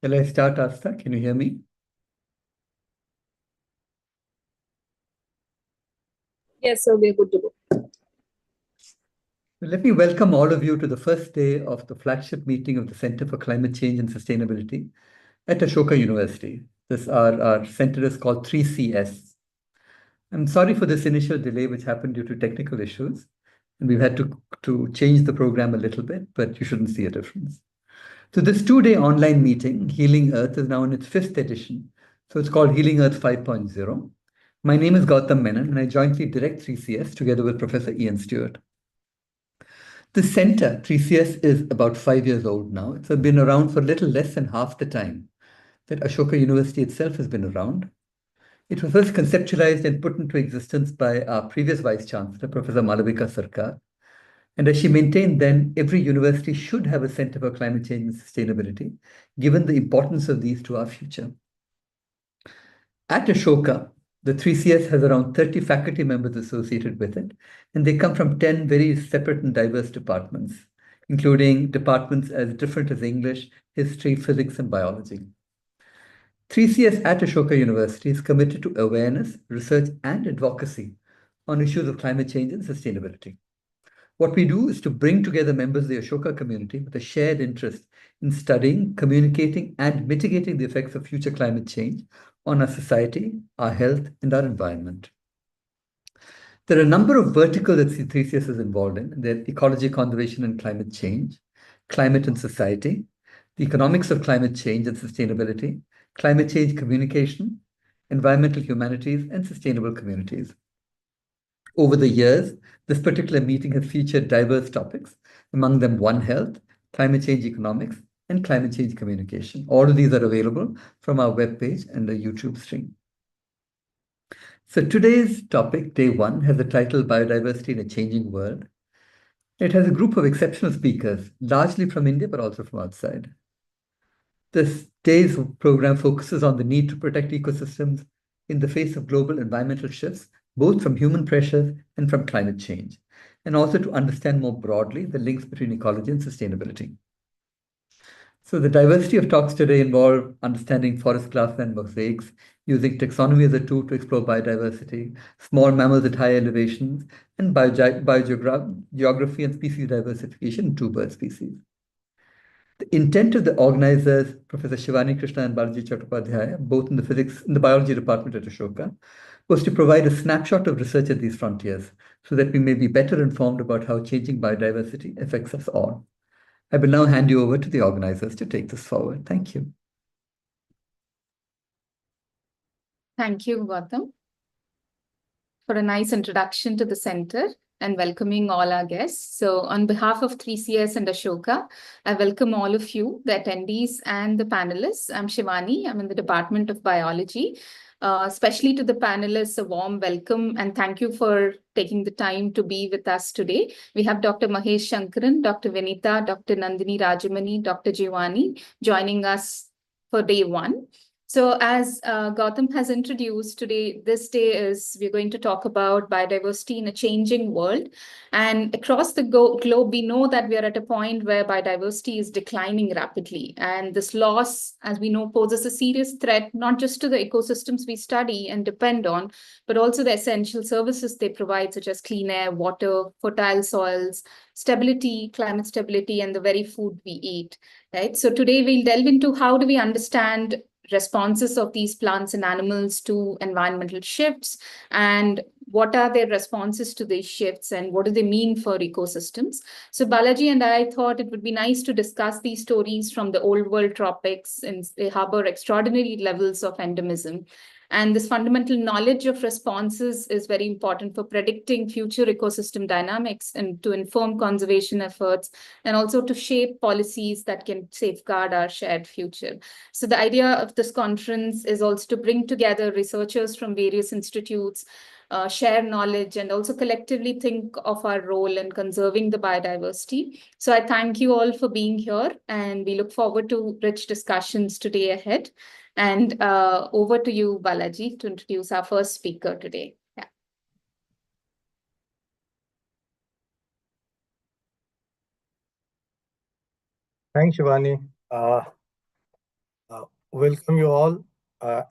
Shall I start, Asta? Can you hear me? Yes, so we're good to go. Let me welcome all of you to the first day of the flagship meeting of the Center for Climate Change and Sustainability at Ashoka University. Our center is called 3CS. I'm sorry for this initial delay, which happened due to technical issues, and we've had to change the program a little bit, but you shouldn't see a difference. So this two-day online meeting, Healing Earth, is now in its fifth edition. So it's called Healing Earth 5.0. My name is Gautam Menon, and I jointly direct 3CS together with Professor Ian Stewart. The center, 3CS, is about 5 years old now. It's been around for a little less than half the time that Ashoka University itself has been around. It was first conceptualized and put into existence by our previous Vice Chancellor, Professor Malavika Sarkar. And as she maintained then, every university should have a Center for Climate Change and Sustainability, given the importance of these to our future. At Ashoka, the 3CS has around 30 faculty members associated with it, and they come from 10 very separate and diverse departments, including departments as different as English, history, physics, and biology. 3CS at Ashoka University is committed to awareness, research, and advocacy on issues of climate change and sustainability. What we do is to bring together members of the Ashoka community with a shared interest in studying, communicating, and mitigating the effects of future climate change on our society, our health, and our environment. There are a number of verticals that C3CS is involved in. They're ecology, conservation, and climate change, climate and society, the economics of climate change and sustainability, climate change communication, environmental humanities, and sustainable communities. Over the years, this particular meeting has featured diverse topics, among them One Health, climate change economics, and climate change communication. All of these are available from our webpage and the YouTube stream. So today's topic, day one, has the title Biodiversity in a Changing World. It has a group of exceptional speakers, largely from India, but also from outside. This day's program focuses on the need to protect ecosystems in the face of global environmental shifts, both from human pressures and from climate change, and also to understand more broadly the links between ecology and sustainability. So the diversity of talks today involve understanding forest grassland mosaics, using taxonomy as a tool to explore biodiversity, small mammals at high elevations, and biogeography and species diversification in two bird species. The intent of the organizers, Professor Shivani Krishna and Balaji Chattopadhyaya, both in the biology department at Ashoka, was to provide a snapshot of research at these frontiers so that we may be better informed about how changing biodiversity affects us all. I will now hand you over to the organizers to take this forward. Thank you. Thank you, Gautam, for a nice introduction to the center and welcoming all our guests. So on behalf of 3CS and Ashoka, I welcome all of you, the attendees and the panelists. I'm Shivani. I'm in the Department of Biology. Especially to the panelists, a warm welcome and thank you for taking the time to be with us today. We have Dr. Mahesh Shankaran, Dr. Vinita, Dr. Nandini Rajamani, Dr. Giovanni joining us for day one. So as Gautam has introduced today, this day we're going to talk about biodiversity in a changing world. And across the globe, we know that we are at a point where biodiversity is declining rapidly. And this loss, as we know, poses a serious threat, not just to the ecosystems we study and depend on, but also the essential services they provide, such as clean air, water, fertile soils, stability, climate stability, and the very food we eat. Right? So today we'll delve into how do we understand responses of these plants and animals to environmental shifts, and what are their responses to these shifts, and what do they mean for ecosystems. So Balaji and I thought it would be nice to discuss these stories from the Old World Tropics, and they harbor extraordinary levels of endemism. And this fundamental knowledge of responses is very important for predicting future ecosystem dynamics and to inform conservation efforts, and also to shape policies that can safeguard our shared future. So the idea of this conference is also to bring together researchers from various institutes, share knowledge, and also collectively think of our role in conserving the biodiversity. So I thank you all for being here, and we look forward to rich discussions today ahead. And over to you, Balaji, to introduce our first speaker today. Yeah. Thanks, Shivani. welcome you all,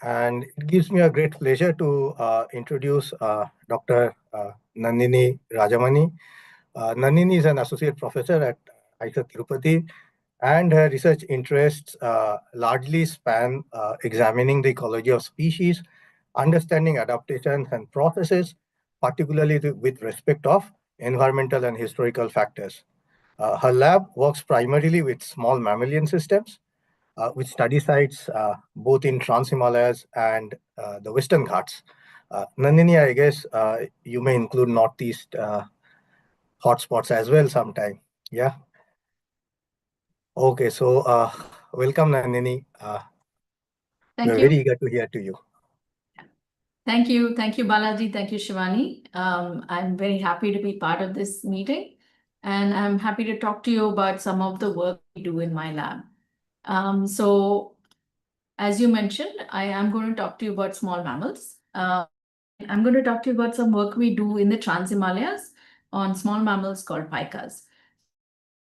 and it gives me a great pleasure to introduce Dr. Nandini Rajamani. Nandini is an associate professor at IISA Tirupati, and her research interests largely span examining the ecology of species, understanding adaptations and processes, particularly with respect of environmental and historical factors. Her lab works primarily with small mammalian systems, with study sites both in Trans-Himalayas and the Western Ghats. Nandini, I guess you may include Northeast hotspots as well sometime. Yeah. Okay, so welcome, Nandini. We're very eager to hear to you. Thank you, Balaji. Thank you, Shivani. I'm very happy to be part of this meeting, and I'm happy to talk to you about some of the work we do in my lab. So, as you mentioned, I am going to talk to you about small mammals. I'm going to talk to you about some work we do in the Trans-Himalayas on small mammals called pikas.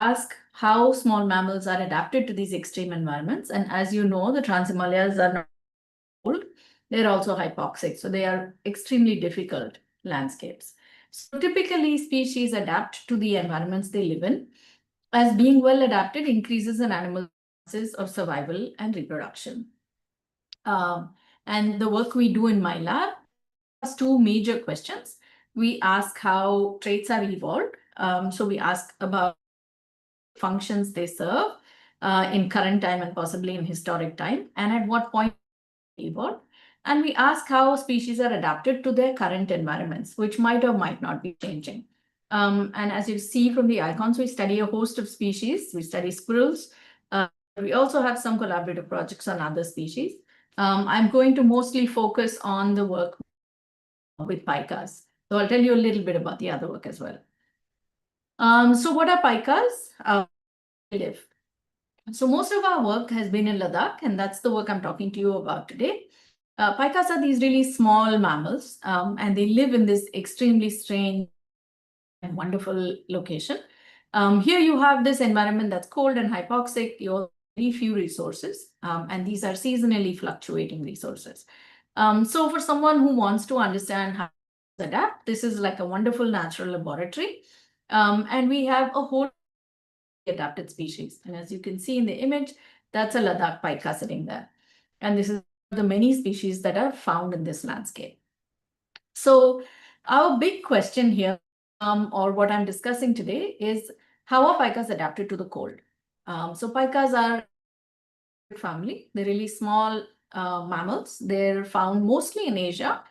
Ask how small mammals are adapted to these extreme environments. And as you know, the Trans-Himalayas are not cold. They're also hypoxic, so they are extremely difficult landscapes. So typically, species adapt to the environments they live in. As being well adapted increases an animal's chances of survival and reproduction. And the work we do in my lab has two major questions. We ask how traits are evolved. So we ask about functions they serve in current time and possibly in historic time, and at what point they evolved. And we ask how species are adapted to their current environments, which might or might not be changing. And as you see from the icons, we study a host of species. We study squirrels. We also have some collaborative projects on other species. I'm going to mostly focus on the work with pikas. So I'll tell you a little bit about the other work as well. So what are pikas? Live. So most of our work has been in Ladakh, and that's the work I'm talking to you about today. Pikas are these really small mammals, and they live in this extremely strange and wonderful location. Here you have this environment that's cold and hypoxic. You have very few resources, and these are seasonally fluctuating resources. So for someone who wants to understand how to adapt, this is like a wonderful natural laboratory. And we have a whole adapted species. And as you can see in the image, that's a Ladakh pika sitting there. And this is the many species that are found in this landscape. So our big question here, or what I'm discussing today, is how are pikas adapted to the cold? So pikas are a family. They're really small mammals. They're found mostly in Asia.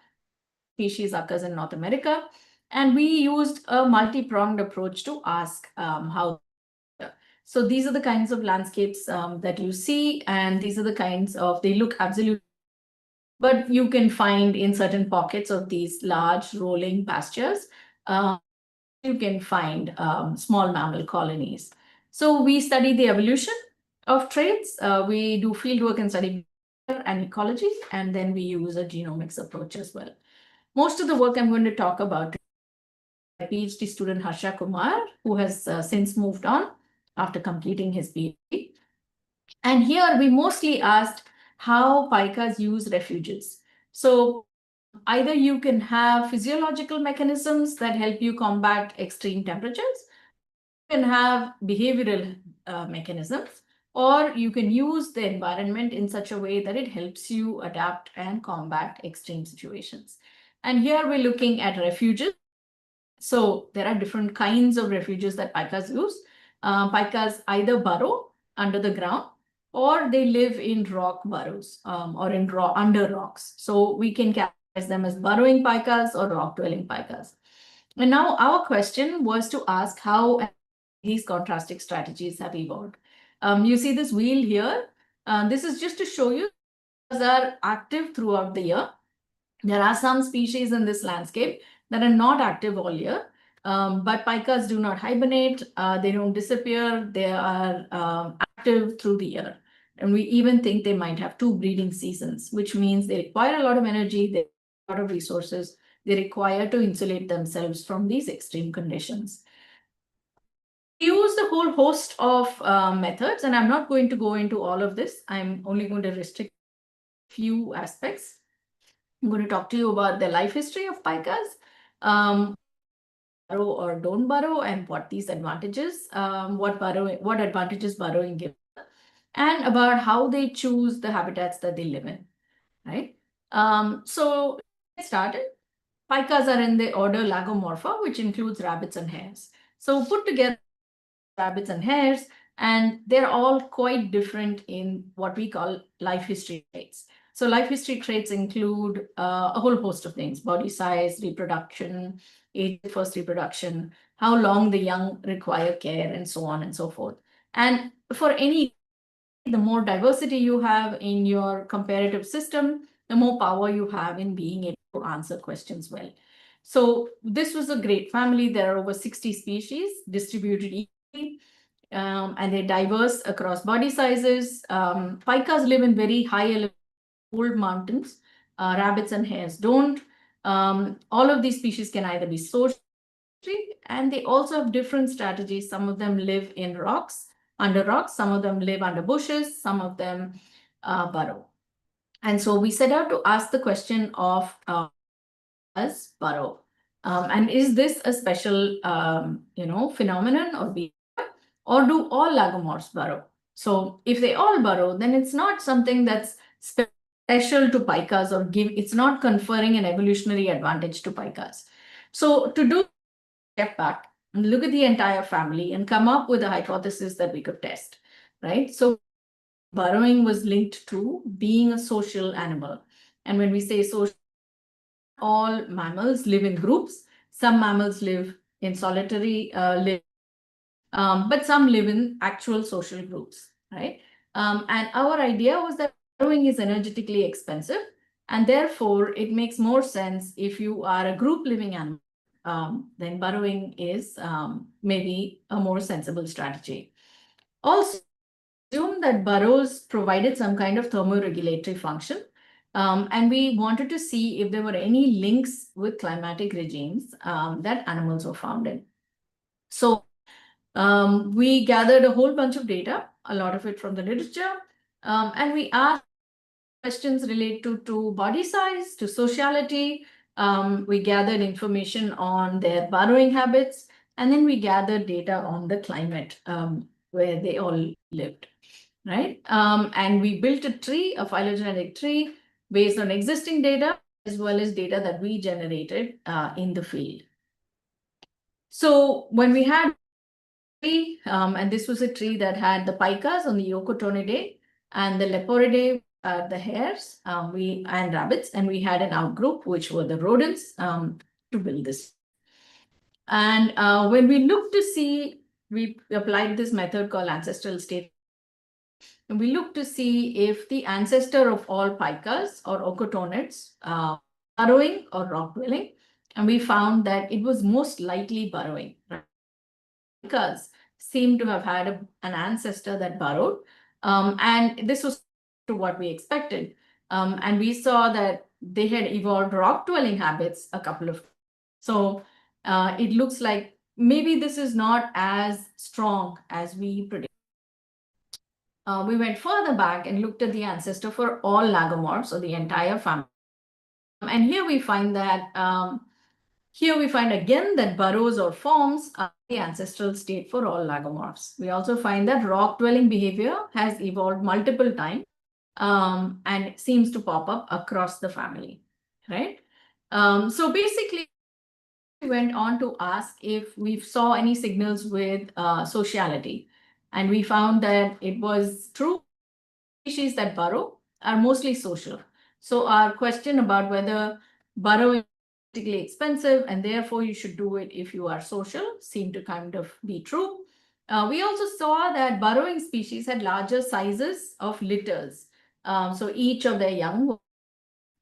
Species occurs in North America. And we used a multi-pronged approach to ask how. So these are the kinds of landscapes that you see, and these are the kinds of, they look absolutely, but you can find in certain pockets of these large rolling pastures, you can find small mammal colonies. So we study the evolution of traits. We do field work and study and ecology, and then we use a genomics approach as well. Most of the work I'm going to talk about my PhD student Harsha Kumar, who has since moved on after completing his PhD. And here we mostly asked how pikas use refuges. So either you can have physiological mechanisms that help you combat extreme temperatures, you can have behavioral mechanisms, or you can use the environment in such a way that it helps you adapt and combat extreme situations. And here we're looking at refuges. So there are different kinds of refuges that pikas use. Pikas either burrow under the ground, or they live in rock burrows or in under rocks. So we can categorize them as burrowing pikas or rock-dwelling pikas. And now our question was to ask how these contrasting strategies have evolved. You see this wheel here. This is just to show you pikas are active throughout the year. There are some species in this landscape that are not active all year, but pikas do not hibernate. They don't disappear. They are active through the year. And we even think they might have two breeding seasons, which means they require a lot of energy, they have a lot of resources they require to insulate themselves from these extreme conditions. used a whole host of methods, and I'm not going to go into all of this. I'm only going to restrict a few aspects. I'm going to talk to you about the life history of pikas, burrow or don't burrow, and what these advantages, what advantages burrowing gives, and about how they choose the habitats that they live in, right? So let's start it. Pikas are in the order Lagomorpha, which includes rabbits and hares. So put together rabbits and hares, and they're all quite different in what we call life history traits. So life history traits include a whole host of things: body size, reproduction, age of first reproduction, how long the young require care, and so on and so forth. And for any, the more diversity you have in your comparative system, the more power you have in being able to answer questions well. So this was a great family. There are over 60 species distributed equally, and they're diverse across body sizes. Pikas live in very high old mountains. Rabbits and hares don't. All of these species can either be social, and they also have different strategies. Some of them live in rocks, under rocks. Some of them live under bushes. Some of them burrow. And so we set out to ask the question of does burrow? And is this a special, phenomenon or behavior? Or do all lagomorphs burrow? So if they all burrow, then it's not something that's special to pikas, or it's not conferring an evolutionary advantage to pikas. So to do step back and look at the entire family and come up with a hypothesis that we could test, right? So burrowing was linked to being a social animal. And when we say social, all mammals live in groups. Some mammals live in solitary but some live in actual social groups, right? And our idea was that burrowing is energetically expensive, and therefore it makes more sense if you are a group living animal. Then burrowing is maybe a more sensible strategy. Also, assume that burrows provided some kind of thermoregulatory function, and we wanted to see if there were any links with climatic regimes that animals were found in. So we gathered a whole bunch of data, a lot of it from the literature, and we asked questions related to body size, to sociality. We gathered information on their burrowing habits, and then we gathered data on the climate where they all lived, right? And we built a tree, a phylogenetic tree, based on existing data, as well as data that we generated in the field. So when we had and this was a tree that had the pikas on the Eucotonidae and the Leporidae, the hares, and rabbits, and we had an outgroup, which were the rodents, to build this. And when we looked to see, we applied this method called ancestral state. And we looked to see if the ancestor of all pikas or Eucotonids burrowing or rock dwelling, and we found that it was most likely burrowing. Right? Pikas seem to have had an ancestor that burrowed, and this was to what we expected. And we saw that they had evolved rock dwelling habits a couple of times. So it looks like maybe this is not as strong as we predicted. We went further back and looked at the ancestor for all lagomorphs, or the entire family. And here we find that again that burrows or forms are the ancestral state for all lagomorphs. We also find that rock dwelling behavior has evolved multiple times and seems to pop up across the family, right? So basically, we went on to ask if we saw any signals with sociality. And we found that it was true. Species that burrow are mostly social. So our question about whether burrowing is particularly expensive and therefore you should do it if you are social seemed to kind of be true. We also saw that burrowing species had larger sizes of litters. So each of their young,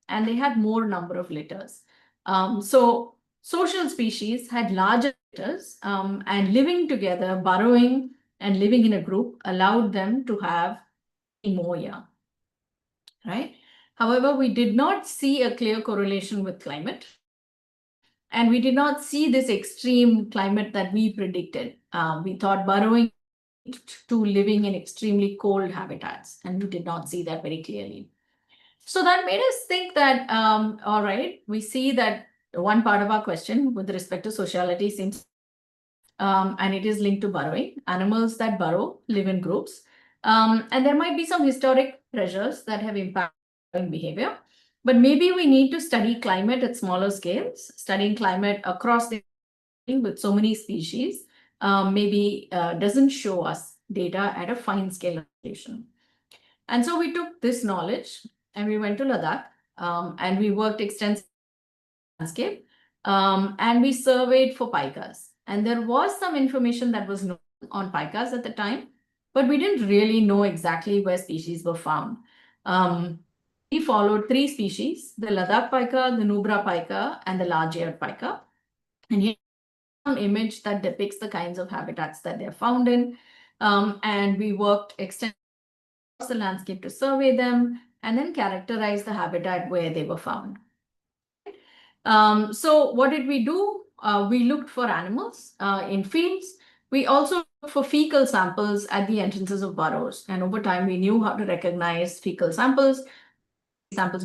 and they had more number of litters. So social species had larger litters, and living together, burrowing and living in a group allowed them to have more young, right? However, we did not see a clear correlation with climate, and we did not see this extreme climate that we predicted. We thought burrowing to living in extremely cold habitats, and we did not see that very clearly. So that made us think that, all right, we see that one part of our question with respect to sociality seems, and it is linked to burrowing. Animals that burrow live in groups. And there might be some historic pressures that have impacted behavior. But maybe we need to study climate at smaller scales. Studying climate across the with so many species maybe doesn't show us data at a fine scale adaptation. And so we took this knowledge and we went to Ladakh and we worked extensively on landscape and we surveyed for pikas. And there was some information that was known on pikas at the time, but we didn't really know exactly where species were found. We followed 3 species, the Ladakh pika, the Nubra pika, and the large-eared pika. And here is an image that depicts the kinds of habitats that they're found in. And we worked extensively across the landscape to survey them and then characterize the habitat where they were found. So what did we do? We looked for animals in fields. We also looked for fecal samples at the entrances of burrows. And over time, we knew how to recognize fecal samples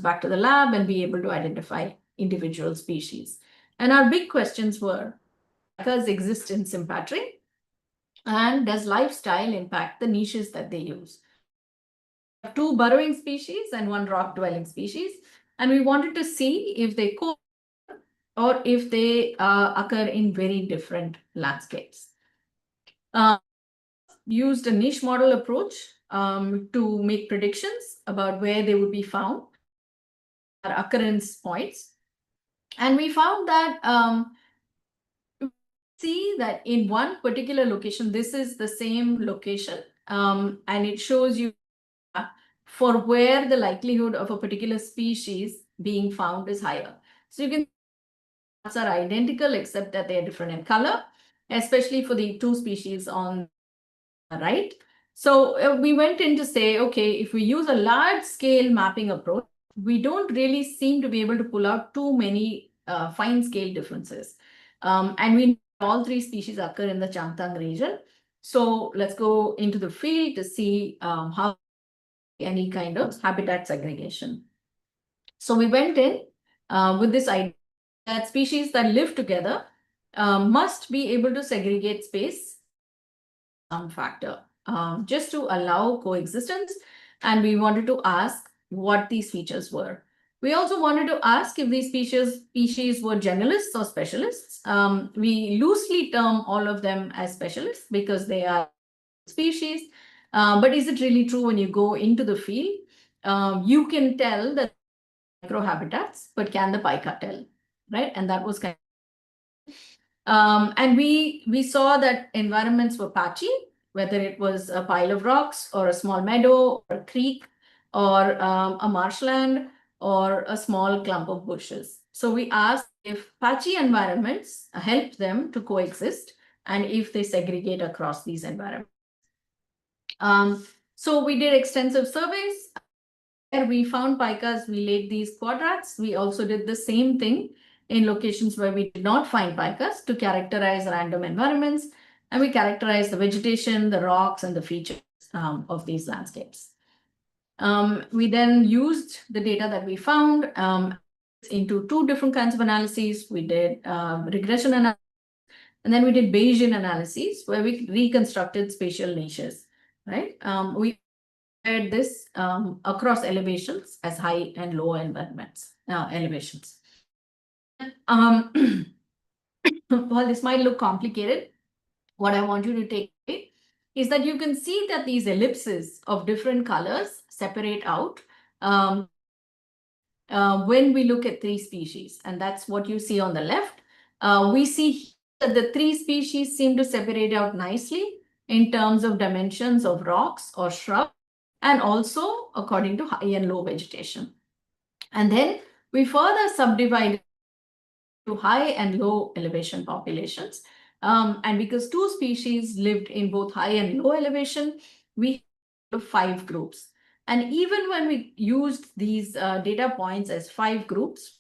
back to the lab and be able to identify individual species. And our big questions were, does exist in sympatry? And does lifestyle impact the niches that they use? We have 2 burrowing species and 1 rock-dwelling species. And we wanted to see if they coexist or if they occur in very different landscapes. Used a niche model approach to make predictions about where they would be found, occurrence points. And we found that see that in one particular location, this is the same location, and it shows you for where the likelihood of a particular species being found is higher. So you can see are identical except that they are different in color, especially for the 2 species on the right. So we went in to say, okay, if we use a large scale mapping approach, we don't really seem to be able to pull out too many fine scale differences. And we know all 3 species occur in the Changtang region. So let's go into the field to see how any kind of habitat segregation. So we went in with this idea that species that live together must be able to segregate space some factor just to allow coexistence. And we wanted to ask what these features were. We also wanted to ask if these species were generalists or specialists. We loosely term all of them as specialists because they are species. But is it really true when you go into the field? You can tell that microhabitats, but can the pika tell, right? And that was kind of, and we saw that environments were patchy, whether it was a pile of rocks or a small meadow or a creek or a marshland or a small clump of bushes. So we asked if patchy environments help them to coexist and if they segregate across these environments. So we did extensive surveys. Where we found pikas, we laid these quadrats. We also did the same thing in locations where we did not find pikas to characterize random environments. And we characterized the vegetation, the rocks, and the features of these landscapes. We then used the data that we found into 2 different kinds of analyses. We did regression analysis, and then we did Bayesian analyses where we reconstructed spatial niches, right? We compared this across elevations as high and low environments, elevations. While this might look complicated, what I want you to take away is that you can see that these ellipses of different colors separate out when we look at 3 species. And that's what you see on the left. We see that the 3 species seem to separate out nicely in terms of dimensions of rocks or shrubs, and also according to high and low vegetation. And then we further subdivided to high and low elevation populations. And because 2 species lived in both high and low elevation, we have 5 groups. And even when we used these data points as 5 groups,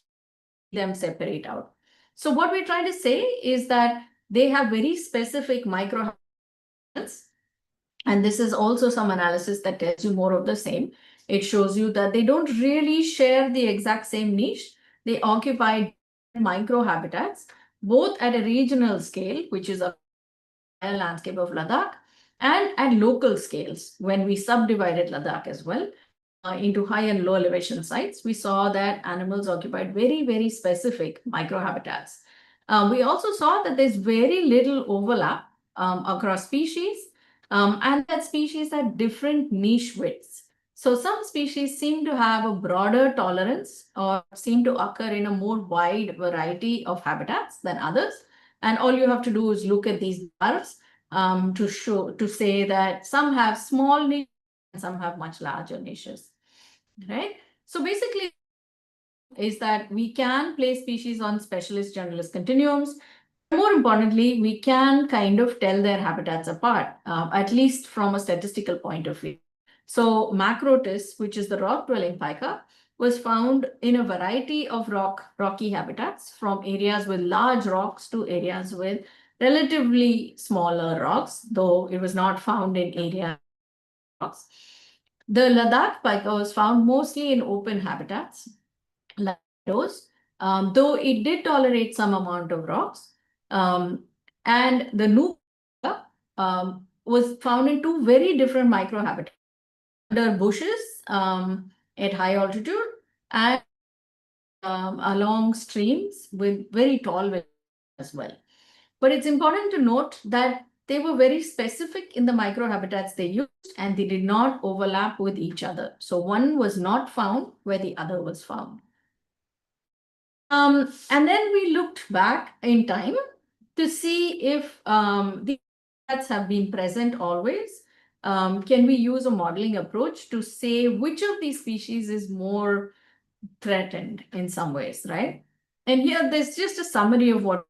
them separate out. So what we're trying to say is that they have very specific micro And this is also some analysis that tells you more of the same. It shows you that they don't really share the exact same niche. They occupy microhabitats, both at a regional scale, which is a landscape of Ladakh, and at local scales. When we subdivided Ladakh as well into high and low elevation sites, we saw that animals occupied very, very specific microhabitats. We also saw that there's very little overlap across species, and that species had different niche widths. So some species seem to have a broader tolerance or seem to occur in a more wide variety of habitats than others. And all you have to do is look at these bars to say that some have small niches and some have much larger niches, right? So basically, is that we can place species on specialist generalist continuums. More importantly, we can kind of tell their habitats apart, at least from a statistical point of view. So Macrotis, which is the rock-dwelling pika, was found in a variety of rocky habitats, from areas with large rocks to areas with relatively smaller rocks, though it was not found in areas with rocks. The Ladakh pika was found mostly in open habitats, like those, though it did tolerate some amount of rocks. And the Nubra was found in two very different microhabitats, under bushes at high altitude and along streams with very tall vegetation as well. But it's important to note that they were very specific in the microhabitats they used, and they did not overlap with each other. So one was not found where the other was found. And then we looked back in time to see if the habitats have been present always. Can we use a modeling approach to say which of these species is more threatened in some ways, right? And here there's just a summary of what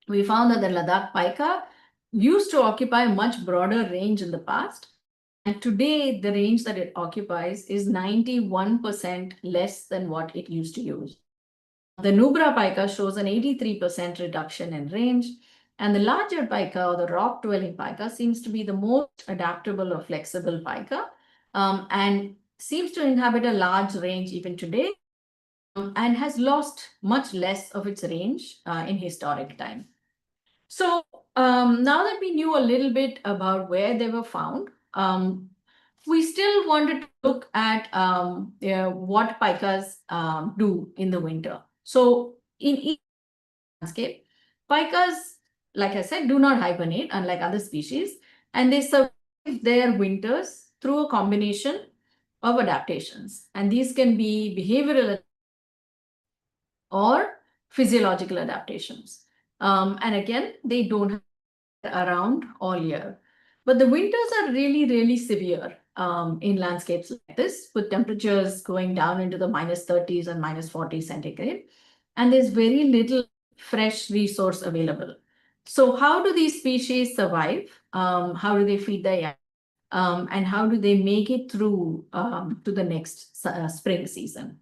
we found. That the Ladakh pika used to occupy a much broader range in the past. And today, the range that it occupies is 91% less than what it used to use. The Nubra pika shows an 83% reduction in range, and the larger pika, or the rock-dwelling pika, seems to be the most adaptable or flexible pika, and seems to inhabit a large range even today, and has lost much less of its range in historic time. So now that we knew a little bit about where they were found, we still wanted to look at what pikas do in the winter. So in each landscape, pikas, like I said, do not hibernate, unlike other species, and they survive their winters through a combination of adaptations. And these can be behavioral or physiological adaptations. And again, they don't have around all year. But the winters are really, really severe in landscapes like this, with temperatures going down into the -30s and -40 centigrade. And there's very little fresh resource available. So how do these species survive? How do they feed their young? And how do they make it through to the next spring season?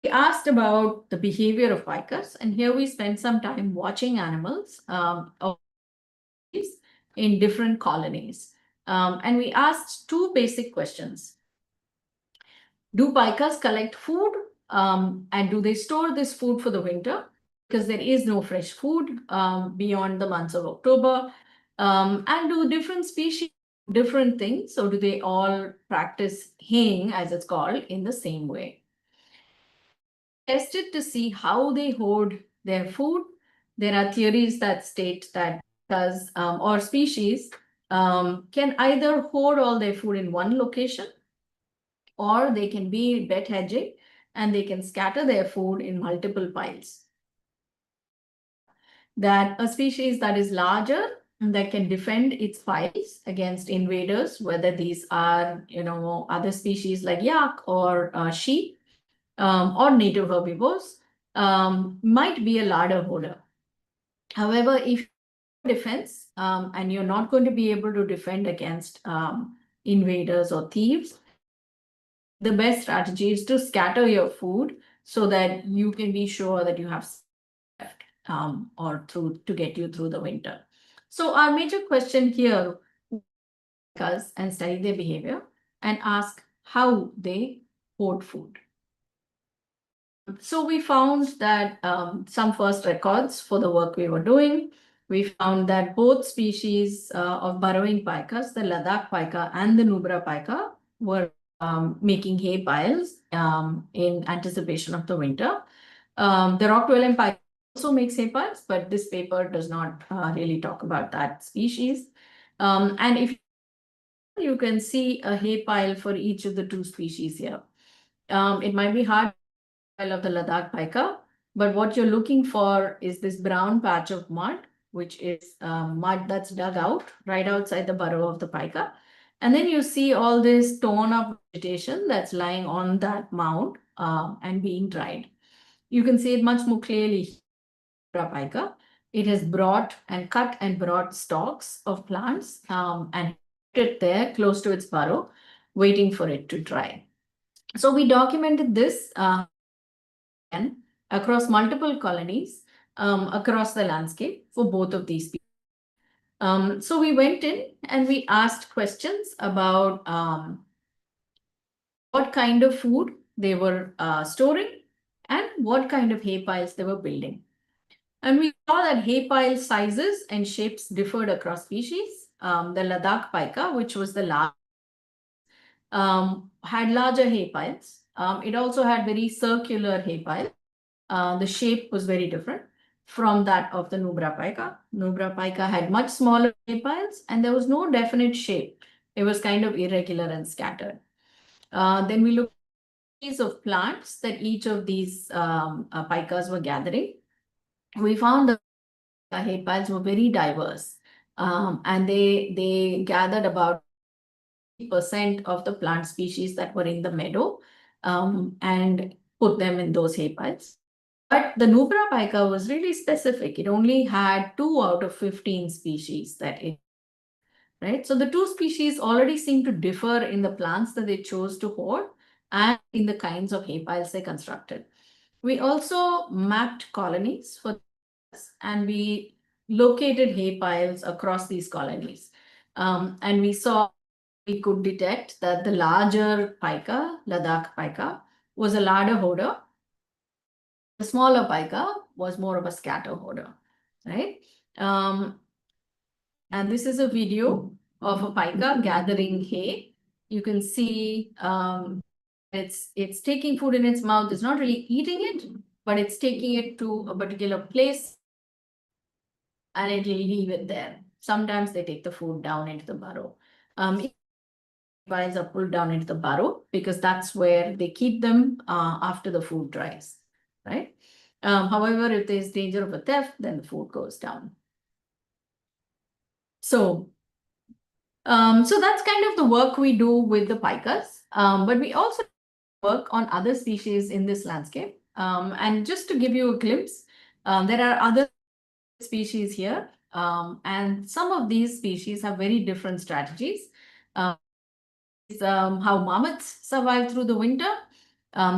We asked about the behavior of pikas, and here we spent some time watching animals in different colonies. And we asked two basic questions. Do pikas collect food, and do they store this food for the winter? Because there is no fresh food beyond the months of October. And do different species do different things? So do they all practice haying, as it's called, in the same way? Tested to see how they hoard their food. There are theories that state that pikas or species can either hoard all their food in one location, or they can be bed hedging and they can scatter their food in multiple piles. That a species that is larger and that can defend its piles against invaders, whether these are other species like yak or sheep, or native herbivores, might be a larder holder. However, if defense and you're not going to be able to defend against invaders or thieves, the best strategy is to scatter your food so that you can be sure that you have left or to get you through the winter. So our major question here is and study their behavior and ask how they hoard food. So we found that some first records for the work we were doing. We found that both species of burrowing pikas, the Ladakh pika and the Nubra pika, were making hay piles in anticipation of the winter. The rock-dwelling pika also makes hay piles, but this paper does not really talk about that species. And if you can see a hay pile for each of the two species here. It might be hard of the Ladakh pika, but what you're looking for is this brown patch of mud, which is mud that's dug out right outside the burrow of the pika. And then you see all this torn up vegetation that's lying on that mound and being dried. You can see it much more clearly here, pika. It has brought and cut and brought stalks of plants and put it there close to its burrow, waiting for it to dry. So we documented this across multiple colonies across the landscape for both of these species. So we went in and we asked questions about what kind of food they were storing and what kind of hay piles they were building. And we saw that hay pile sizes and shapes differed across species. The Ladakh pika, which was the large, had larger hay piles. It also had very circular hay piles. The shape was very different from that of the Nubra pika. Nubra pika had much smaller hay piles and there was no definite shape. It was kind of irregular and scattered. Then we looked at the of plants that each of these pikas were gathering. We found that the hay piles were very diverse and they gathered about 80% of the plant species that were in the meadow and put them in those hay piles. But the Nubra pika was really specific. It only had 2 out of 15 species that it, right? So the 2 species already seem to differ in the plants that they chose to hoard and in the kinds of hay piles they constructed. We also mapped colonies for this and we located hay piles across these colonies. And we saw we could detect that the larger pika, Ladakh pika, was a larder hoarder. The smaller pika was more of a scatter hoarder, right? And this is a video of a pika gathering hay. You can see it's taking food in its mouth. It's not really eating it, but it's taking it to a particular place and it will leave it there. Sometimes they take the food down into the burrow. Piles are pulled down into the burrow because that's where they keep them after the food dries, right? However, if there's danger of a theft, then the food goes down. So that's kind of the work we do with the pikas, but we also work on other species in this landscape. And just to give you a glimpse, there are other species here, and some of these species have very different strategies. How marmots survive through the winter.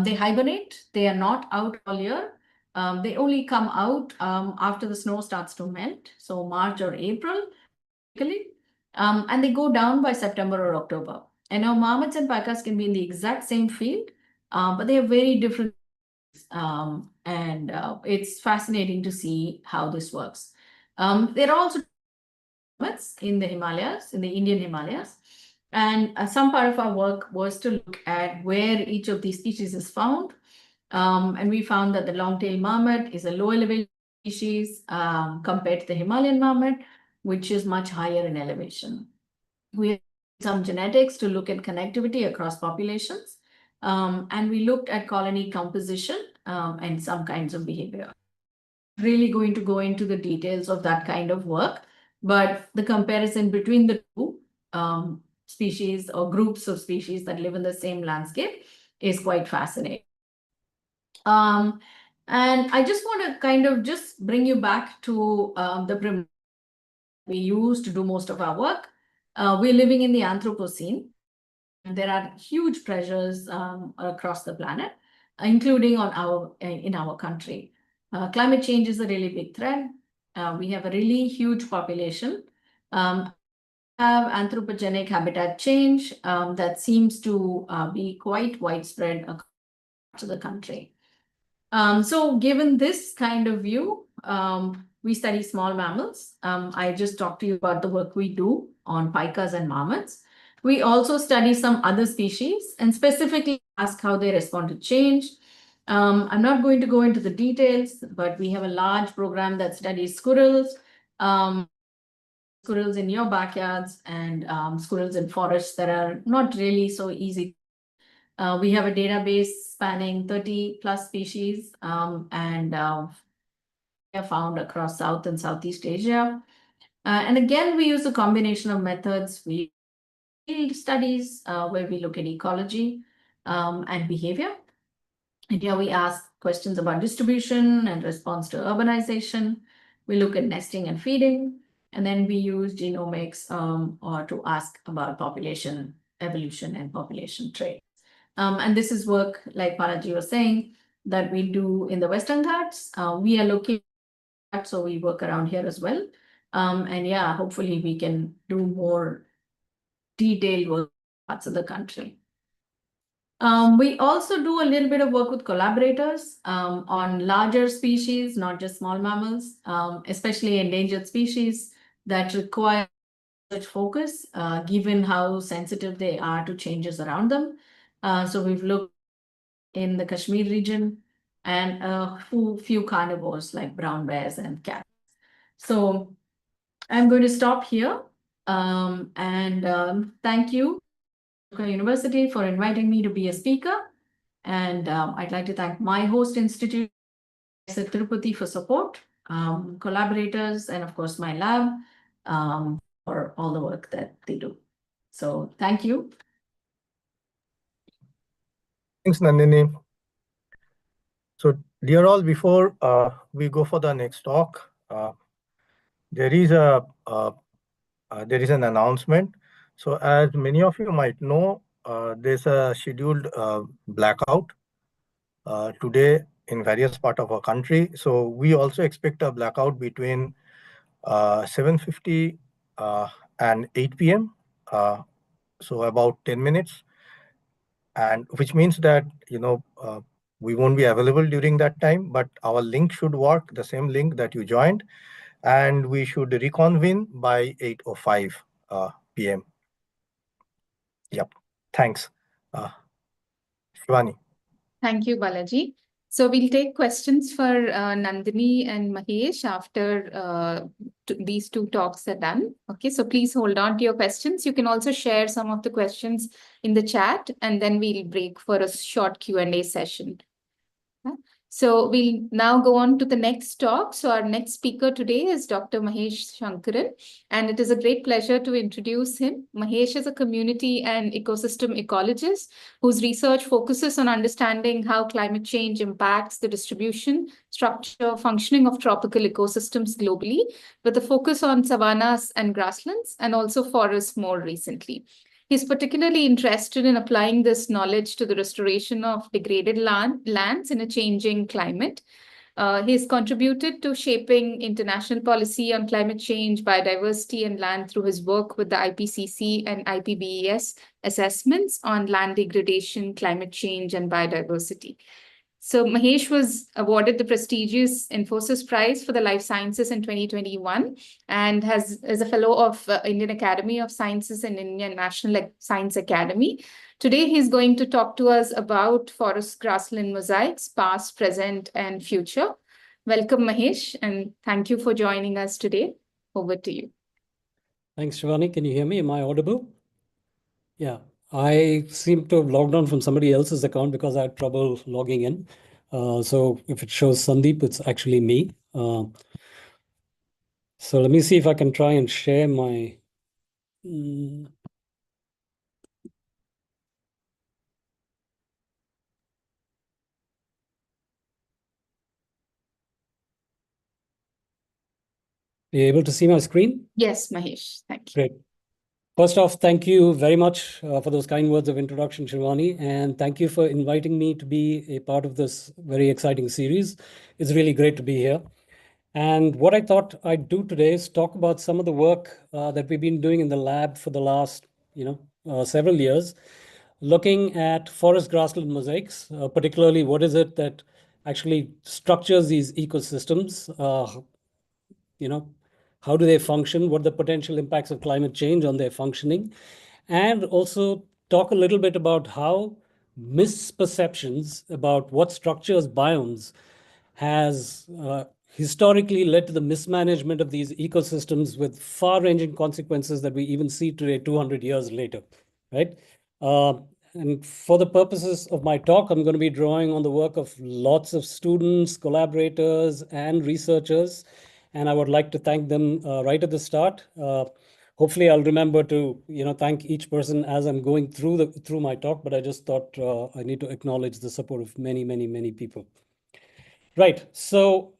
They hibernate. They are not out all year. They only come out after the snow starts to melt, so March or April, and they go down by September or October. And now marmots and pikas can be in the exact same field, but they have very different. And it's fascinating to see how this works. There are also marmots in the Himalayas, in the Indian Himalayas. And some part of our work was to look at where each of these species is found. And we found that the long-tailed marmot is a low elevation species compared to the Himalayan marmot, which is much higher in elevation. We have some genetics to look at connectivity across populations. And we looked at colony composition and some kinds of behavior. Really going to go into the details of that kind of work, but the comparison between the two species or groups of species that live in the same landscape is quite fascinating. And I just want to kind of just bring you back to the premise we use to do most of our work. We're living in the Anthropocene. And there are huge pressures across the planet, including in our country. Climate change is a really big threat. We have a really huge population. Have anthropogenic habitat change that seems to be quite widespread across the country. So given this kind of view, we study small mammals. I just talked to you about the work we do on pikas and marmots. We also study some other species and specifically ask how they respond to change. I'm not going to go into the details, but we have a large program that studies squirrels, squirrels in your backyards and squirrels in forests that are not really so easy. We have a database spanning 30 plus species and they are found across South and Southeast Asia. And again, we use a combination of methods. We field studies where we look at ecology and behavior. And here we ask questions about distribution and response to urbanization. We look at nesting and feeding. And then we use genomics or to ask about population evolution and population traits. And this is work, like Balaji was saying, that we do in the Western Ghats. We are looking at, so we work around here as well. And yeah, hopefully we can do more detailed work in parts of the country. We also do a little bit of work with collaborators on larger species, not just small mammals, especially endangered species that require such focus, given how sensitive they are to changes around them. So we've looked in the Kashmir region and a few carnivores like brown bears and cats. So I'm going to stop here and thank you, University, for inviting me to be a speaker. And I'd like to thank my host institute, Tirupati, for support, collaborators, and of course my lab for all the work that they do. So thank you. Thanks, Nandini. So, dear all, before we go for the next talk, there is an announcement. So, as many of you might know, there's a scheduled blackout today in various parts of our country. So, we also expect a blackout between 7:50 and 8 p.m. So, about 10 minutes. And which means that, we won't be available during that time, but our link should work, the same link that you joined, and we should reconvene by 8:05 p.m. Yep. Thanks. Shivani. Thank you, Balaji. So we'll take questions for Nandini and Mahesh after these two talks are done. Okay, so please hold on to your questions. You can also share some of the questions in the chat, and then we'll break for a short Q&A session. So we'll now go on to the next talk. So our next speaker today is Dr. Mahesh Shankaran, and it is a great pleasure to introduce him. Mahesh is a community and ecosystem ecologist whose research focuses on understanding how climate change impacts the distribution, structure, functioning of tropical ecosystems globally, with a focus on savannas and grasslands, and also forests more recently. He's particularly interested in applying this knowledge to the restoration of degraded lands in a changing climate. He's contributed to shaping international policy on climate change, biodiversity, and land through his work with the IPCC and IPBES assessments on land degradation, climate change, and biodiversity. So Mahesh was awarded the prestigious Infosys Prize for the Life Sciences in 2021 and is a fellow of Indian Academy of Sciences and Indian National Science Academy. Today, he's going to talk to us about forest grassland mosaics, past, present, and future. Welcome, Mahesh, and thank you for joining us today. Over to you. Thanks, Shivani. Can you hear me? Am I audible? Yeah. I seem to have logged on from somebody else's account because I had trouble logging in. So if it shows Sandeep, it's actually me. So let me see if I can try and share my... Are you able to see my screen? Yes, Mahesh. Thank you. Great. First off, thank you very much for those kind words of introduction, Shivani, and thank you for inviting me to be a part of this very exciting series. It's really great to be here. And what I thought I'd do today is talk about some of the work that we've been doing in the lab for the last, several years, looking at forest grassland mosaics, particularly what is it that actually structures these ecosystems, how do they function, what are the potential impacts of climate change on their functioning, and also talk a little bit about how misperceptions about what structures biomes has historically led to the mismanagement of these ecosystems with far-ranging consequences that we even see today, 200 years later, right? And for the purposes of my talk, I'm going to be drawing on the work of lots of students, collaborators, and researchers. And I would like to thank them right at the start. Hopefully, I'll remember to thank each person as I'm going through my talk. But I just thought I need to acknowledge the support of many, many, many people. Right. So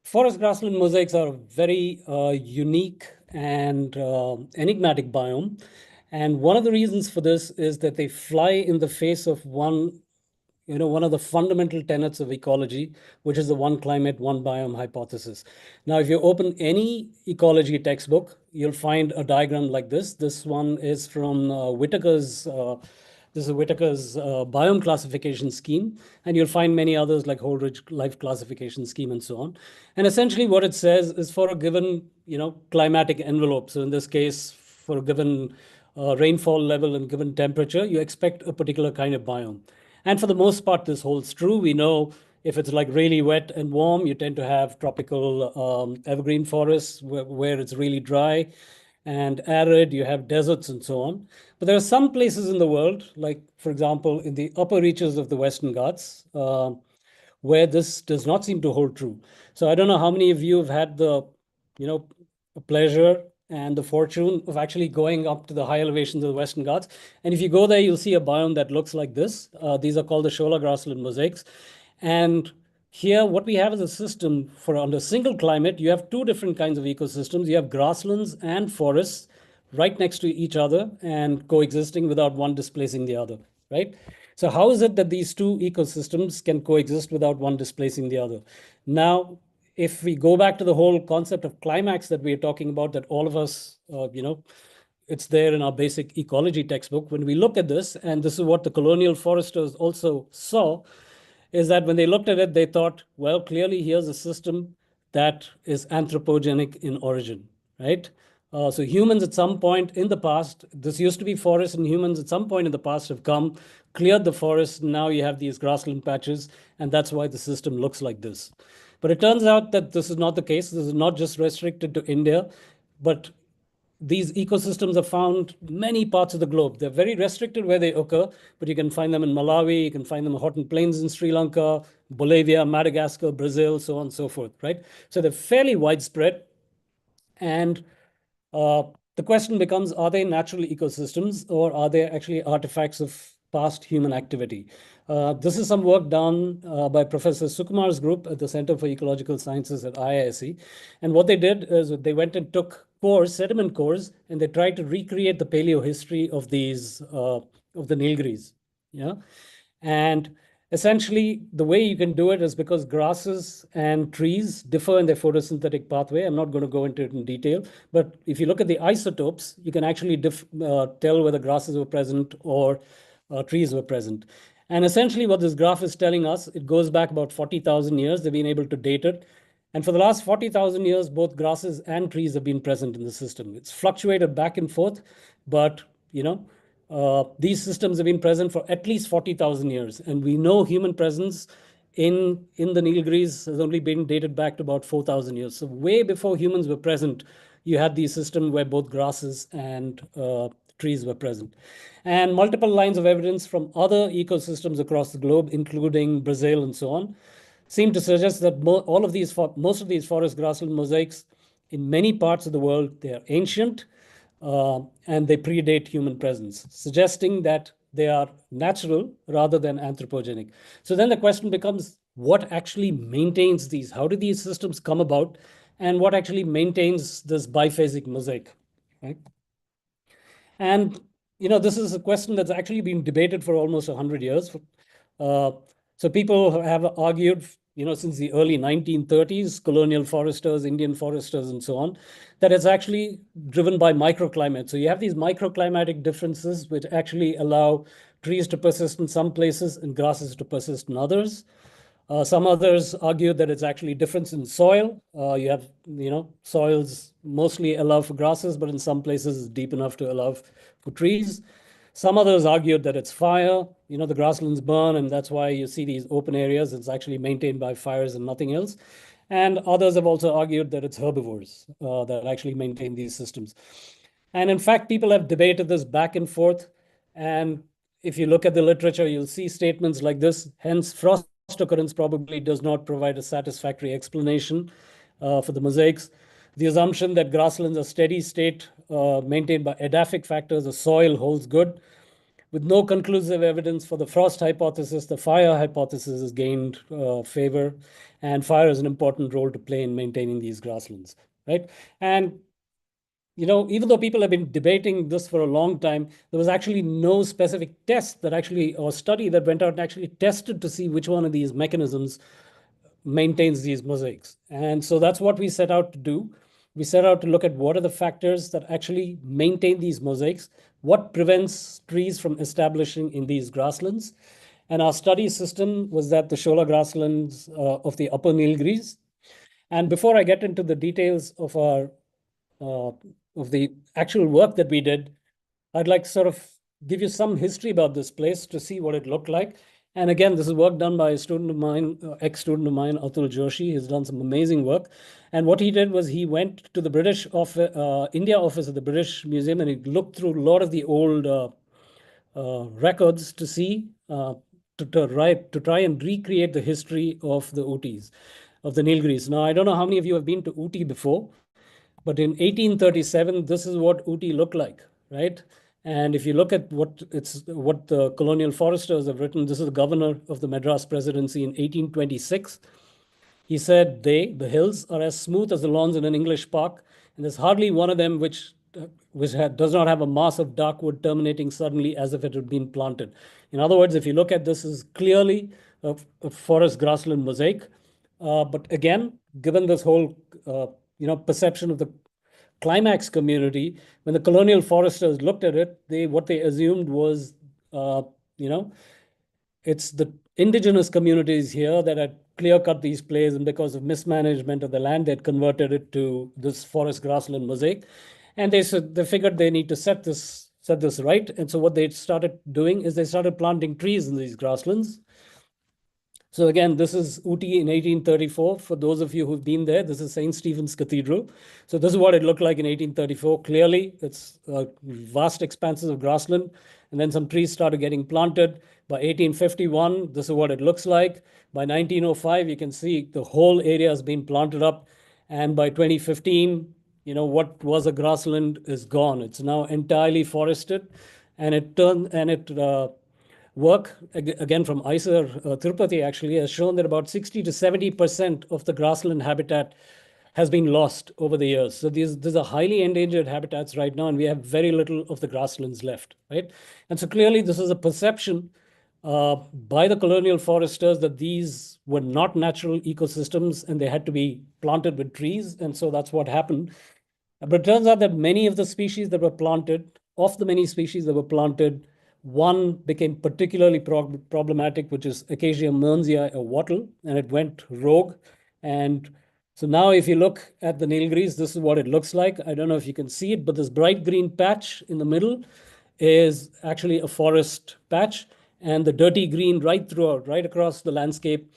forest grassland mosaics are a very unique and enigmatic biome. And one of the reasons for this is that they fly in the face of one of the fundamental tenets of ecology, which is the one climate, one biome hypothesis. Now, if you open any ecology textbook, you'll find a diagram like this. This one is from Whitaker's biome classification scheme, and you'll find many others like Holdridge life classification scheme and so on. And essentially what it says is for a given, climatic envelope. So in this case, for a given rainfall level and given temperature, you expect a particular kind of biome. And for the most part, this holds true. We know if it's like really wet and warm, you tend to have tropical evergreen forests where it's really dry and arid, you have deserts and so on. But there are some places in the world, like, for example, in the upper reaches of the Western Ghats, where this does not seem to hold true. So I don't know how many of you have had the, pleasure and the fortune of actually going up to the high elevations of the Western Ghats. And if you go there, you'll see a biome that looks like this. These are called the Shola grassland mosaics. And here, what we have is a system for under single climate, you have two different kinds of ecosystems. You have grasslands and forests right next to each other and coexisting without one displacing the other, right? So how is it that these two ecosystems can coexist without one displacing the other? Now, if we go back to the whole concept of climax that we're talking about, that all of us, it's there in our basic ecology textbook. When we look at this, and this is what the colonial foresters also saw, is that when they looked at it, they thought, well, clearly here's a system that is anthropogenic in origin, right? So humans at some point in the past, this used to be forest, and humans at some point in the past have come, cleared the forest, and now you have these grassland patches, and that's why the system looks like this. But it turns out that this is not the case. This is not just restricted to India, but these ecosystems are found in many parts of the globe. They're very restricted where they occur, but you can find them in Malawi, you can find them in hot and plains in Sri Lanka, Bolivia, Madagascar, Brazil, so on and so forth, right? So they're fairly widespread. And the question becomes, are they natural ecosystems or are they actually artifacts of past human activity? This is some work done by Professor Sukumar's group at the Center for Ecological Sciences at IISc. And what they did is they went and took cores, sediment cores, and they tried to recreate the paleohistory of these, of the Nilgiris. Yeah. And essentially, the way you can do it is because grasses and trees differ in their photosynthetic pathway. I'm not going to go into it in detail, but if you look at the isotopes, you can actually tell whether grasses were present or trees were present. And essentially what this graph is telling us, it goes back about 40,000 years. They've been able to date it. And for the last 40,000 years, both grasses and trees have been present in the system. It's fluctuated back and forth, but these systems have been present for at least 40,000 years. And we know human presence in the Nilgiris has only been dated back to about 4,000 years. So way before humans were present, you had these systems where both grasses and trees were present. And multiple lines of evidence from other ecosystems across the globe, including Brazil and so on, seem to suggest that most of these forest grassland mosaics in many parts of the world, they are ancient and they predate human presence, suggesting that they are natural rather than anthropogenic. So then the question becomes, what actually maintains these? How do these systems come about? And what actually maintains this biphasic mosaic, right? And this is a question that's actually been debated for almost 100 years. So people have argued since the early 1930s, colonial foresters, Indian foresters, and so on, that it's actually driven by microclimate. So you have these microclimatic differences which actually allow trees to persist in some places and grasses to persist in others. Some others argue that it's actually difference in soil. You have, soils mostly allow for grasses, but in some places it's deep enough to allow for trees. Some others argued that it's fire. The grasslands burn, and that's why you see these open areas. It's actually maintained by fires and nothing else. And others have also argued that it's herbivores that actually maintain these systems. And in fact, people have debated this back and forth. And if you look at the literature, you'll see statements like this. Hence, frost occurrence probably does not provide a satisfactory explanation for the mosaics. The assumption that grasslands are steady state, maintained by edaphic factors, the soil holds good. With no conclusive evidence for the frost hypothesis, the fire hypothesis has gained favor, and fire has an important role to play in maintaining these grasslands, right? And even though people have been debating this for a long time, there was actually no specific test that actually, or study that went out and actually tested to see which one of these mechanisms maintains these mosaics. And so that's what we set out to do. We set out to look at what are the factors that actually maintain these mosaics, what prevents trees from establishing in these grasslands. And our study system was that the Shola grasslands of the Upper Nilgiris. And before I get into the details of our of the actual work that we did, I'd like to sort of give you some history about this place to see what it looked like. And again, this is work done by a student of mine, ex-student of mine, Atul Joshi. He's done some amazing work. And what he did was he went to the British India office of the British Museum, and he looked through a lot of the old records to see, to try and recreate the history of the Ooties, of the Nilgiris. Now, I don't know how many of you have been to Ooty before, but in 1837, this is what Ooty looked like, right? And if you look at what the colonial foresters have written, this is the governor of the Madras Presidency in 1826. He said, the hills are as smooth as the lawns in an English park, and there's hardly one of them which does not have a mass of dark wood terminating suddenly as if it had been planted. In other words, if you look at this, is clearly a forest grassland mosaic. But again, given this whole perception of the climax community, when the colonial foresters looked at it, what they assumed was, it's the indigenous communities here that had clear-cut these plays, and because of mismanagement of the land, they'd converted it to this forest grassland mosaic. And they figured they need to set this right. And so what they started doing is they started planting trees in these grasslands. So again, this is Ooty in 1834. For those of you who've been there, this is St. Stephen's Cathedral. So this is what it looked like in 1834. Clearly, it's vast expanses of grassland. And then some trees started getting planted. By 1851, this is what it looks like. By 1905, you can see the whole area has been planted up. And by 2015, what was a grassland is gone. It's now entirely forested. And work, again from ICER Tirupati actually, has shown that about 60 to 70% of the grassland habitat has been lost over the years. So these are highly endangered habitats right now, and we have very little of the grasslands left, right? And so clearly this is a perception by the colonial foresters that these were not natural ecosystems and they had to be planted with trees. And so that's what happened. But it turns out that many of the species that were planted, one became particularly problematic, which is Acacia mearnsii, a wattle, and it went rogue. And so now if you look at the Nilgiris, this is what it looks like. I don't know if you can see it, but this bright green patch in the middle is actually a forest patch. And the dirty green right throughout, right across the landscape,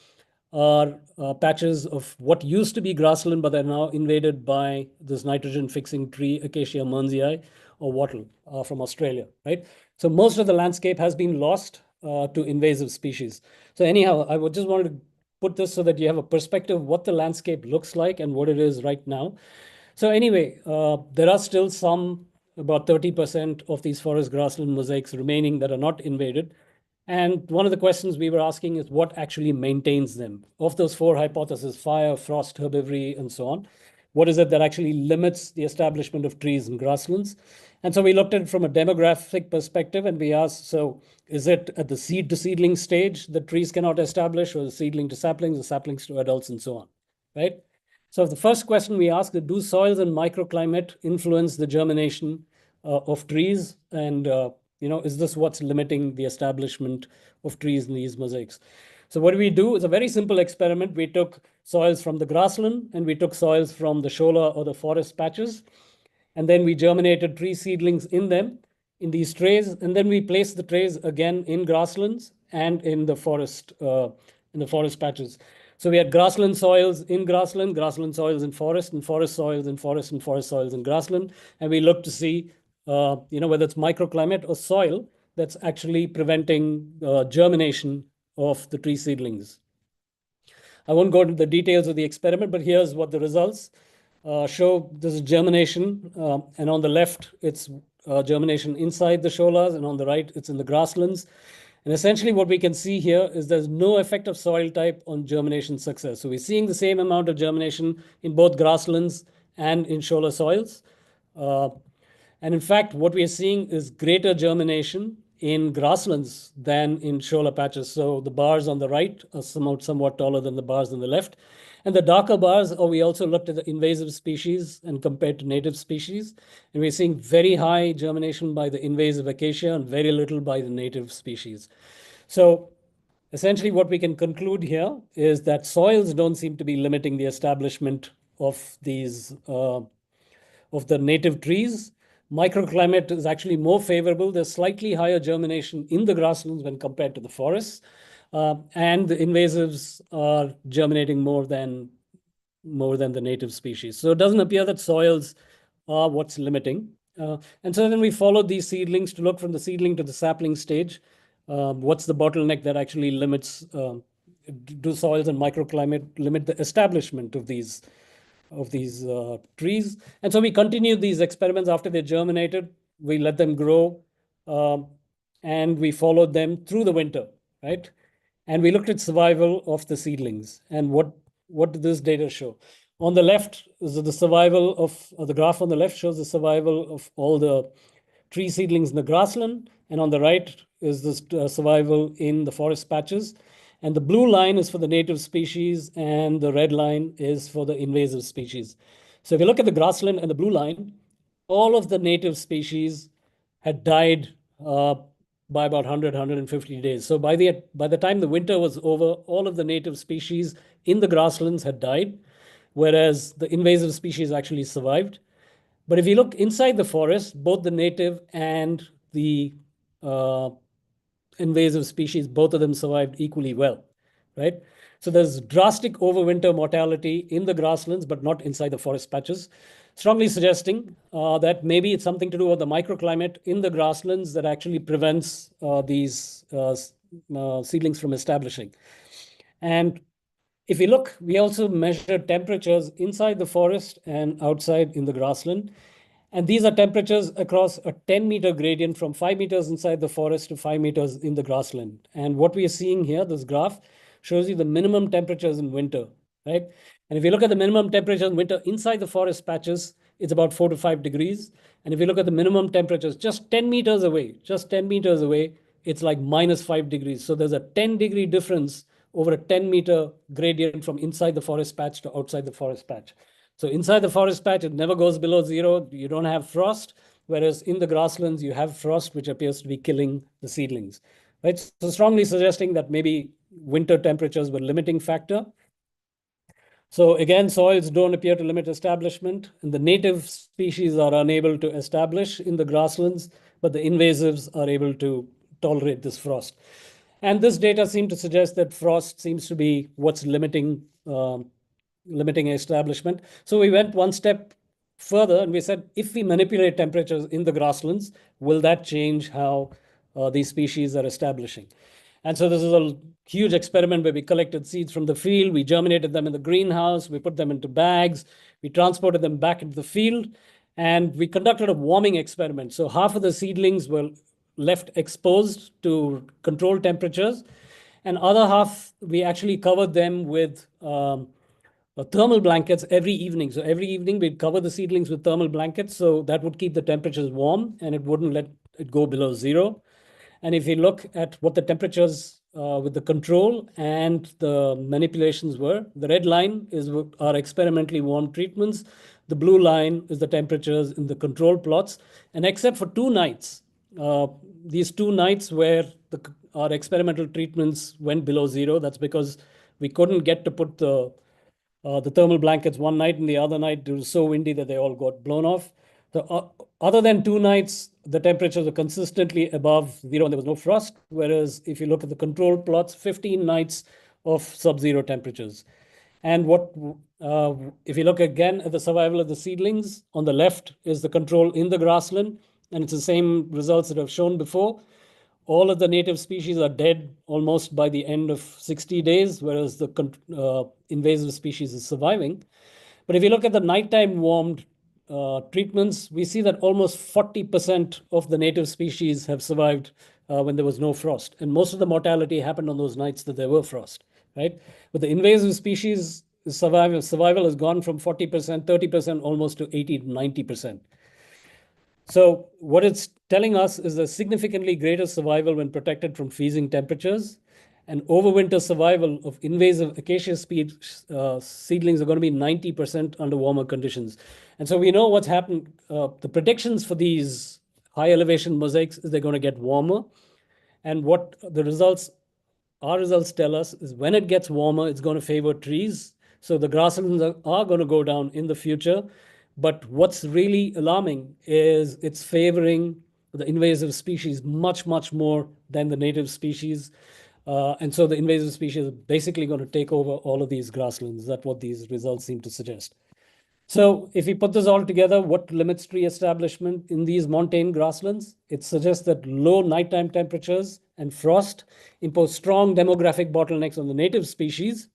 are patches of what used to be grassland, but they're now invaded by this nitrogen-fixing tree, Acacia mearnsii, or wattle from Australia, right? So most of the landscape has been lost to invasive species. So anyhow, I would just wanted to put this so that you have a perspective of what the landscape looks like and what it is right now. So anyway, there are still about 30% of these forest grassland mosaics remaining that are not invaded. And one of the questions we were asking is what actually maintains them? Of those four hypotheses, fire, frost, herbivory, and so on, what is it that actually limits the establishment of trees and grasslands. And so we looked at it from a demographic perspective, and we asked, so is it at the seed to seedling stage that trees cannot establish, or the seedling to saplings, the saplings to adults, and so on, right? So the first question we asked is, do soils and microclimate influence the germination of trees? And is this what's limiting the establishment of trees in these mosaics? So what we do is a very simple experiment. We took soils from the grassland and we took soils from the shola or the forest patches. And then we germinated tree seedlings in them, in these trays. And then we placed the trays again in grasslands and in the forest patches. So we had grassland soils in grassland, grassland soils in forest, and forest soils in forest, and forest soils in grassland. And we looked to see, whether it's microclimate or soil that's actually preventing germination of the tree seedlings. I won't go into the details of the experiment, but here's what the results show. This is germination, and on the left, it's germination inside the sholas, and on the right, it's in the grasslands. And essentially what we can see here is there's no effect of soil type on germination success. So we're seeing the same amount of germination in both grasslands and in shola soils. And in fact, what we are seeing is greater germination in grasslands than in shola patches. So the bars on the right are somewhat taller than the bars on the left. And the darker bars, we also looked at the invasive species and compared to native species. And we're seeing very high germination by the invasive acacia and very little by the native species. So essentially what we can conclude here is that soils don't seem to be limiting the establishment of these, of the native trees. Microclimate is actually more favorable. There's slightly higher germination in the grasslands when compared to the forests. And the invasives are germinating more than the native species. So it doesn't appear that soils are what's limiting. And so then we followed these seedlings to look from the seedling to the sapling stage. What's the bottleneck that actually limits, do soils and microclimate limit the establishment of these trees? And so we continued these experiments after they germinated. We let them grow, and we followed them through the winter, right? And we looked at survival of the seedlings. And what did this data show? On the left is the survival of, the graph on the left shows the survival of all the tree seedlings in the grassland. And on the right is the survival in the forest patches. And the blue line is for the native species, and the red line is for the invasive species. So if you look at the grassland and the blue line, all of the native species had died by about 100, 150 days. So by the time the winter was over, all of the native species in the grasslands had died, whereas the invasive species actually survived. But if you look inside the forest, both the native and the invasive species, both of them survived equally well, right? So there's drastic overwinter mortality in the grasslands, but not inside the forest patches, strongly suggesting that maybe it's something to do with the microclimate in the grasslands that actually prevents these seedlings from establishing. And if you look, we also measured temperatures inside the forest and outside in the grassland. And these are temperatures across a 10-meter gradient from 5 meters inside the forest to 5 meters in the grassland. And what we are seeing here, this graph, shows you the minimum temperatures in winter, right? And if you look at the minimum temperatures in winter inside the forest patches, it's about 4 to 5 degrees. And if you look at the minimum temperatures just 10 meters away, it's like -5 degrees. So there's a 10-degree difference over a 10-meter gradient from inside the forest patch to outside the forest patch. So inside the forest patch, it never goes below 0. You don't have frost, whereas in the grasslands, you have frost, which appears to be killing the seedlings, right? So strongly suggesting that maybe winter temperatures were a limiting factor. So again, soils don't appear to limit establishment, and the native species are unable to establish in the grasslands, but the invasives are able to tolerate this frost. And this data seemed to suggest that frost seems to be what's limiting establishment. So we went one step further and we said, if we manipulate temperatures in the grasslands, will that change how these species are establishing? And so this is a huge experiment where we collected seeds from the field, we germinated them in the greenhouse, we put them into bags, we transported them back into the field, and we conducted a warming experiment. So half of the seedlings were left exposed to controlled temperatures, and other half, we actually covered them with thermal blankets every evening. So every evening we'd cover the seedlings with thermal blankets. So that would keep the temperatures warm and it wouldn't let it go below zero. And if you look at what the temperatures with the control and the manipulations were, the red line is our experimentally warm treatments. The blue line is the temperatures in the control plots. And except for 2 nights, these 2 nights where our experimental treatments went below zero, that's because we couldn't get to put the thermal blankets one night, and the other night it was so windy that they all got blown off. Other than 2 nights, the temperatures were consistently above zero and there was no frost. Whereas if you look at the control plots, 15 nights of sub-zero temperatures. And if you look again at the survival of the seedlings, on the left is the control in the grassland, and it's the same results that I've shown before. All of the native species are dead almost by the end of 60 days, whereas the invasive species is surviving. But if you look at the nighttime warmed treatments, we see that almost 40% of the native species have survived when there was no frost. And most of the mortality happened on those nights that there were frost, right? But the invasive species survival has gone from 40%, 30%, almost to 80 to 90%. So what it's telling us is a significantly greater survival when protected from freezing temperatures, and overwinter survival of invasive acacia seedlings are going to be 90% under warmer conditions. And so we know what's happened. The predictions for these high elevation mosaics is they're going to get warmer. And what our results tell us is when it gets warmer, it's going to favor trees. So the grasslands are going to go down in the future. But what's really alarming is it's favoring the invasive species much, much more than the native species. And so the invasive species are basically going to take over all of these grasslands. That's what these results seem to suggest. So if we put this all together, what limits tree establishment in these montane grasslands? It suggests that low nighttime temperatures and frost impose strong demographic bottlenecks on the native species.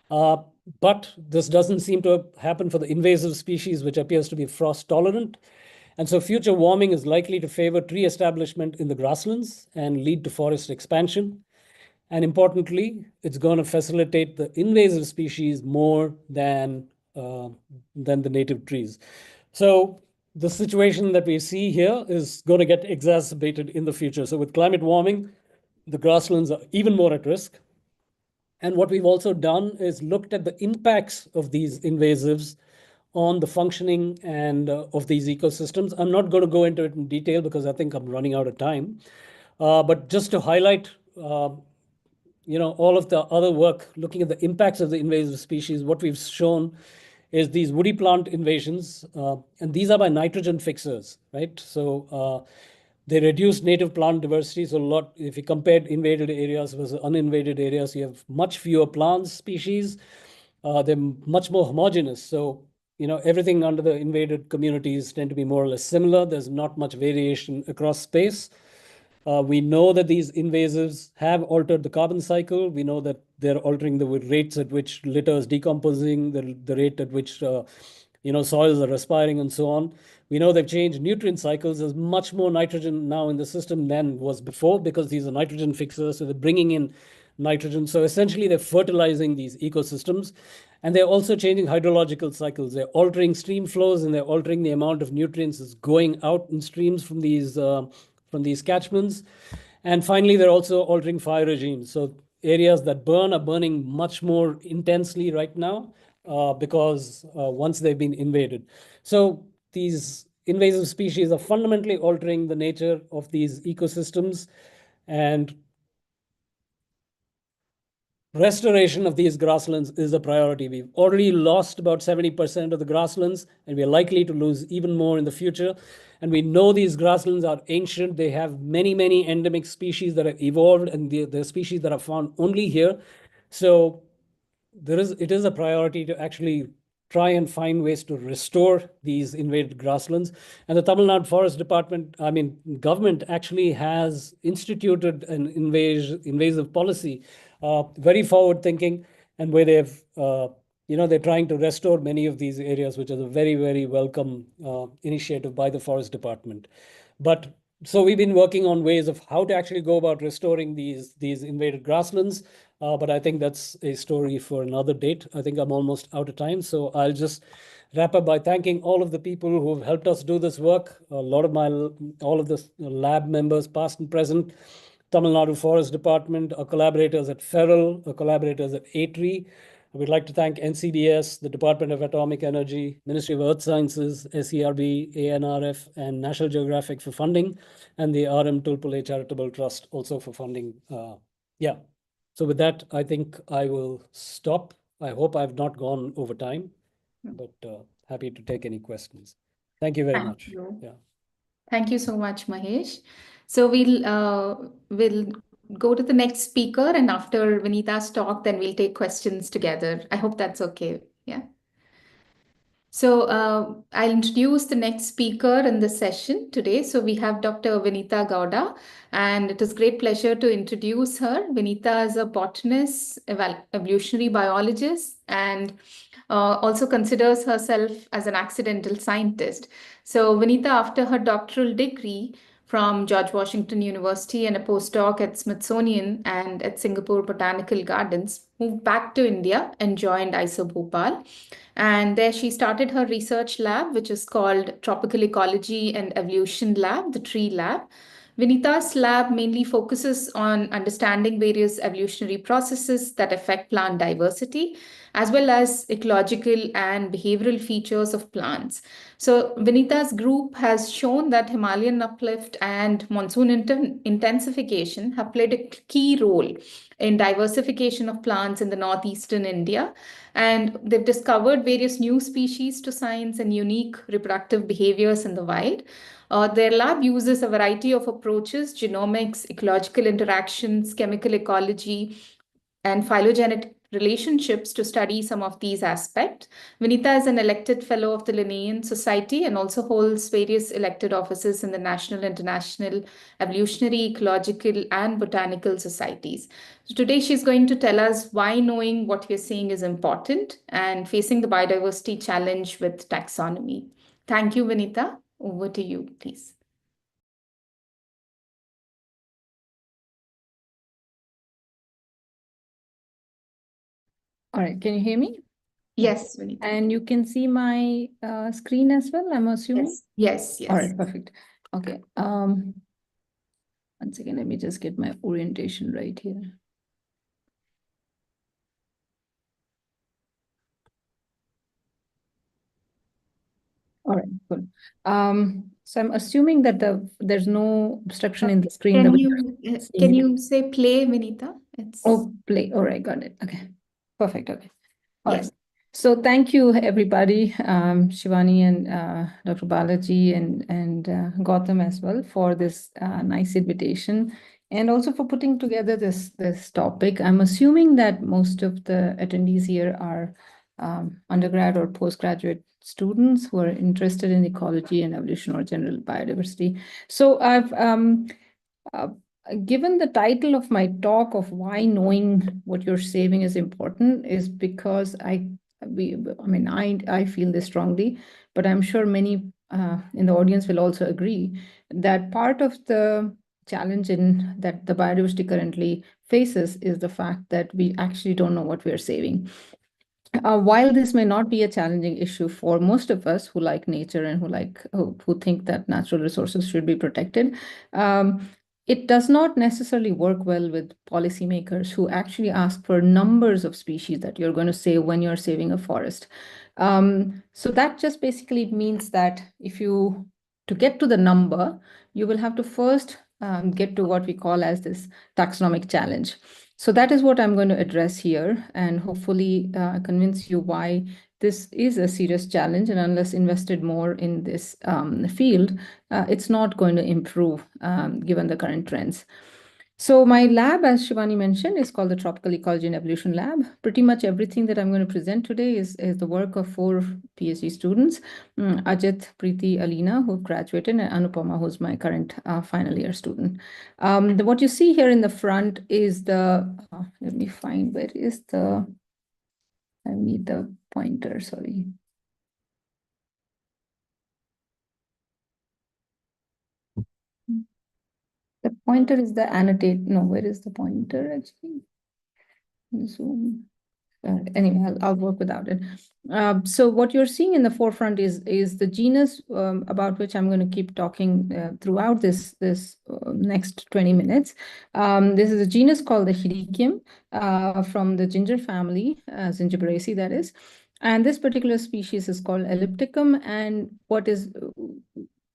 But this doesn't seem to happen for the invasive species, which appears to be frost tolerant. And so future warming is likely to favor tree establishment in the grasslands and lead to forest expansion. And importantly, it's going to facilitate the invasive species more than the native trees. So the situation that we see here is going to get exacerbated in the future. So with climate warming, the grasslands are even more at risk. And what we've also done is looked at the impacts of these invasives on the functioning and of these ecosystems. I'm not going to go into it in detail because I think I'm running out of time. But just to highlight, all of the other work looking at the impacts of the invasive species, what we've shown is these woody plant invasions, and these are by nitrogen fixers, right? So they reduce native plant diversity. So if you compared invaded areas versus uninvaded areas, you have much fewer plant species. They're much more homogeneous. So, everything under the invaded communities tend to be more or less similar. There's not much variation across space. We know that these invasives have altered the carbon cycle. We know that they're altering the rates at which litter is decomposing, the rate at which soils are respiring, and so on. We know they've changed nutrient cycles. There's much more nitrogen now in the system than was before because these are nitrogen fixers. So they're bringing in nitrogen. So essentially, they're fertilizing these ecosystems. And they're also changing hydrological cycles. They're altering stream flows and they're altering the amount of nutrients that's going out in streams from these catchments. And finally, they're also altering fire regimes. So areas that burn are burning much more intensely right now because once they've been invaded. So these invasive species are fundamentally altering the nature of these ecosystems, and restoration of these grasslands is a priority. We've already lost about 70% of the grasslands, and we're likely to lose even more in the future. And we know these grasslands are ancient. They have many, many endemic species that have evolved, and they're species that are found only here. So it is a priority to actually try and find ways to restore these invaded grasslands. And the Tamil Nadu Forest Department, government actually has instituted an invasive policy, very forward thinking, and where they're trying to restore many of these areas, which is a very, very welcome initiative by the Forest Department. But So we've been working on ways of how to actually go about restoring these invaded grasslands. But I think that's a story for another date. I think I'm almost out of time. So I'll just wrap up by thanking all of the people who have helped us do this work. All of the lab members, past and present, Tamil Nadu Forest Department, our collaborators at Feral, our collaborators at ATRI. We'd like to thank NCBS, the Department of Atomic Energy, Ministry of Earth Sciences, SERB, ANRF, and National Geographic for funding, and the RM Tulpule Charitable Trust also for funding. Yeah. So with that, I think I will stop. I hope I've not gone over time, but happy to take any questions. Thank you very much. You. Yeah. Thank you so much, Mahesh. So we'll go to the next speaker, and after Vinita's talk, then we'll take questions together. I hope that's okay. Yeah. So I'll introduce the next speaker in this session today. So we have Dr. Vinita Gowda, and it is great pleasure to introduce her. Vinita is a botanist, evolutionary biologist, and also considers herself as an accidental scientist. So Vinita, after her doctoral degree from George Washington University and a postdoc at Smithsonian and at Singapore Botanical Gardens, moved back to India and joined ISO Bhopal. And there she started her research lab, which is called Tropical Ecology and Evolution Lab, the TREE Lab. Vinita's lab mainly focuses on understanding various evolutionary processes that affect plant diversity, as well as ecological and behavioral features of plants. So Vinita's group has shown that Himalayan uplift and monsoon intensification have played a key role in diversification of plants in the northeastern India. And they've discovered various new species to science and unique reproductive behaviors in the wild. Their lab uses a variety of approaches: genomics, ecological interactions, chemical ecology, and phylogenetic relationships to study some of these aspects. Vinita is an elected fellow of the Linnaean Society and also holds various elected offices in the national, international, evolutionary, ecological, and botanical societies. So today she's going to tell us why knowing what we're seeing is important and facing the biodiversity challenge with taxonomy. Thank you, Vinita. Over to you, please. All right, can you hear me? Yes, Vinita. And you can see my screen as well, I'm assuming? Yes. All right, perfect. Okay. One second, let me just get my orientation right here. All right, good. So I'm assuming that there's no obstruction in the screen. Can you say play, Vinita? Oh, play. All right, got it. Okay, perfect. Okay. All Yes. right. So thank you, everybody, Shivani and Dr. Balaji and Gautam as well for this nice invitation, and also for putting together this topic. I'm assuming that most of the attendees here are undergrad or postgraduate students who are interested in ecology and evolution or general biodiversity. So I've given the title of my talk of why knowing what you're saving is important is because I feel this strongly, but I'm sure many in the audience will also agree that part of the challenge that the biodiversity currently faces is the fact that we actually don't know what we're saving. While this may not be a challenging issue for most of us who like nature and who think that natural resources should be protected, it does not necessarily work well with policymakers who actually ask for numbers of species that you're going to save when you're saving a forest. So that just basically means that to get to the number, you will have to first get to what we call as this taxonomic challenge. So that is what I'm going to address here and hopefully convince you why this is a serious challenge, and unless invested more in this field, it's not going to improve given the current trends. So my lab, as Shivani mentioned, is called the Tropical Ecology and Evolution Lab. Pretty much everything that I'm going to present today is the work of 4 PhD students, Ajit, Preeti, Alina, who graduated, and Anupama, who's my current final year student. What you see here in the front is let me find, where is I need the pointer, sorry. pointer is the annotate. No, where is the pointer actually? Zoom. Anyway, I'll work without it. So what you're seeing in the forefront is the genus about which I'm going to keep talking throughout this next 20 minutes. This is a genus called the Hidicium from the ginger family, Zingiberaceae that is. And this particular species is called Ellipticum. And what is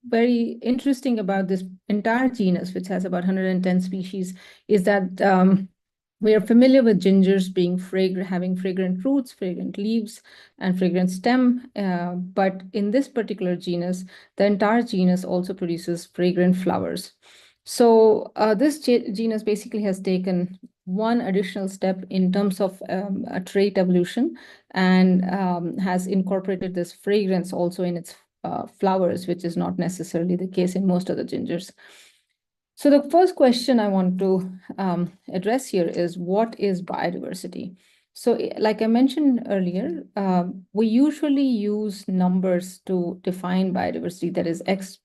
very interesting about this entire genus, which has about 110 species, is that we are familiar with gingers being having fragrant roots, fragrant leaves, and fragrant stem. But in this particular genus, the entire genus also produces fragrant flowers. So this genus basically has taken one additional step in terms of a trait evolution and has incorporated this fragrance also in its flowers, which is not necessarily the case in most other gingers. So the first question I want to address here is, what is biodiversity? So like I mentioned earlier, we usually use numbers to define biodiversity. That is, X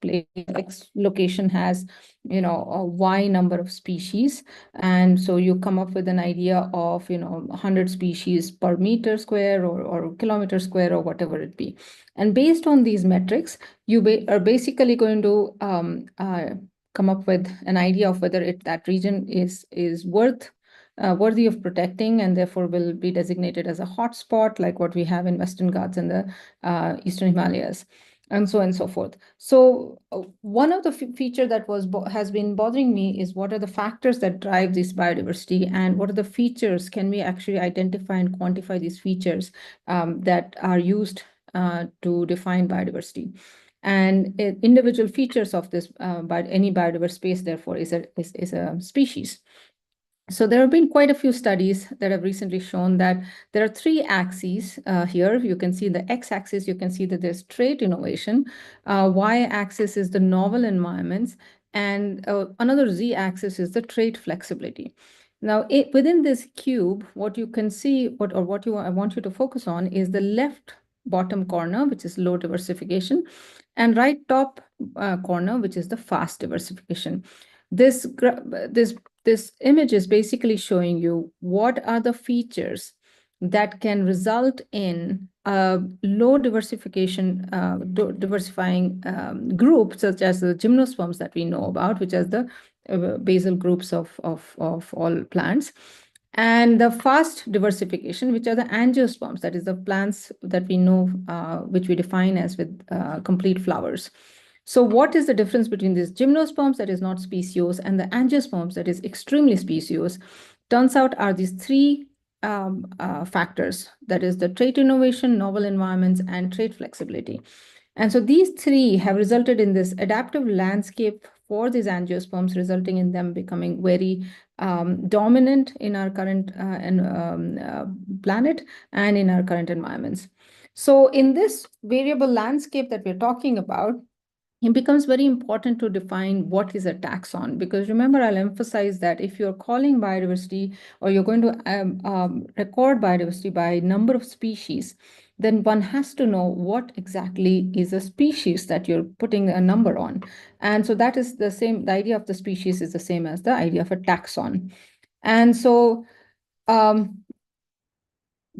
location has, a Y number of species. And so you come up with an idea of, 100 species per meter square or kilometer square or whatever it be. And based on these metrics, you are basically going to come up with an idea of whether that region is worthy of protecting and therefore will be designated as a hotspot, like what we have in Western Ghats and the Eastern Himalayas, and so on and so forth. So one of the feature that has been bothering me is, what are the factors that drive this biodiversity, and what are the features? Can we actually identify and quantify these features that are used to define biodiversity? And individual features of this any biodiverse space, therefore, is a species. So there have been quite a few studies that have recently shown that there are three axes here. You can see the x-axis, you can see that there's trait innovation. Y-axis is the novel environments, and another z-axis is the trait flexibility. Now, within this cube, what you can see, I want you to focus on is the left bottom corner, which is low diversification, and right top corner, which is the fast diversification. This image is basically showing you what are the features that can result in low diversification, diversifying groups, such as the gymnosperms that we know about, which are the basal groups of all plants. And the fast diversification, which are the angiosperms, that is the plants that we know, which we define as with complete flowers. So what is the difference between these gymnosperms, that is not speciose, and the angiosperms, that is extremely speciose? Turns out are these three factors, that is the trait innovation, novel environments, and trait flexibility. And so these three have resulted in this adaptive landscape for these angiosperms, resulting in them becoming very dominant in our current planet and in our current environments. So in this variable landscape that we're talking about, it becomes very important to define what is a taxon, because remember, I'll emphasize that if you're calling biodiversity, or you're going to record biodiversity by number of species, then one has to know what exactly is a species that you're putting a number on. And so that is the same, the idea of the species is the same as the idea of a taxon. And so there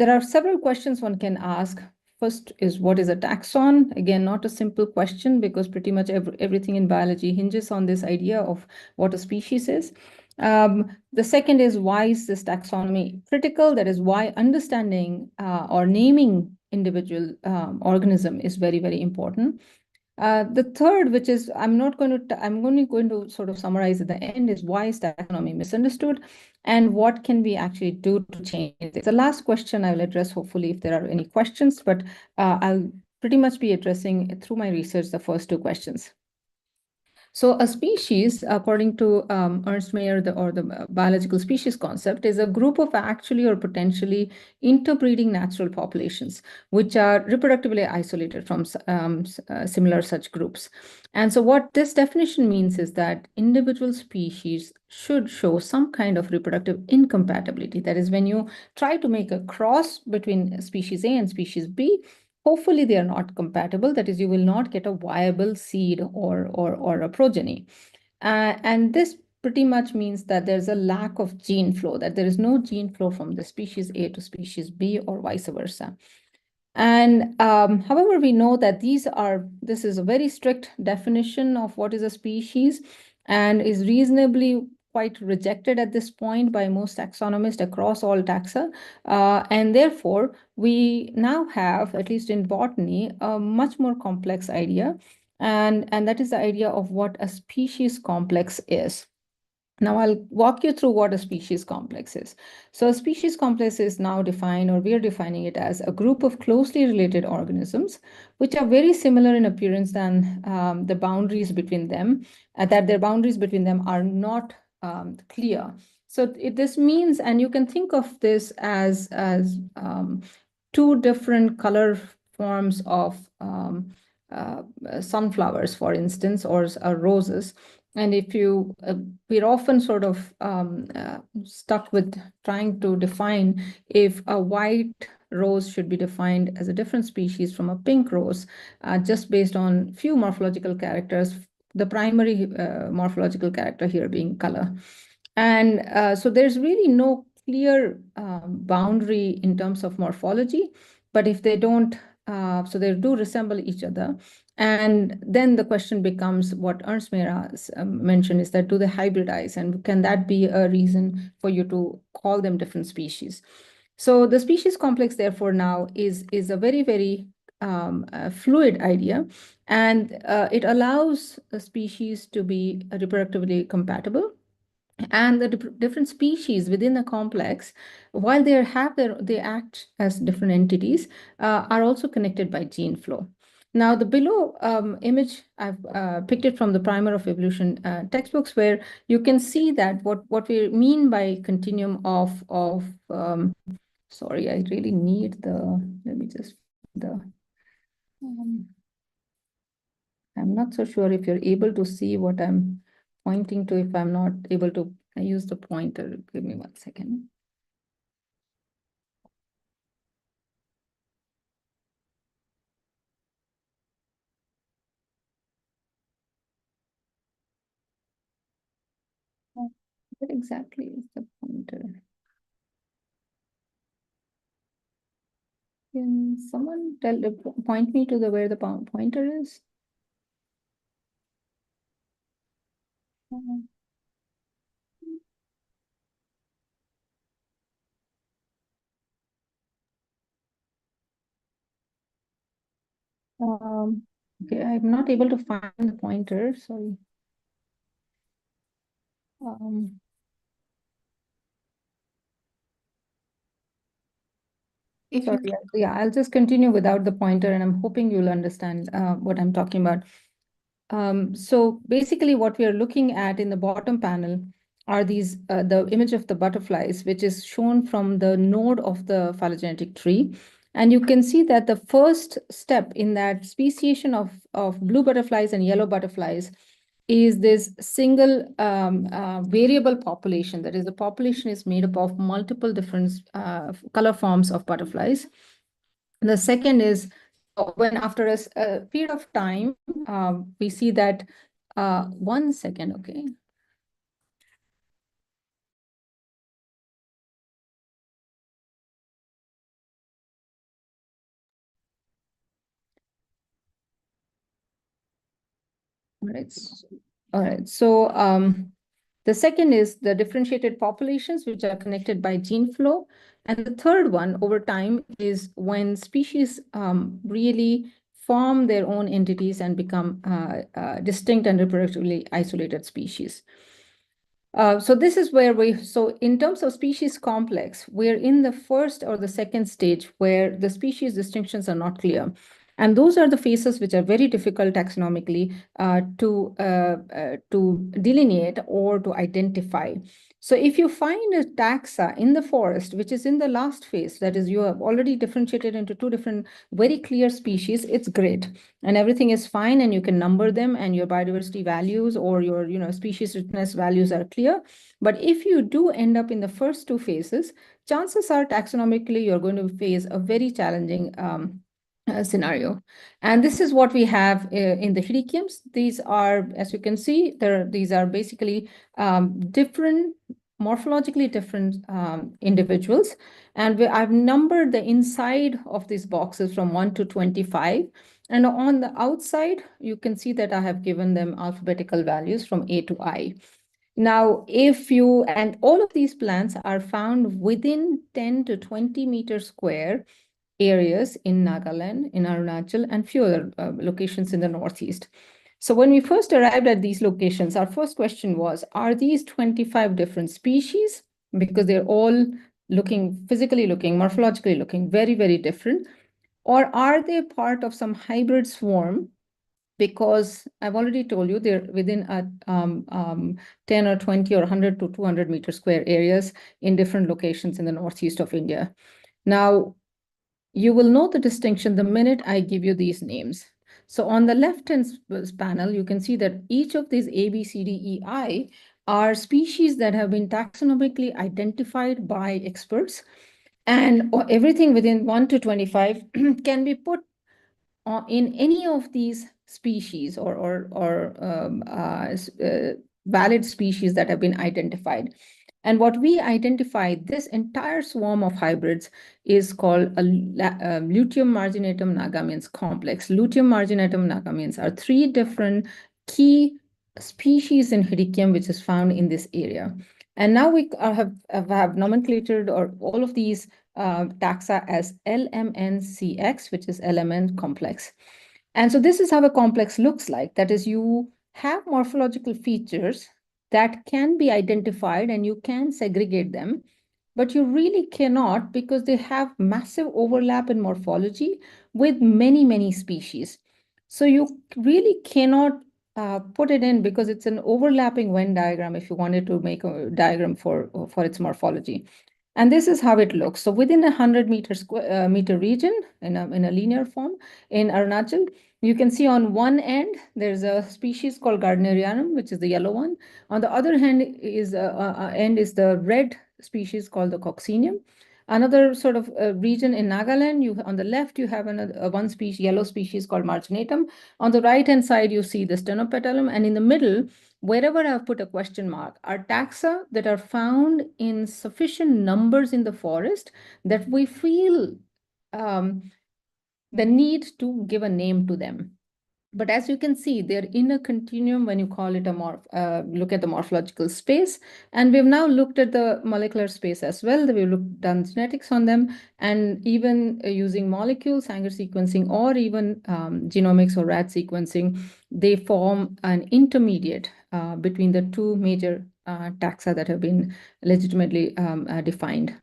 are several questions one can ask. First is, what is a taxon? Again, not a simple question, because pretty much everything in biology hinges on this idea of what a species is. The second is, why is this taxonomy critical? That is, why understanding or naming individual organism is very, very important. The third, which is I'm only going to sort of summarize at the end, is, why is taxonomy misunderstood, and what can we actually do to change it? The last question I will address, hopefully, if there are any questions, but I'll pretty much be addressing through my research the first two questions. So a species, according to Ernst Mayr, the biological species concept, is a group of actually or potentially interbreeding natural populations, which are reproductively isolated from similar such groups. And so what this definition means is that individual species should show some kind of reproductive incompatibility. That is, when you try to make a cross between species A and species B, hopefully they are not compatible. That is, you will not get a viable seed or a progeny. And this pretty much means that there's a lack of gene flow, that there is no gene flow from the species A to species B or vice versa. And however, we know that this is a very strict definition of what is a species and is reasonably quite rejected at this point by most taxonomists across all taxa. And therefore, we now have, at least in botany, a much more complex idea. And that is the idea of what a species complex is. Now, I'll walk you through what a species complex is. So a species complex is now defined, or we are defining it as a group of closely related organisms, which are very similar in appearance than the boundaries between them, that their boundaries between them are not clear. So this means, and you can think of this as two different color forms of sunflowers, for instance, or roses. And if you, we're often sort of stuck with trying to define if a white rose should be defined as a different species from a pink rose, just based on few morphological characters, the primary morphological character here being color. And so there's really no clear boundary in terms of morphology, but if they don't, so they do resemble each other. And then the question becomes what Ernst Mayr mentioned, is that do they hybridize, and can that be a reason for you to call them different species? So the species complex, therefore, now is a very, very fluid idea, and it allows a species to be reproductively compatible. And the different species within the complex, while they act as different entities, are also connected by gene flow. Now, the below image, I've picked it from the Primer of Evolution textbooks, where you can see that what we mean by continuum of sorry, I really need let me just, I'm not so sure if you're able to see what I'm pointing to. If I'm not able to, I use the pointer. Give me 1 second. What exactly is the pointer? Can someone point me to where the pointer is? Okay, I'm not able to find the pointer, sorry. Sorry, yeah, I'll just continue without the pointer, and I'm hoping you'll understand what I'm talking about. So basically what we are looking at in the bottom panel are these, the image of the butterflies, which is shown from the node of the phylogenetic tree. And you can see that the first step in that speciation of blue butterflies and yellow butterflies is this single variable population. That is, the population is made up of multiple different color forms of butterflies. And the second is when after a period of time, we see that, 1 second, okay. All right. So the second is the differentiated populations, which are connected by gene flow. And the third one over time is when species really form their own entities and become distinct and reproductively isolated species. So this is where so in terms of species complex, we're in the first or the second stage where the species distinctions are not clear. And those are the phases which are very difficult taxonomically to delineate or to identify. So if you find a taxa in the forest, which is in the last phase, that is, you have already differentiated into two different very clear species, it's great. And everything is fine, and you can number them, and your biodiversity values or your species richness values are clear. But if you do end up in the first two phases, chances are taxonomically you're going to face a very challenging scenario. And this is what we have in the Hiddekiums. These are, as you can see, these are basically different, morphologically different individuals. And I've numbered the inside of these boxes from 1 to 25. And on the outside, you can see that I have given them alphabetical values from A to I. Now, and all of these plants are found within 10 to 20 meters square areas in Nagaland, in Arunachal, and few other locations in the Northeast. So when we first arrived at these locations, our first question was, are these 25 different species? Because they're all physically looking, morphologically looking very, very different. Or are they part of some hybrid swarm? Because I've already told you they're within 10 or 20 or 100 to 200 meter square areas in different locations in the Northeast of India. Now, you will know the distinction the minute I give you these names. So on the left-hand panel, you can see that each of these A, B, C, D, E, I are species that have been taxonomically identified by experts. And everything within 1 to 25 can be put in any of these species or valid species that have been identified. And what we identified, this entire swarm of hybrids is called a luteum marginatum nagamians complex. Luteum marginatum nagamians are 3 different key species in Hiddekium which is found in this area. And now we have nomenclatured or all of these taxa as LMNCX, which is element complex. And so this is how a complex looks like. That is, you have morphological features that can be identified and you can segregate them, but you really cannot because they have massive overlap in morphology with many, many species. So you really cannot put it in because it's an overlapping Venn diagram if you wanted to make a diagram for its morphology. And this is how it looks. So within a 100 meter region in a linear form in Arunachal, you can see on one end, there's a species called Gardnerianum, which is the yellow one. On the other hand is the red species called the Coccinum. Another sort of region in Nagaland, on the left, you have one species, yellow species called Marginatum. On the right-hand side, you see the Stenopetalum. And in the middle, wherever I've put a question mark, are taxa that are found in sufficient numbers in the forest that we feel the need to give a name to them. But as you can see, they're in a continuum when you call it look at the morphological space. And we've now looked at the molecular space as well. We've done genetics on them, and even using molecules, Sanger sequencing, or even genomics or rat sequencing, they form an intermediate between the 2 major taxa that have been legitimately defined.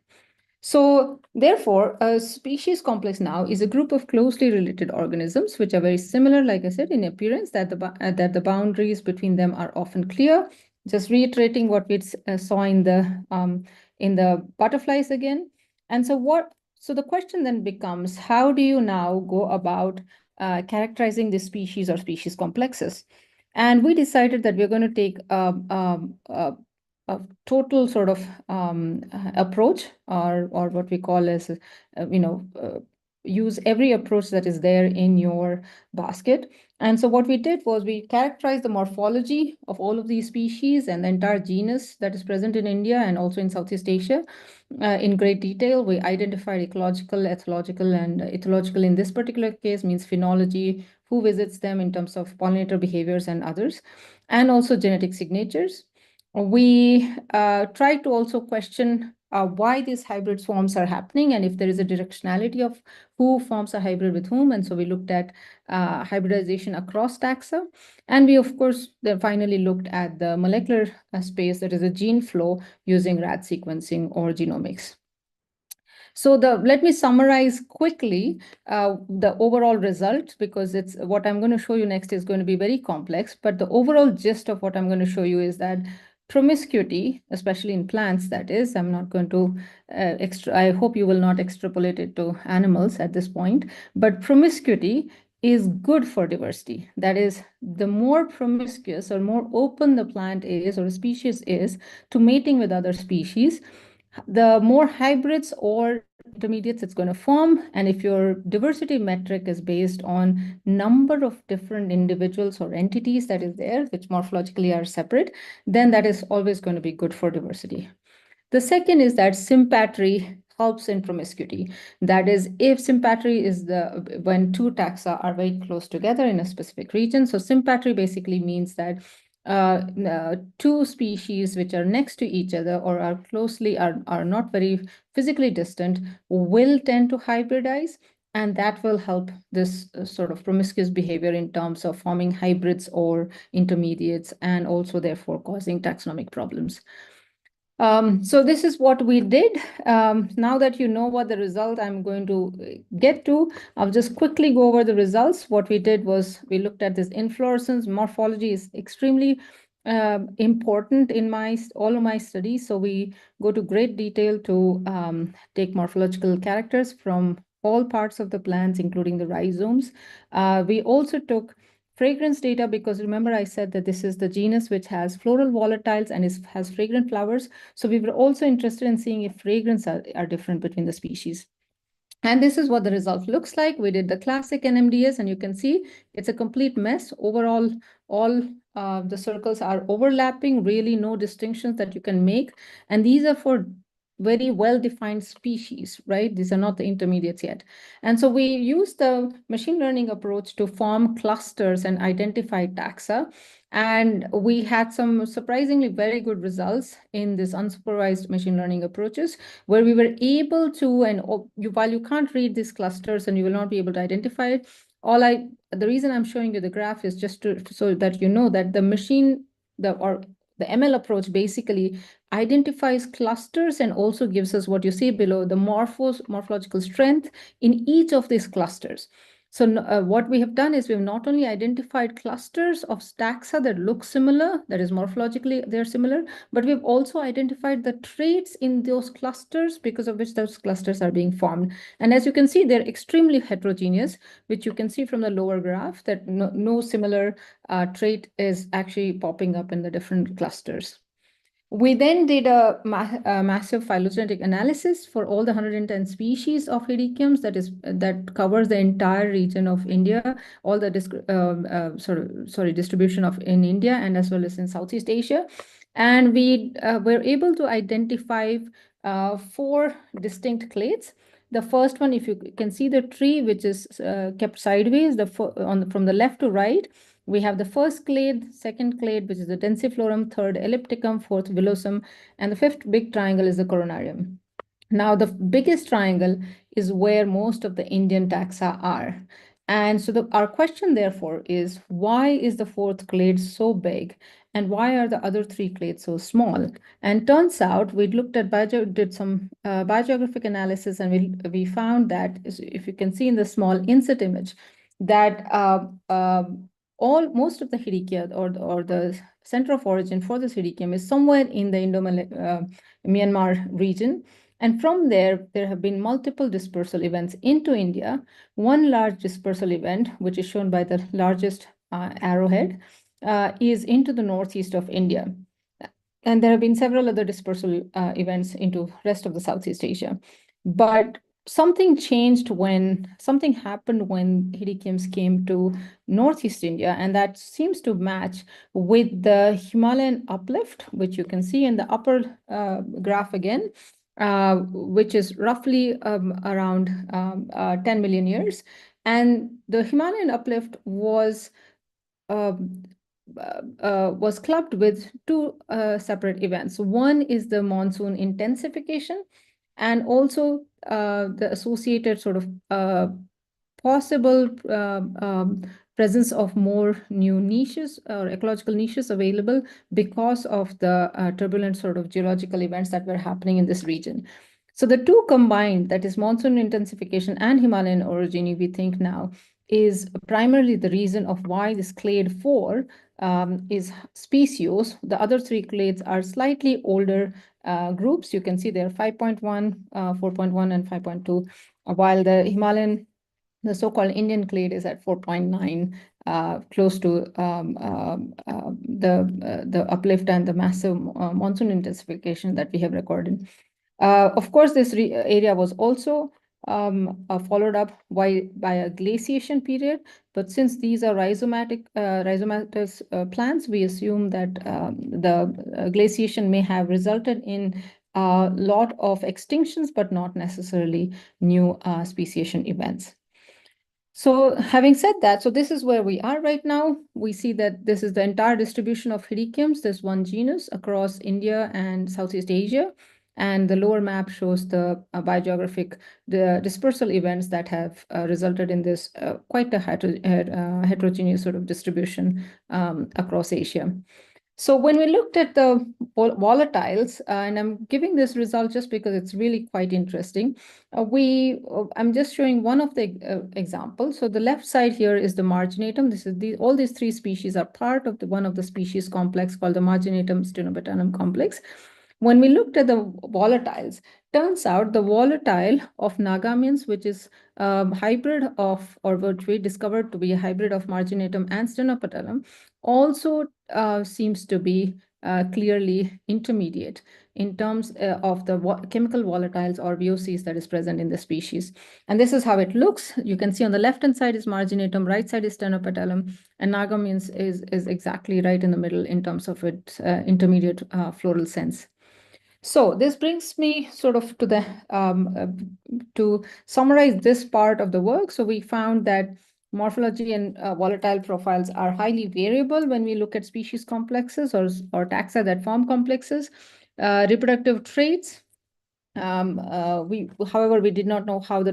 So therefore, a species complex now is a group of closely related organisms which are very similar, like I said, in appearance, that the boundaries between them are often clear. Just reiterating what we saw in the butterflies again. And so the question then becomes, how do you now go about characterizing the species or species complexes? And we decided that we're going to take a total sort of approach, or what we call as, use every approach that is there in your basket. And so what we did was we characterized the morphology of all of these species and the entire genus that is present in India and also in Southeast Asia in great detail. We identified ecological, ethological, and ethological in this particular case means phenology, who visits them in terms of pollinator behaviors and others, and also genetic signatures. We try to also question why these hybrid swarms are happening and if there is a directionality of who forms a hybrid with whom. And so we looked at hybridization across taxa. And we, of course, then finally looked at the molecular space, that is a gene flow using rat sequencing or genomics. So let me summarize quickly the overall result, because it's what I'm going to show you next is going to be very complex. But the overall gist of what I'm going to show you is that promiscuity, especially in plants, that is, I'm not going to I hope you will not extrapolate it to animals at this point, but promiscuity is good for diversity. That is, the more promiscuous or more open the plant is or a species is to mating with other species, the more hybrids or intermediates it's going to form. And if your diversity metric is based on number of different individuals or entities that is there, which morphologically are separate, then that is always going to be good for diversity. The second is that sympatry helps in promiscuity. That is, if sympatry is when two taxa are very close together in a specific region. So sympatry basically means that two species which are next to each other or are not very physically distant will tend to hybridize, and that will help this sort of promiscuous behavior in terms of forming hybrids or intermediates, and also therefore causing taxonomic problems. So this is what we did. Now that you know what the result I'm going to get to, I'll just quickly go over the results. What we did was we looked at this inflorescence. Morphology is extremely important in all of my studies. So we go to great detail to take morphological characters from all parts of the plants, including the rhizomes. We also took fragrance data, because remember I said that this is the genus which has floral volatiles and has fragrant flowers. So we were also interested in seeing if fragrance are different between the species. And this is what the result looks like. We did the classic NMDS, and you can see it's a complete mess. Overall, all the circles are overlapping, really no distinctions that you can make. And these are for very well-defined species, right? These are not the intermediates yet. And so we used the machine learning approach to form clusters and identify taxa. And we had some surprisingly very good results in this unsupervised machine learning approaches, where we were able to, and while you can't read these clusters and you will not be able to identify it, the reason I'm showing you the graph is just so that you know that the ML approach basically identifies clusters and also gives us what you see below, the morphological strength in each of these clusters. So what we have done is we've not only identified clusters of taxa that look similar, that is morphologically they're similar, but we've also identified the traits in those clusters because of which those clusters are being formed. And as you can see, they're extremely heterogeneous, which you can see from the lower graph that no similar trait is actually popping up in the different clusters. We then did a massive phylogenetic analysis for all the 110 species of hedychiums that covers the entire region of India, all the distribution in India and as well as in Southeast Asia. And we were able to identify 4 distinct clades. The first one, if you can see the tree, which is kept sideways, from the left to right, we have the first clade, second clade, which is the densiflorum, third ellipticum, fourth villosum, and the fifth big triangle is the coronarium. Now, the biggest triangle is where most of the Indian taxa are. And so our question, therefore, is why is the fourth clade so big? And why are the other 3 clades so small? And turns out we looked at did some biogeographic analysis, and we found that, if you can see in the small inset image, that most of the hedychia or the center of origin for this hedychium is somewhere in the Myanmar region. And from there have been multiple dispersal events into India. One large dispersal event, which is shown by the largest arrowhead, is into the northeast of India. And there have been several other dispersal events into rest of the Southeast Asia. But something happened when hedychiums came to northeast India, and that seems to match with the Himalayan uplift, which you can see in the upper graph again, which is roughly around 10 million years. And the Himalayan uplift was clubbed with 2 separate events. One is the monsoon intensification, and also the associated sort of possible presence of more new niches or ecological niches available because of the turbulent sort of geological events that were happening in this region. So the 2 combined, that is monsoon intensification and Himalayan orogeny, we think now is primarily the reason of why this clade 4 is speciose. The other 3 clades are slightly older groups. You can see they're 5.1, 4.1, and 5.2, while the Himalayan, the so-called Indian clade, is at 4.9, close to the uplift and the massive monsoon intensification that we have recorded. Of course, this area was also followed up by a glaciation period, but since these are rhizomatous plants, we assume that the glaciation may have resulted in a lot of extinctions, but not necessarily new speciation events. So having said that, so this is where we are right now. We see that this is the entire distribution of Hedychiums, this one genus across India and Southeast Asia. And the lower map shows the biogeographic dispersal events that have resulted in this quite a heterogeneous sort of distribution across Asia. So when we looked at the volatiles, and I'm giving this result just because it's really quite interesting, I'm just showing one of the examples. So the left side here is the marginatum. This is all these three species are part of one of the species complex called the marginatum stenobotanum complex. When we looked at the volatiles, turns out the volatile of Nagamians, which is hybrid of, or what we discovered to be a hybrid of marginatum and stenobotanum, also seems to be clearly intermediate in terms of the chemical volatiles or VOCs that is present in the species. And this is how it looks. You can see on the left-hand side is marginatum, right side is stenopetalum, and Nagamians is exactly right in the middle in terms of its intermediate floral sense. So this brings me sort of to the to summarize this part of the work. So we found that morphology and volatile profiles are highly variable when we look at species complexes or taxa that form complexes. Reproductive traits, however, we did not know how the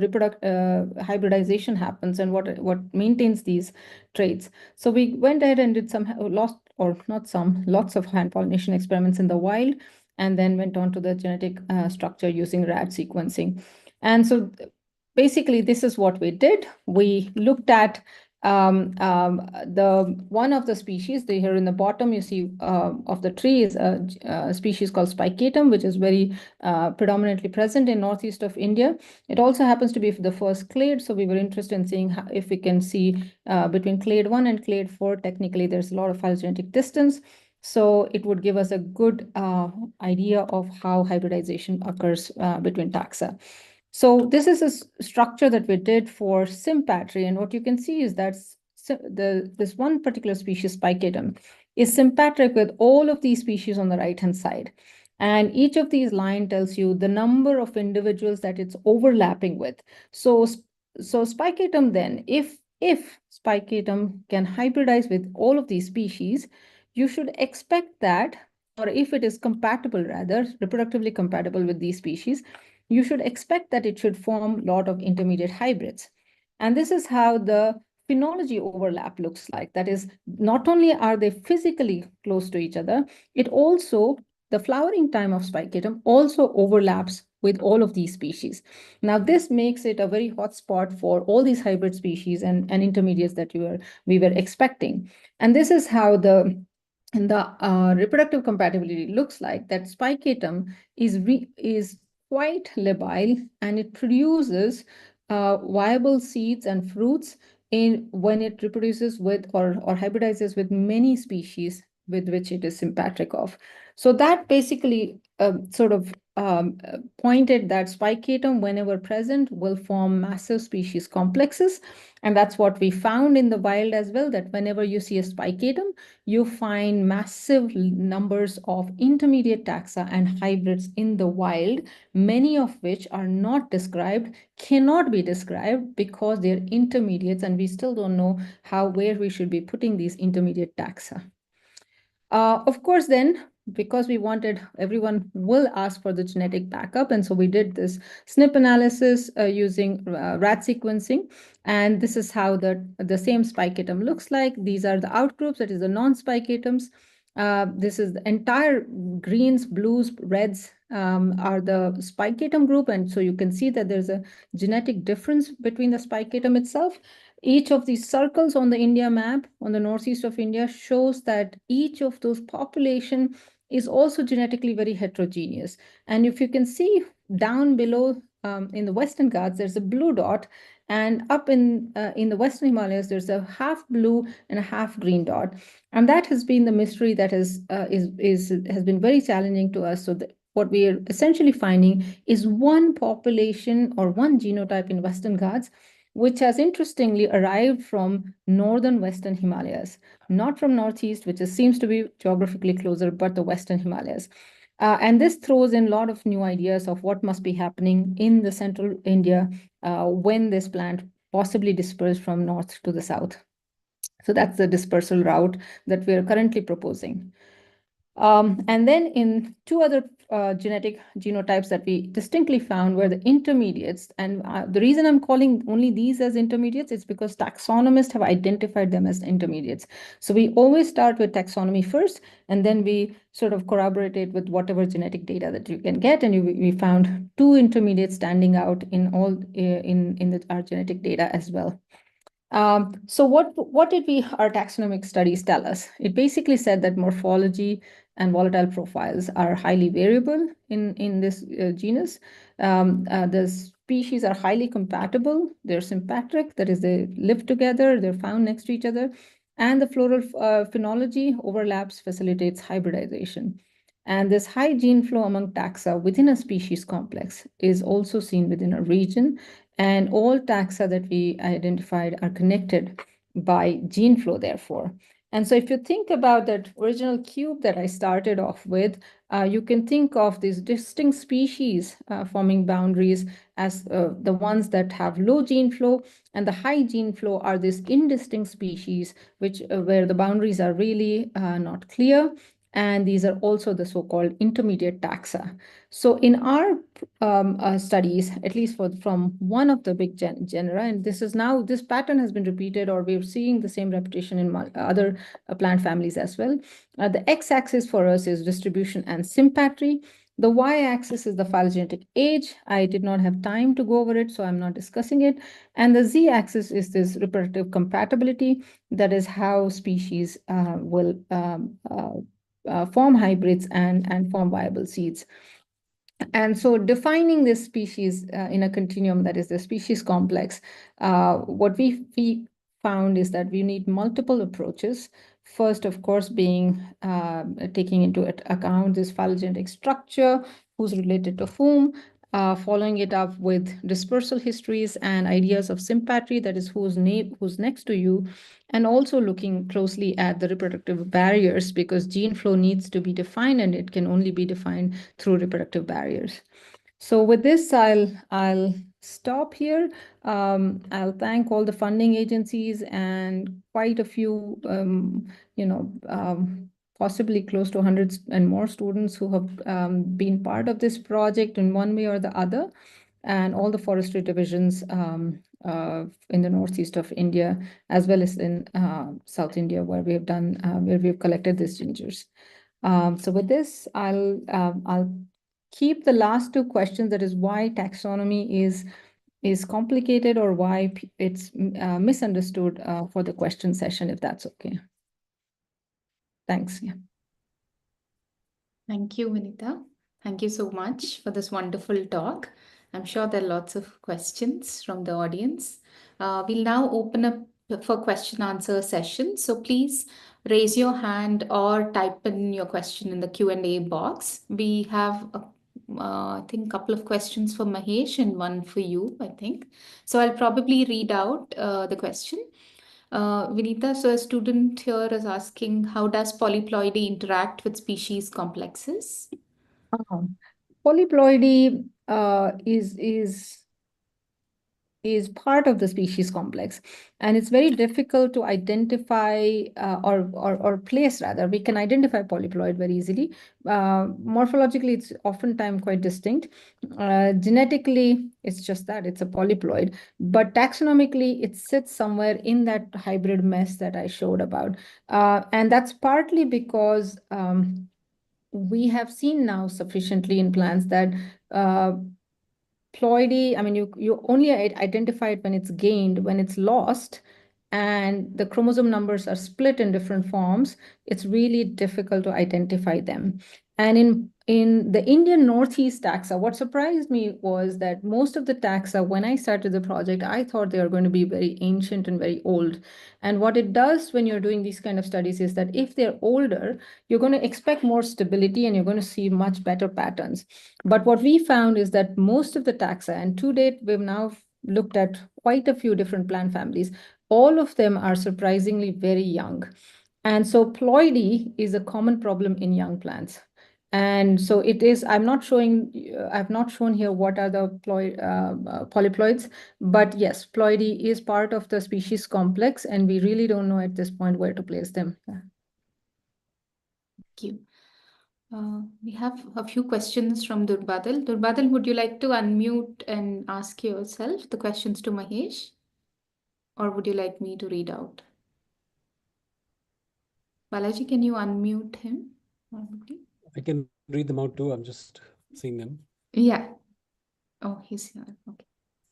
hybridization happens and what maintains these traits. So we went ahead and did lots of hand pollination experiments in the wild, and then went on to the genetic structure using rat sequencing. And so basically, this is what we did. We looked at the one of the species. Here in the bottom, you see of the tree is a species called spicatum, which is very predominantly present in northeast of India. It also happens to be the first clade, so we were interested in seeing if we can see between clade 1 and clade 4. Technically, there's a lot of phylogenetic distance. So it would give us a good idea of how hybridization occurs between taxa. So this is a structure that we did for sympatry, and what you can see is that this one particular species, spicatum, is sympatric with all of these species on the right-hand side. And each of these lines tells you the number of individuals that it's overlapping with. So spicatum then, if spicatum can hybridize with all of these species, you should expect that, or if it is compatible, rather, reproductively compatible with these species, you should expect that it should form a lot of intermediate hybrids. And this is how the phenology overlap looks like. That is, not only are they physically close to each other, it also, the flowering time of spicatum also overlaps with all of these species. Now, this makes it a very hot spot for all these hybrid species and intermediates that we were expecting. And this is how the reproductive compatibility looks like, that spicatum is quite labile, and it produces viable seeds and fruits when it reproduces with or hybridizes with many species with which it is sympatric of. So that basically sort of pointed that spicatum, whenever present, will form massive species complexes. And that's what we found in the wild as well, that whenever you see a spicatum, you find massive numbers of intermediate taxa and hybrids in the wild, many of which are not described, cannot be described because they're intermediates, and we still don't know where we should be putting these intermediate taxa. Of course, then, because we wanted, everyone will ask for the genetic backup, and so we did this SNP analysis using rat sequencing, and this is how the same spicatum looks like. These are the outgroups, that is the non-spicatums. This is the entire greens, blues, reds are the spicatum group, and so you can see that there's a genetic difference between the spicatum itself. Each of these circles on the India map, on the northeast of India, shows that each of those population is also genetically very heterogeneous. And if you can see down below in the Western Ghats, there's a blue dot, and up in the Western Himalayas, there's a half blue and a half green dot. And that has been the mystery that has been very challenging to us. So what we are essentially finding is one population or one genotype in Western Ghats, which has interestingly arrived from northern Western Himalayas, not from Northeast, which seems to be geographically closer, but the Western Himalayas. And this throws in a lot of new ideas of what must be happening in the central India when this plant possibly dispersed from north to the south. So that's the dispersal route that we are currently proposing. And then in two other genetic genotypes that we distinctly found were the intermediates. And the reason I'm calling only these as intermediates is because taxonomists have identified them as intermediates. So we always start with taxonomy first, and then we sort of corroborate it with whatever genetic data that you can get. And we found two intermediates standing out in all our genetic data as well. So what did our taxonomic studies tell us? It basically said that morphology and volatile profiles are highly variable in this genus. The species are highly compatible. They're sympatric, that is, they live together, they're found next to each other, and the floral phenology overlaps, facilitates hybridization. And this high gene flow among taxa within a species complex is also seen within a region. And all taxa that we identified are connected by gene flow, therefore. And so if you think about that original cube that I started off with, you can think of these distinct species forming boundaries as the ones that have low gene flow, and the high gene flow are these indistinct species, which where the boundaries are really not clear. And these are also the so-called intermediate taxa. So in our studies, at least from one of the big genera, and this pattern has been repeated, or we're seeing the same repetition in other plant families as well. The x-axis for us is distribution and sympatry. The y-axis is the phylogenetic age. I did not have time to go over it, so I'm not discussing it. And the z-axis is this reproductive compatibility. That is how species will form hybrids and form viable seeds. And so defining this species in a continuum, that is the species complex, what we found is that we need multiple approaches. First, of course, being taking into account this phylogenetic structure, who's related to whom, following it up with dispersal histories and ideas of sympatry, that is who's next to you, and also looking closely at the reproductive barriers, because gene flow needs to be defined, and it can only be defined through reproductive barriers. So with this, I'll stop here. I'll thank all the funding agencies and quite a few, possibly close to 100 and more students who have been part of this project in one way or the other, and all the forestry divisions in the northeast of India, as well as in South India, where we have collected these gingers. So with this, I'll keep the last two questions, that is why taxonomy is complicated, or why it's misunderstood for the question session, if that's okay. Thanks. Yeah. Thank you, Vinita. Thank you so much for this wonderful talk. I'm sure there are lots of questions from the audience. We'll now open up for question answer session. So please raise your hand or type in your question in the Q&A box. We have, I think, a couple of questions for Mahesh and one for you, I think. So I'll probably read out the question. Vinita, so a student here is asking, how does polyploidy interact with species complexes? Polyploidy is part of the species complex, and it's very difficult to identify or place, rather. We can identify polyploid very easily. Morphologically, it's oftentimes quite distinct. Genetically, it's just that it's a polyploid, but taxonomically, it sits somewhere in that hybrid mess that I showed about. And that's partly because we have seen now sufficiently in plants that ploidy, I mean, you only identify it when it's gained. When it's lost and the chromosome numbers are split in different forms, it's really difficult to identify them. And in the Indian Northeast taxa, what surprised me was that most of the taxa, when I started the project, I thought they are going to be very ancient and very old. And what it does when you're doing these kind of studies is that if they're older, you're going to expect more stability and you're going to see much better patterns. But what we found is that most of the taxa, and to date, we've now looked at quite a few different plant families, all of them are surprisingly very young. And so ploidy is a common problem in young plants. And so it is, I've not shown here what are the polyploids, but yes, ploidy is part of the species complex, and we really don't know at this point where to place them. Thank you. We have a few questions from Durbadal. Durbadal, would you like to unmute and ask yourself the questions to Mahesh? Or would you like me to read out? Balaji, can you unmute him? I can read them out too. I'm just seeing them. Yeah. Oh, he's here. Okay.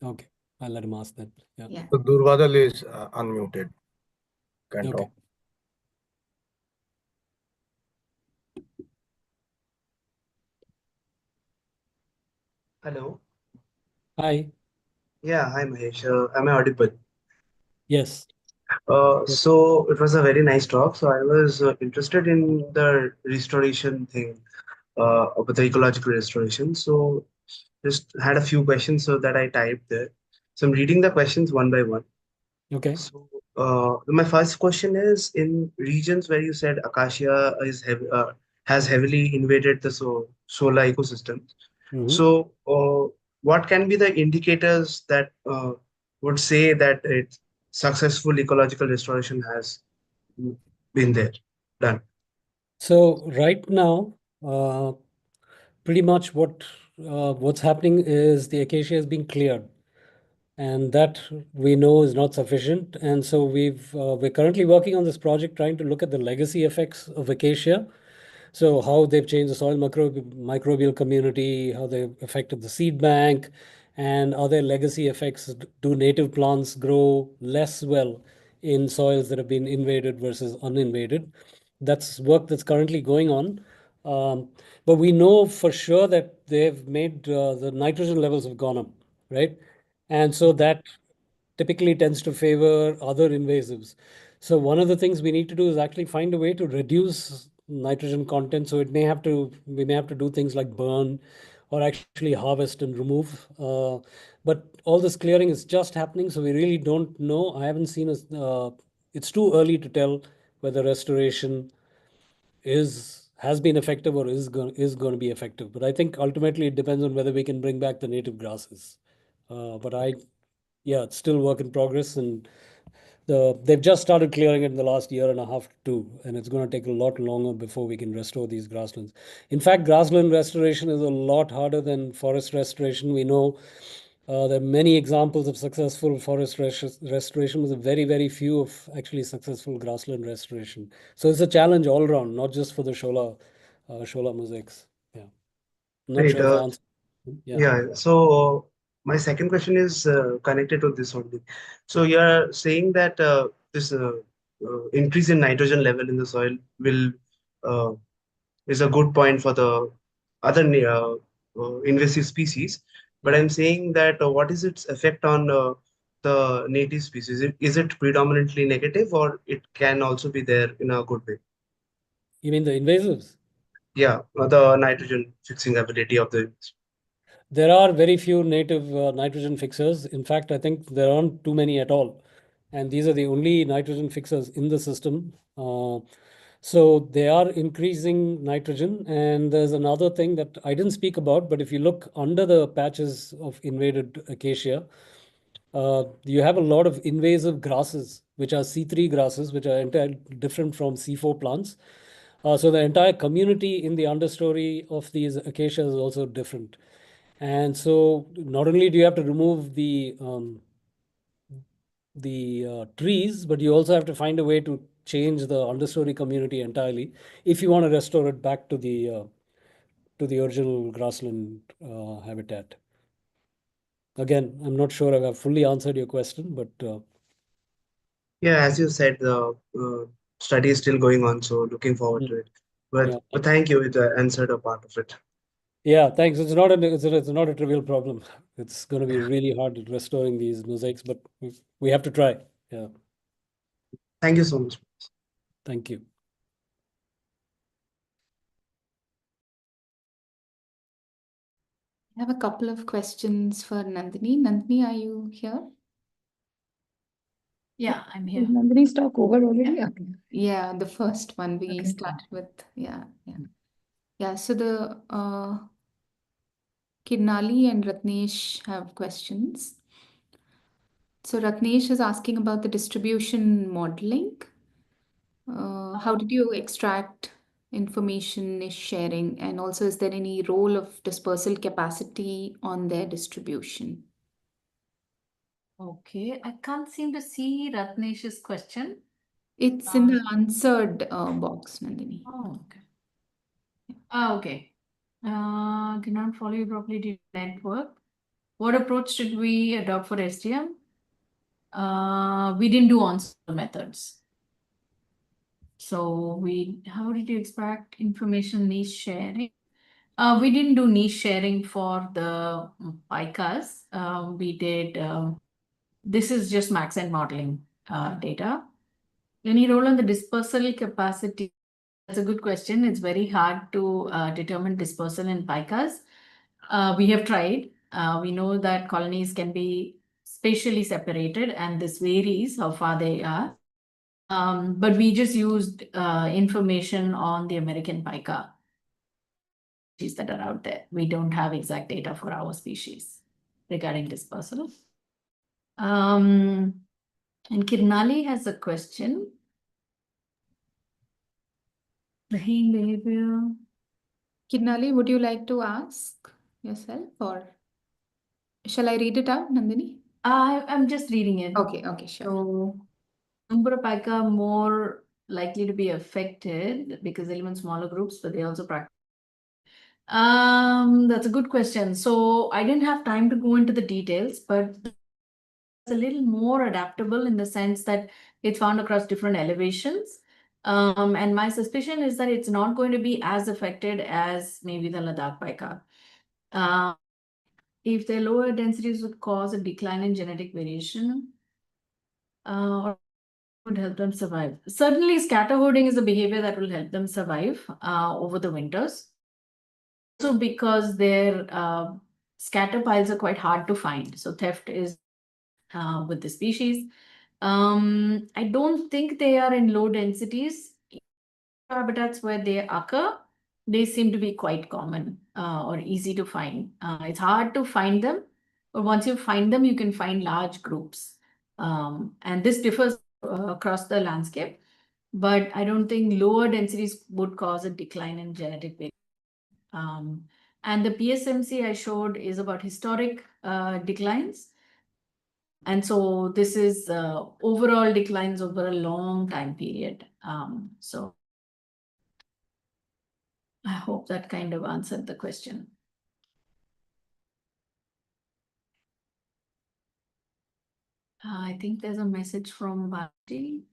Okay. I'll let him ask that. Yeah. Yeah. So Durbadal is unmuted. Can Okay. talk. Hello. Hi. Yeah, hi Mahesh. Am I audible? Yes. Yes. So it was a very nice talk. So I was interested in the restoration thing, about the ecological restoration. So just had a few questions so that I typed there. So I'm reading the questions one by one. Okay. So my first question is, in regions where you said acacia has heavily invaded the solar ecosystem. Mhm. So what can be the indicators that would say that it's successful ecological restoration has been there, done? So right now, pretty much what's happening is the acacia is being cleared, and that we know is not sufficient. And so we're currently working on this project trying to look at the legacy effects of acacia. So how they've changed the soil microbial community, how they've affected the seed bank, and are there legacy effects? Do native plants grow less well in soils that have been invaded versus uninvaded? That's work that's currently going on. But we know for sure that they've made the nitrogen levels have gone up, right? And so that typically tends to favor other invasives. So one of the things we need to do is actually find a way to reduce nitrogen content. So we may have to do things like burn or actually harvest and remove. But all this clearing is just happening, so we really don't know. I haven't seen it's too early to tell whether restoration has been effective or is going to be effective. But I think ultimately it depends on whether we can bring back the native grasses. Yeah, it's still work in progress, and they've just started clearing it in the last year and a half too, and it's going to take a lot longer before we can restore these grasslands. In fact, grassland restoration is a lot harder than forest restoration. We know there are many examples of successful forest restoration, with a very, very few of actually successful grassland restoration. So it's a challenge all around, not just for the Shola mosaics. Yeah, I'm not Great. sure if I answered. Yeah. Yeah. So my second question is connected to this only. So you're saying that this increase in nitrogen level in the soil will uh, is a good point for the other invasive species. But Yeah. I'm saying that what is its effect on the native species? Is it predominantly negative, or it can also be there in a good way? You mean the invasives? Yeah, the nitrogen fixing ability of the. There are very few native nitrogen fixers. In fact, I think there aren't too many at all. And these are the only nitrogen fixers in the system. So they are increasing nitrogen. And there's another thing that I didn't speak about, but if you look under the patches of invaded acacia, you have a lot of invasive grasses, which are C3 grasses, which are entirely different from C4 plants. So the entire community in the understory of these acacias is also different. And so not only do you have to remove the trees, but you also have to find a way to change the understory community entirely if you want to restore it back to the original grassland habitat. Again, I'm not sure if I've fully answered your question, but Yeah, as you said, the study is still going on, so looking forward to it. But thank you. It answered a part of it. Yeah, thanks. It's not a trivial problem. It's going to be really hard at restoring these mosaics, but we have to try. Yeah. Thank you so much. Thank you. I have a couple of questions for Nandini. Nandini, are you here? Yeah, I'm Is here. Nandini's talk over already? Yeah. Okay. Yeah, the first one we Okay. started with. Yeah. So the Kirnali and Ratnesh have questions. So Ratnesh is asking about the distribution modeling. How did you extract information is sharing, and also is there any role of dispersal capacity on their distribution? Okay, I can't seem to see Ratnesh's question. It's in the answered box, Nandini. Oh, okay. Okay. Cannot follow you properly due to network. What approach should we adopt for STM? We didn't do on-soil methods. So how did you extract information niche sharing? We didn't do niche sharing for the picas. We did, this is just Maxent modeling data. Any role on the dispersal capacity? That's a good question. It's very hard to determine dispersal in picas. We have tried. We know that colonies can be spatially separated, and this varies how far they are. But we just used information on the American pica species that are out there. We don't have exact data for our species regarding dispersal. And Kirnali has a question. Brain behavior. Kirnali, would you like to ask yourself, or shall I read it out, Nandini? I'm just reading it. Okay, sure. So, Umbra pica more likely to be affected because they live in smaller groups, but they also practice. That's a good question. So I didn't have time to go into the details, but it's a little more adaptable in the sense that it's found across different elevations. And my suspicion is that it's not going to be as affected as maybe the Ladakh pica. If the lower densities would cause a decline in genetic variation, or would help them survive. Certainly, scatterhoarding is a behavior that will help them survive over the winters. Also, because their scatter piles are quite hard to find, so theft is with the species. I don't think they are in low densities. Habitats where they occur, they seem to be quite common or easy to find. It's hard to find them, but once you find them, you can find large groups. And this differs across the landscape, but I don't think lower densities would cause a decline in genetic variation. And the PSMC I showed is about historic declines. And so this is overall declines over a long time period. So I hope that kind of answered the question. I think there's a message from Balaji.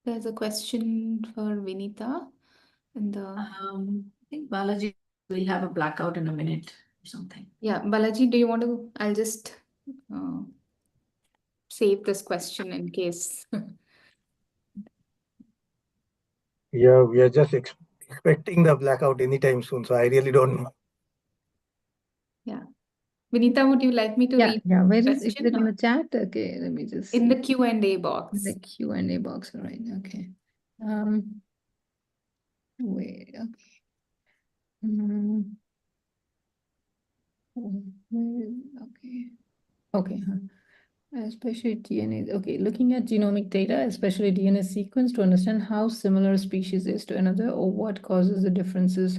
There's a question for Vinita. And I think Balaji will have a blackout in a minute or something. yeah, Balaji, do you want to? I'll just save this question in case. Yeah, we are just expecting the blackout anytime soon, so I really don't know. Yeah. Vinita, would you like me to read? Yeah, where is question it in the chat? Okay, let me just in see. the Q&A box. In the Q&A box, all right, okay. Wait, okay. Okay, especially DNA. Okay, looking at genomic data, especially DNA sequence, to understand how similar a species is to another or what causes the differences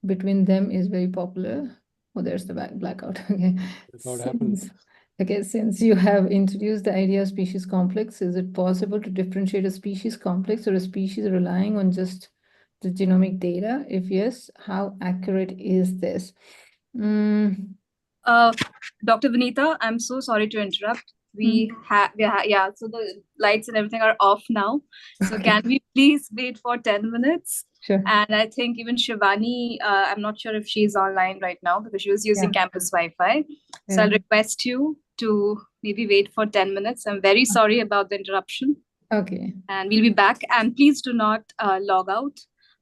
between them is very popular. Oh, there's the blackout. Okay. What happened? Okay, since you have introduced the idea of species complex, is it possible to differentiate a species complex or a species relying on just the genomic data? If yes, how accurate is this? Dr. Vinita, I'm so sorry to interrupt. So the lights and everything are off now. So can we please wait for 10 minutes? Sure. And I think even Shivani, I'm not sure if she's online right now because she was using campus Wi-Fi. So I'll request you to maybe wait for 10 minutes. I'm very sorry about the interruption. Okay. And we'll be back. And please do not log out.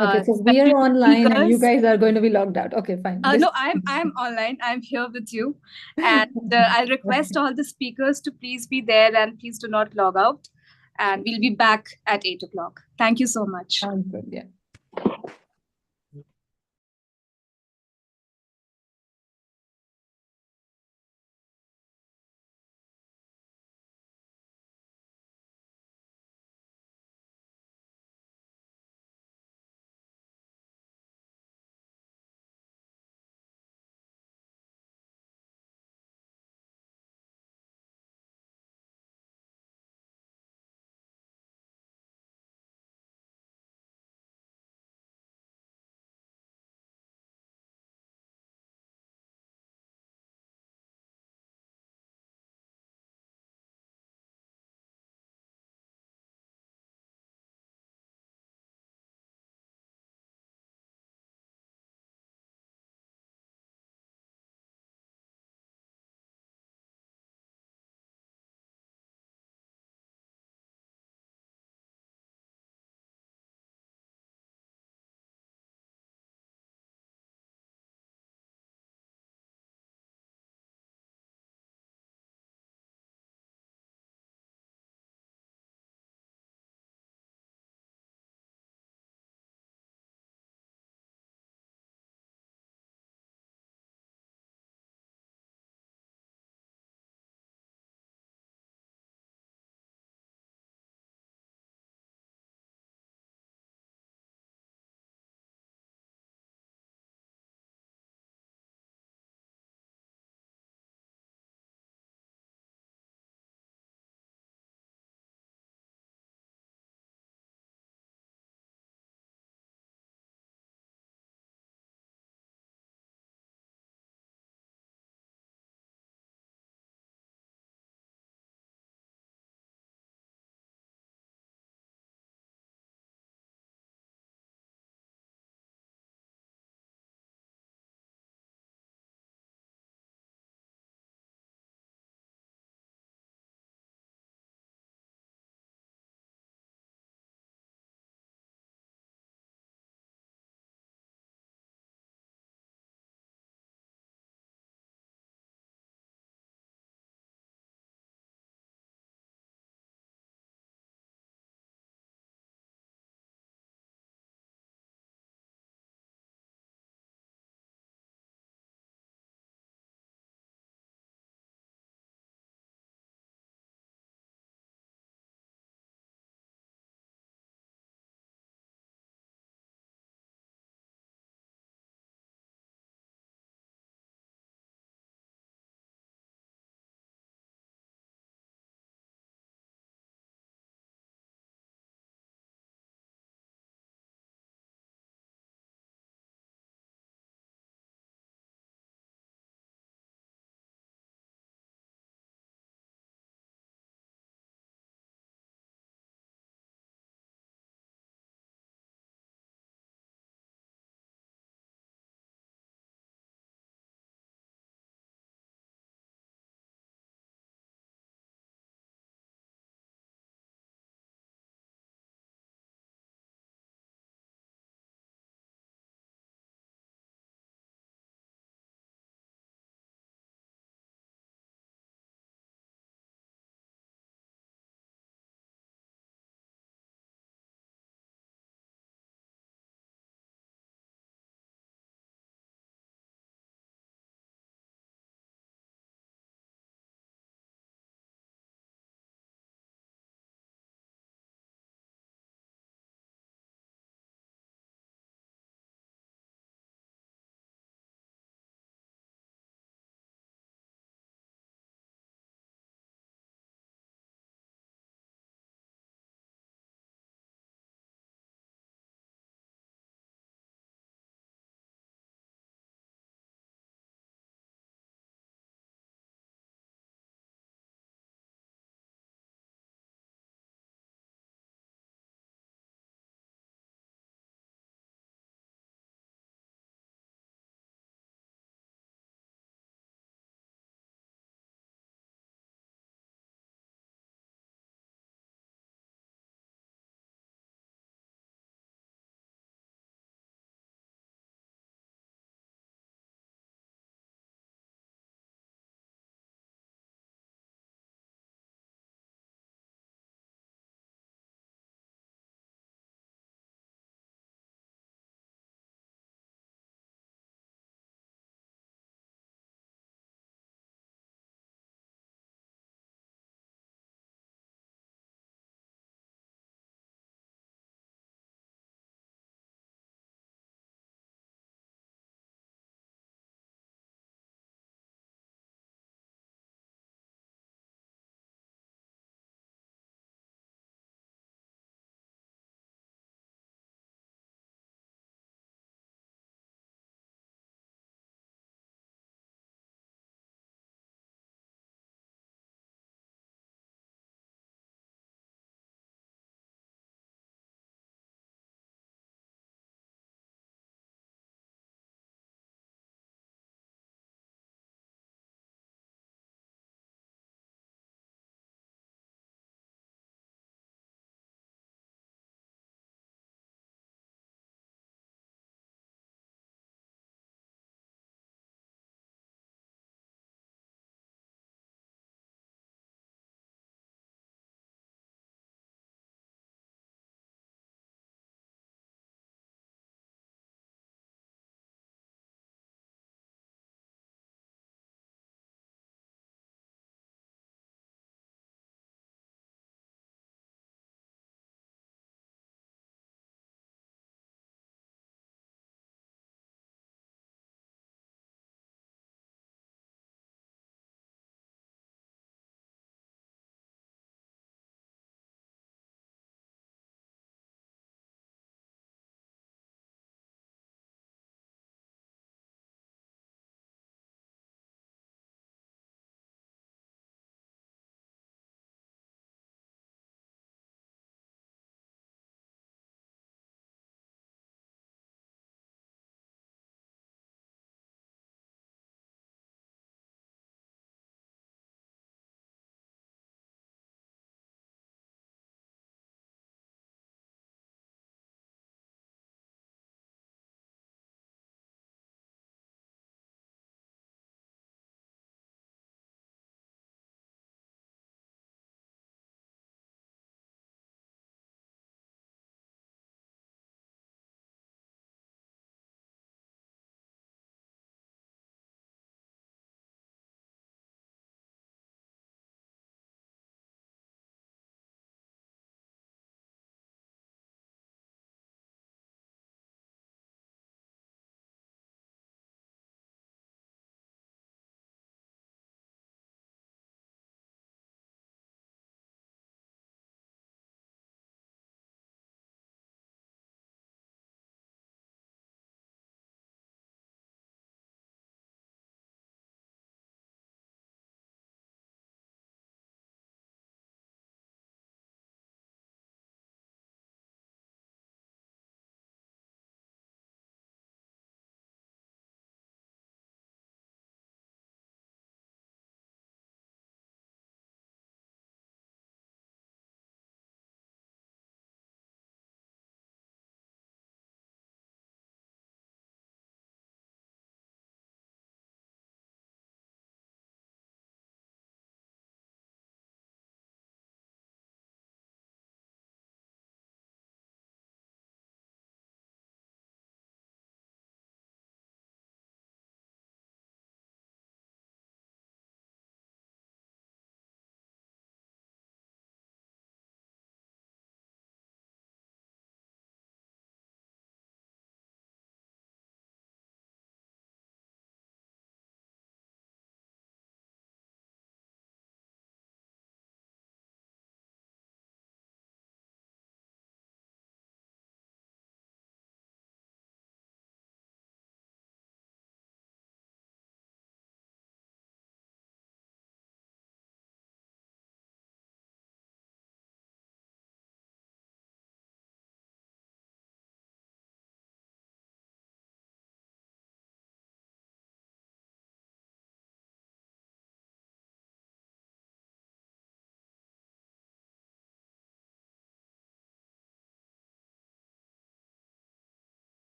Okay, so we are online and you guys are going to be logged out. Okay, fine. No, I'm online. I'm here with you. And I'll request all the speakers to please be there and please do not log out. And we'll be back at 8 o'clock. Thank you so much. Sounds good, yeah.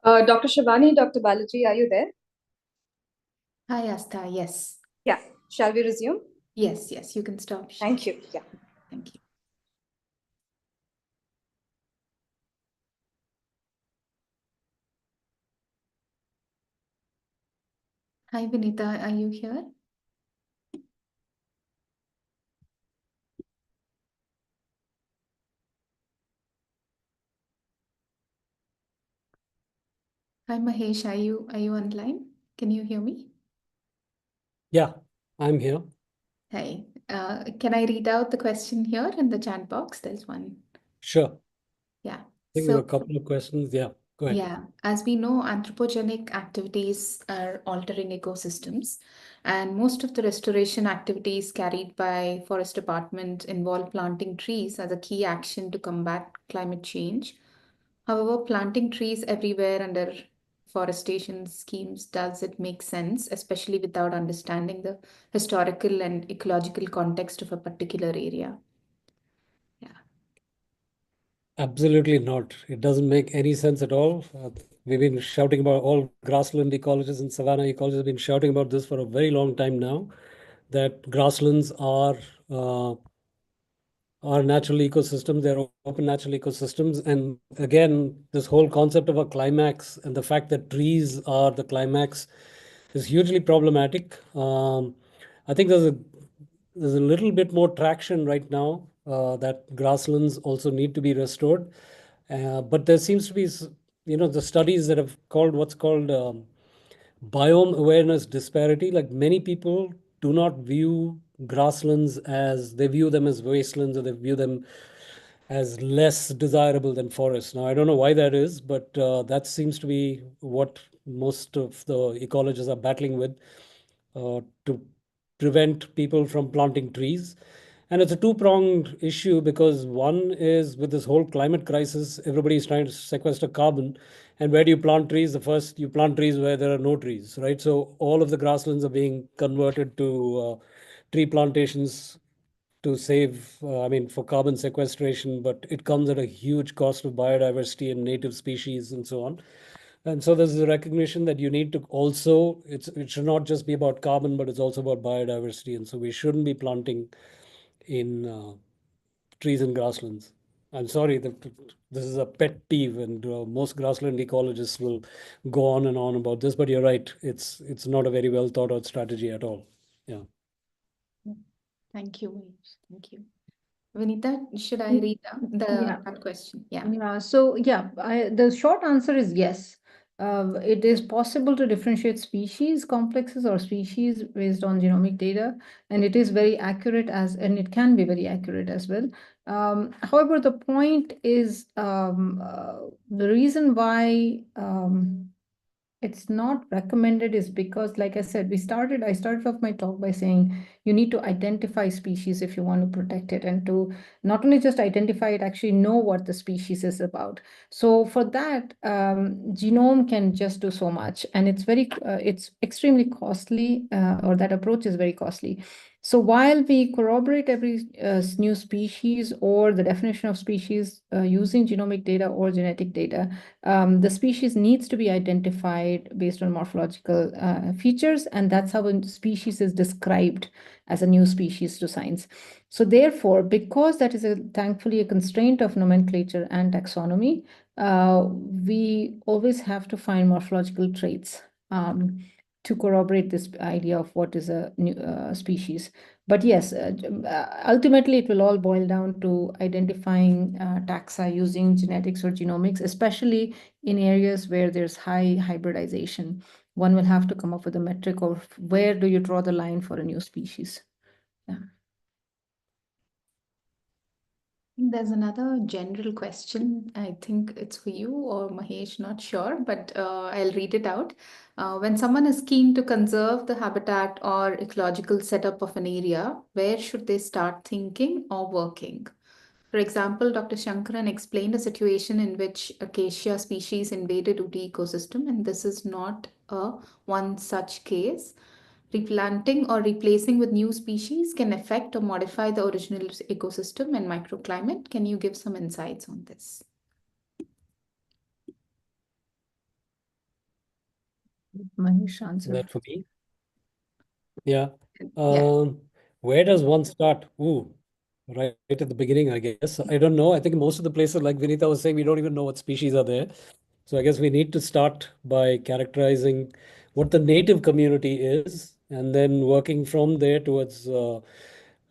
Dr. Shivani, Dr. Balaji, are you there? Hi, Asta. Yes. Yeah. Shall we resume? Yes, you can stop. Thank you. Yeah. Thank you. Hi, Vinita. Are you here? Hi, Mahesh. Are you online? Can you hear me? Yeah, I'm here. Hey, can I read out the question here in the chat box? There's one. Sure. Yeah. I think there were a couple of questions. Yeah, go ahead. Yeah, as we know, anthropogenic activities are altering ecosystems, and most of the restoration activities carried by Forest Department involve planting trees as a key action to combat climate change. However, planting trees everywhere under forestation schemes, does it make sense, especially without understanding the historical and ecological context of a particular area? Yeah. Absolutely not. It doesn't make any sense at all. We've been shouting about, all grassland ecologists and savanna ecologists have been shouting about this for a very long time now, that grasslands are natural ecosystems, they're open natural ecosystems. And again, this whole concept of a climax and the fact that trees are the climax is hugely problematic. I think there's a little bit more traction right now that grasslands also need to be restored. But there seems to be, the studies that have called what's called biome awareness disparity. Like, many people do not view grasslands as, they view them as wastelands, or they view them as less desirable than forests. Now, I don't know why that is, but that seems to be what most of the ecologists are battling with, to prevent people from planting trees. And it's a two-pronged issue, because one is, with this whole climate crisis, everybody is trying to sequester carbon. And where do you plant trees? The first, you plant trees where there are no trees, right? So all of the grasslands are being converted to tree plantations to save, for carbon sequestration, but it comes at a huge cost of biodiversity and native species and so on. And so there's a recognition that you need to also, it should not just be about carbon, but it's also about biodiversity. And so we shouldn't be planting in trees and grasslands. I'm sorry that this is a pet peeve, and most grassland ecologists will go on and on about this. But you're right; it's not a very well thought out strategy at all. Yeah. Thank you, Mahesh. Thank you. Vinita, should I read that question? Yeah. Yeah. So the short answer is yes. It is possible to differentiate species complexes or species based on genomic data, and it is very accurate and it can be very accurate as well. However, the point is the reason why it's not recommended is because, like I said, I started off my talk by saying you need to identify species if you want to protect it, and to not only just identify it, actually know what the species is about. So for that, genome can just do so much, and it's extremely costly, or that approach is very costly. So while we corroborate every new species or the definition of species using genomic data or genetic data, the species needs to be identified based on morphological features, and that's how a species is described as a new species to science. So therefore, because that is thankfully a constraint of nomenclature and taxonomy, we always have to find morphological traits to corroborate this idea of what is a new species. But yes, ultimately it will all boil down to identifying taxa using genetics or genomics, especially in areas where there's high hybridization. One will have to come up with a metric of where do you draw the line for a new species. Yeah. There's another general question. I think it's for you or Mahesh, not sure, but I'll read it out. When someone is keen to conserve the habitat or ecological setup of an area, where should they start thinking or working? For example, Dr. Shankaran explained a situation in which acacia species invaded Uti ecosystem, and this is not one such case. Replanting or replacing with new species can affect or modify the original ecosystem and microclimate. Can you give some insights on this? Mahesh Is answer. that for me? Yeah. Yeah. Where does one start? Ooh, right at the beginning, I guess. I don't know. I think most of the places, like Vinita was saying, we don't even know what species are there. So I guess we need to start by characterizing what the native community is, and then working from there towards,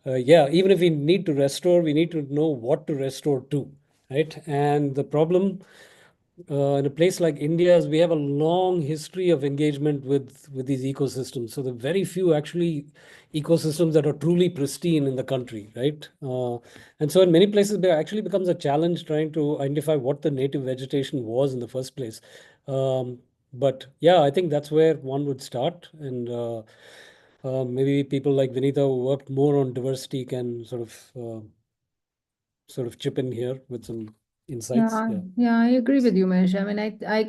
yeah, even if we need to restore, we need to know what to restore to, right? And the problem in a place like India is we have a long history of engagement with these ecosystems. So the very few actually ecosystems that are truly pristine in the country, right? And so in many places, there actually becomes a challenge trying to identify what the native vegetation was in the first place. But yeah, I think that's where one would start. And maybe people like Vinita who worked more on diversity can sort of chip in here with some insights. Yeah, I agree with you, Mahesh. I mean,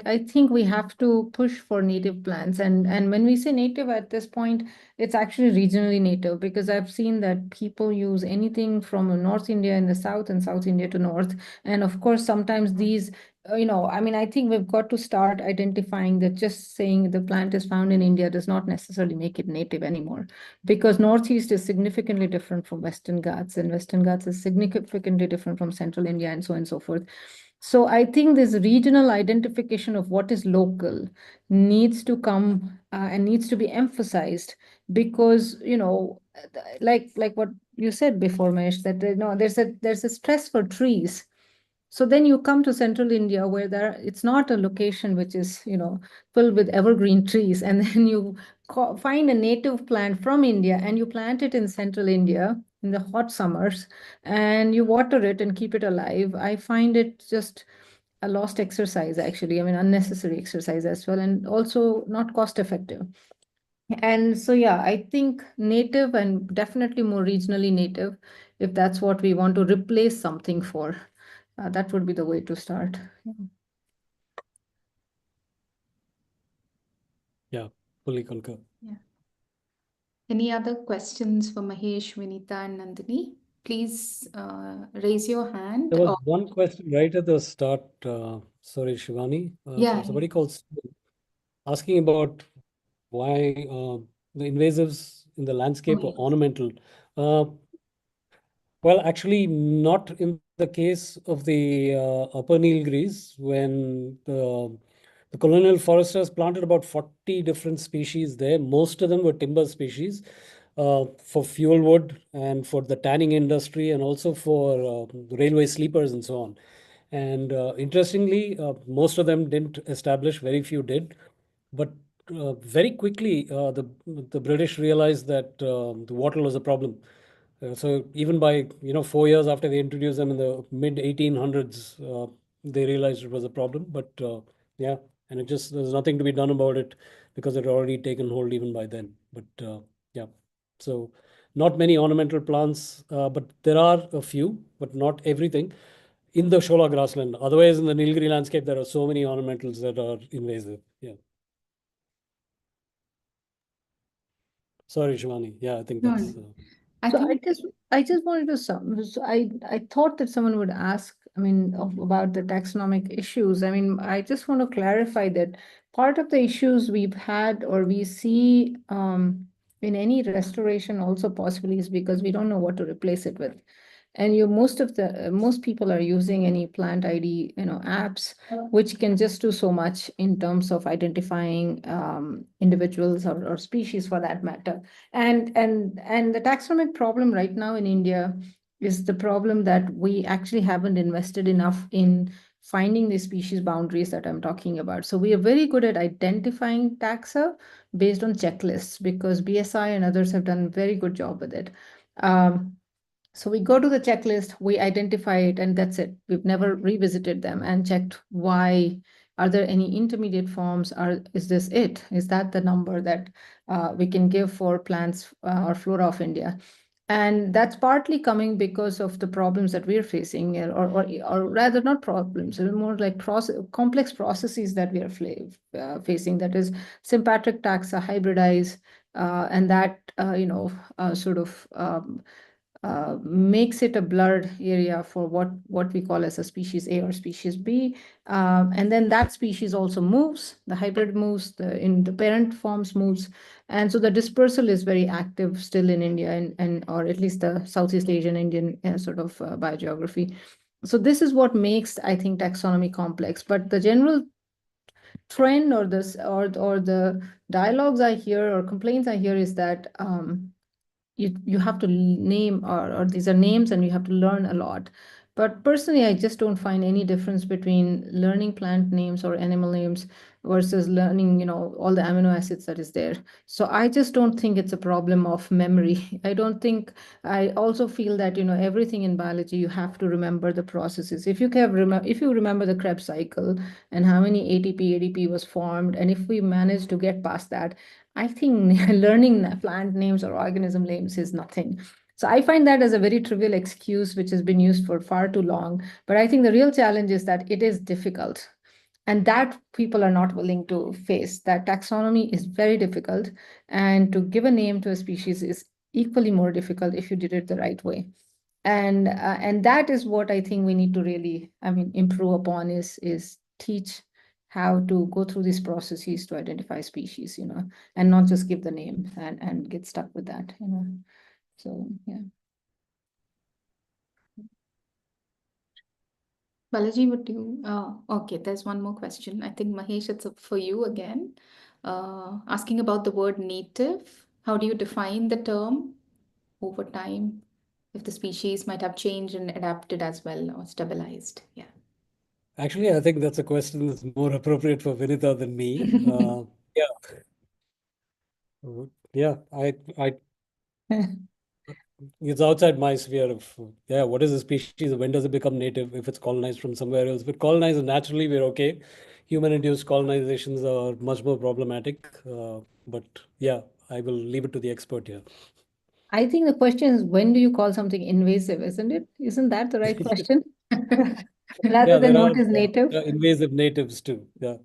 I think we have to push for native plants, and when we say native at this point, it's actually regionally native, because I've seen that people use anything from North India in the south and South India to north, and of course sometimes these, I mean, I think we've got to start identifying that just saying the plant is found in India does not necessarily make it native anymore, because Northeast is significantly different from Western Ghats, and Western Ghats is significantly different from Central India, and so on and so forth. So I think this regional identification of what is local needs to come and needs to be emphasized, because like what you said before, Mesh, that there's a stress for trees. So then you come to Central India where it's not a location which is filled with evergreen trees, and then you find a native plant from India and you plant it in Central India in the hot summers, and you water it and keep it alive. I find it just a lost exercise, actually. I mean, unnecessary exercise as well, and also not cost effective. And so, yeah, I think native, and definitely more regionally native, if that's what we want to replace something for, that would be the way to start. Yeah, fully concur. Yeah. Any other questions for Mahesh, Vinita, and Nandini? Please raise your hand. There was one question right at the start. Sorry, Shivani. Yeah. Somebody called asking about why the invasives in the landscape are ornamental. Well, actually, not in the case of the Upper Nilgiris, when the colonial foresters planted about 40 different species there. Most of them were timber species for fuel wood and for the tanning industry, and also for railway sleepers and so on. And interestingly, most of them didn't establish, very few did. But very quickly, the British realized that the wattle was a problem. So even by 4 years after they introduced them in the mid 1800s, they realized it was a problem. But yeah, and there's nothing to be done about it because it had already taken hold even by then. But yeah, so not many ornamental plants, but there are a few, but not everything in the Shola grassland. Otherwise, in the Nilgiri landscape, there are so many ornamentals that are invasive. Yeah. Sorry, Shivani. Yeah, I think that's. I just wanted to so I thought that someone would ask, I mean, about the taxonomic issues. I mean, I just want to clarify that part of the issues we've had or we see in any restoration also possibly is because we don't know what to replace it with. And most people are using any plant ID, apps, which can just do so much in terms of identifying individuals or species for that matter. And the taxonomic problem right now in India is the problem that we actually haven't invested enough in finding the species boundaries that I'm talking about. So we are very good at identifying taxa based on checklists, because BSI and others have done a very good job with it. So we go to the checklist, we identify it, and that's it. We've never revisited them and checked why. Are there any intermediate forms? Is this it? Is that the number that we can give for plants or flora of India? And that's partly coming because of the problems that we're facing, or rather not problems, more like complex processes that we are facing. That is sympatric taxa, hybridize, and that sort of makes it a blurred area for what we call as a species A or species B. And then that species also moves, the hybrid moves, in the parent forms moves. And so the dispersal is very active still in India and or at least the Southeast Asian Indian sort of biogeography. So this is what makes, I think, taxonomy complex. But the general trend or the dialogues I hear or complaints I hear is that you have to name or these are names and you have to learn a lot. But personally, I just don't find any difference between learning plant names or animal names versus learning, all the amino acids that is there. So I just don't think it's a problem of memory. I also feel that, everything in biology, you have to remember the processes. If you remember the Krebs cycle and how many ATP, ADP was formed, and if we manage to get past that, I think learning plant names or organism names is nothing. So I find that as a very trivial excuse, which has been used for far too long. But I think the real challenge is that it is difficult. And that people are not willing to face. That taxonomy is very difficult. And to give a name to a species is equally more difficult if you did it the right way. And that is what I think we need to really, improve upon is teach how to go through these processes to identify species, and not just give the name and get stuck with that, So, yeah. Balaji, would you? Okay, there's one more question. I think Mahesh, it's up for you again. Asking about the word native. How do you define the term over time? If the species might have changed and adapted as well or stabilized. Yeah. Actually, I think that's a question that's more appropriate for Vinita than me. Yeah, it's outside my sphere of, what is a species? When does it become native if it's colonized from somewhere else? But colonized naturally, we're okay. Human-induced colonizations are much more problematic. But yeah, I will leave it to the expert here. I think the question is, when do you call something invasive, isn't it? Isn't that the right question? Rather than what is native? Invasive natives too. Yeah.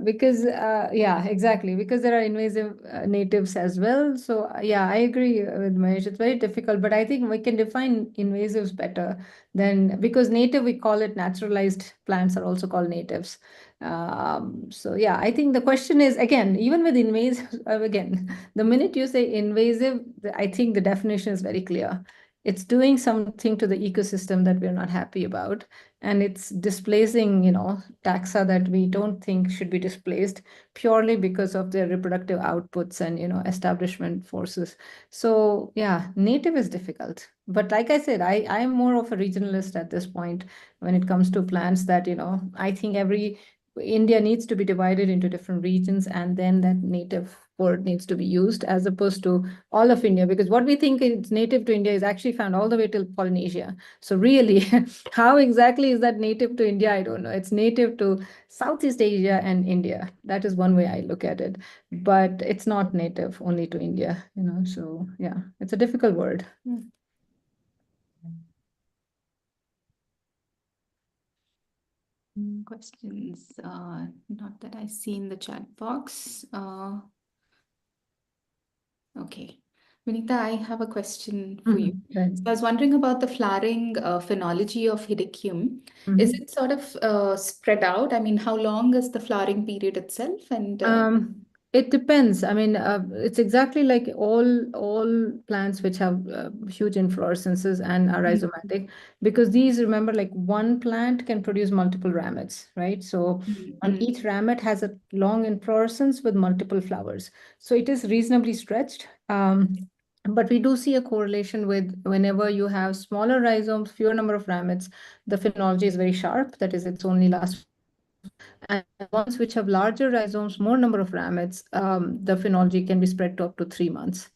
Because exactly. Because there are invasive natives as well. So I agree with Mahesh. It's very difficult, but I think we can define invasives better than, because native, we call it naturalized plants are also called natives. So I think the question is, again, even with invasive, again, the minute you say invasive, I think the definition is very clear. It's doing something to the ecosystem that we're not happy about. And it's displacing, taxa that we don't think should be displaced purely because of their reproductive outputs and, establishment forces. So native is difficult. But like I said, I'm more of a regionalist at this point when it comes to plants that, I think India needs to be divided into different regions, and then that native word needs to be used as opposed to all of India, because what we think is native to India is actually found all the way till Polynesia. So really, how exactly is that native to India? I don't know. It's native to Southeast Asia and India. That is one way I look at it, but it's not native only to India, so it's a difficult word. Questions, not that I see in the chat box. Okay. Vinita, I have a question for you. Right. So I was wondering about the flowering phenology of Hiddekium. Is it sort of spread out? I mean, how long is the flowering period itself? And it depends. I mean, it's exactly like all plants which have huge inflorescences and are rhizomatic, because these, remember, like one plant can produce multiple ramets, right? So on each ramet has a long inflorescence with multiple flowers. So it is reasonably stretched. But we do see a correlation with whenever you have smaller rhizomes, fewer number of ramets, the phenology is very sharp. That is, it's only lasts. And ones which have larger rhizomes, more number of ramets, the phenology can be spread to up to 3 months.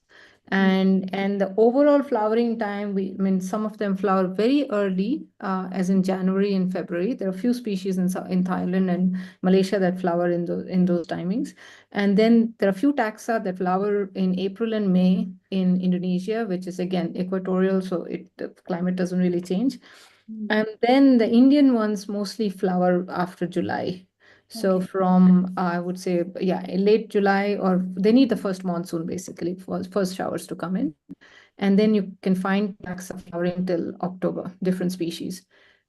And the overall flowering time, some of them flower very early, as in January and February. There are a few species in Thailand and Malaysia that flower in those timings. And then there are a few taxa that flower in April and May in Indonesia, which is again equatorial, so the climate doesn't really change. And then the Indian ones mostly flower after July. So from, I would say, late July, or they need the first monsoon, basically, for first showers to come in. And then you can find taxa flowering till October, different species.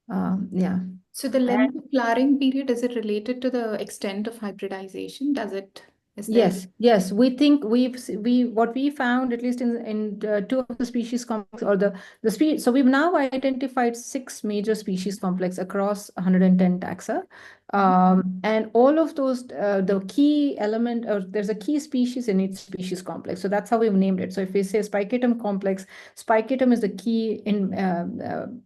Yeah. So the length of flowering period, is it related to the extent of hybridization? Does it? Yes. We think what we found, at least in two of the species complex, or the species. So we've now identified 6 major species complex across 110 taxa. And all of those, the key element, or there's a key species in each species complex. So that's how we've named it. So if we say spicatum complex, spicatum is the key in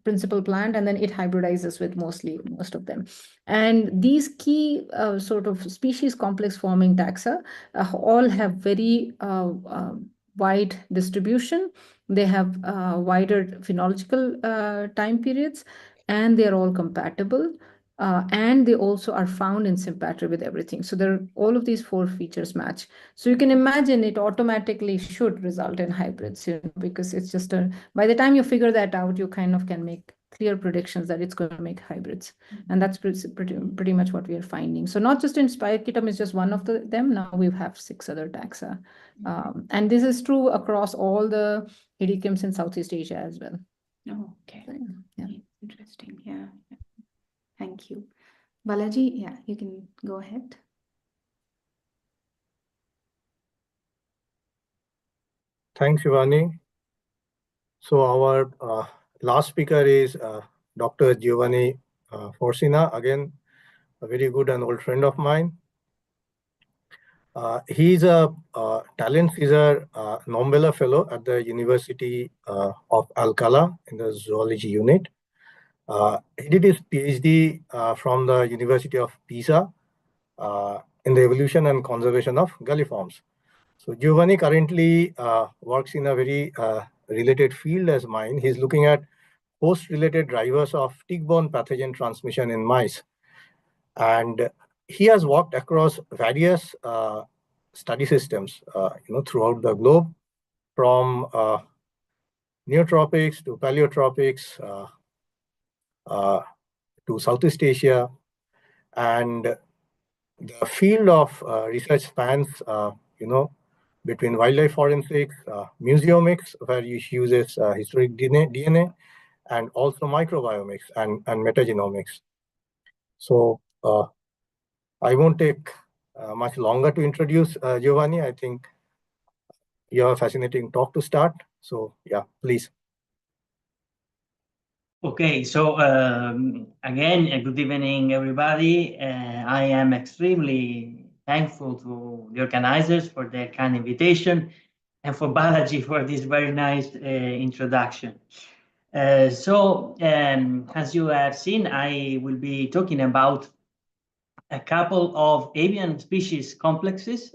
principal plant, and then it hybridizes with most of them. And these key sort of species complex forming taxa all have very wide distribution. They have wider phenological time periods, and they're all compatible. And they also are found in sympatry with everything. So all of these 4 features match. So you can imagine it automatically should result in hybrids, because it's just by the time you figure that out, you kind of can make clear predictions that it's going to make hybrids. And that's pretty much what we are finding. So not just in spicatum is just one of them. Now we have 6 other taxa. And this is true across all the hedychiums in Southeast Asia as well. Oh, okay. So, yeah. Interesting. Yeah. Thank you. Balaji, yeah, you can go ahead. Thanks, Shivani. So our last speaker is Dr. Giovanni Forsina, again, a very good and old friend of mine. He's a Talent Caesar Nombela Fellow at the University of Alcala in the zoology unit. He did his PhD from the University of Pisa in the evolution and conservation of galliforms. So Giovanni currently works in a very related field as mine. He's looking at host-related drivers of tick-borne pathogen transmission in mice. And he has worked across various study systems, throughout the globe, from neotropics to paleotropics to Southeast Asia. And the field of research spans, between wildlife forensics, museomics, where he uses historic DNA, and also microbiomics and metagenomics. So I won't take much longer to introduce Giovanni. I think you have a fascinating talk to start. So yeah, please. Okay, so again, good evening, everybody. I am extremely thankful to the organizers for their kind invitation, and for Balaji for this very nice introduction. So as you have seen, I will be talking about a couple of avian species complexes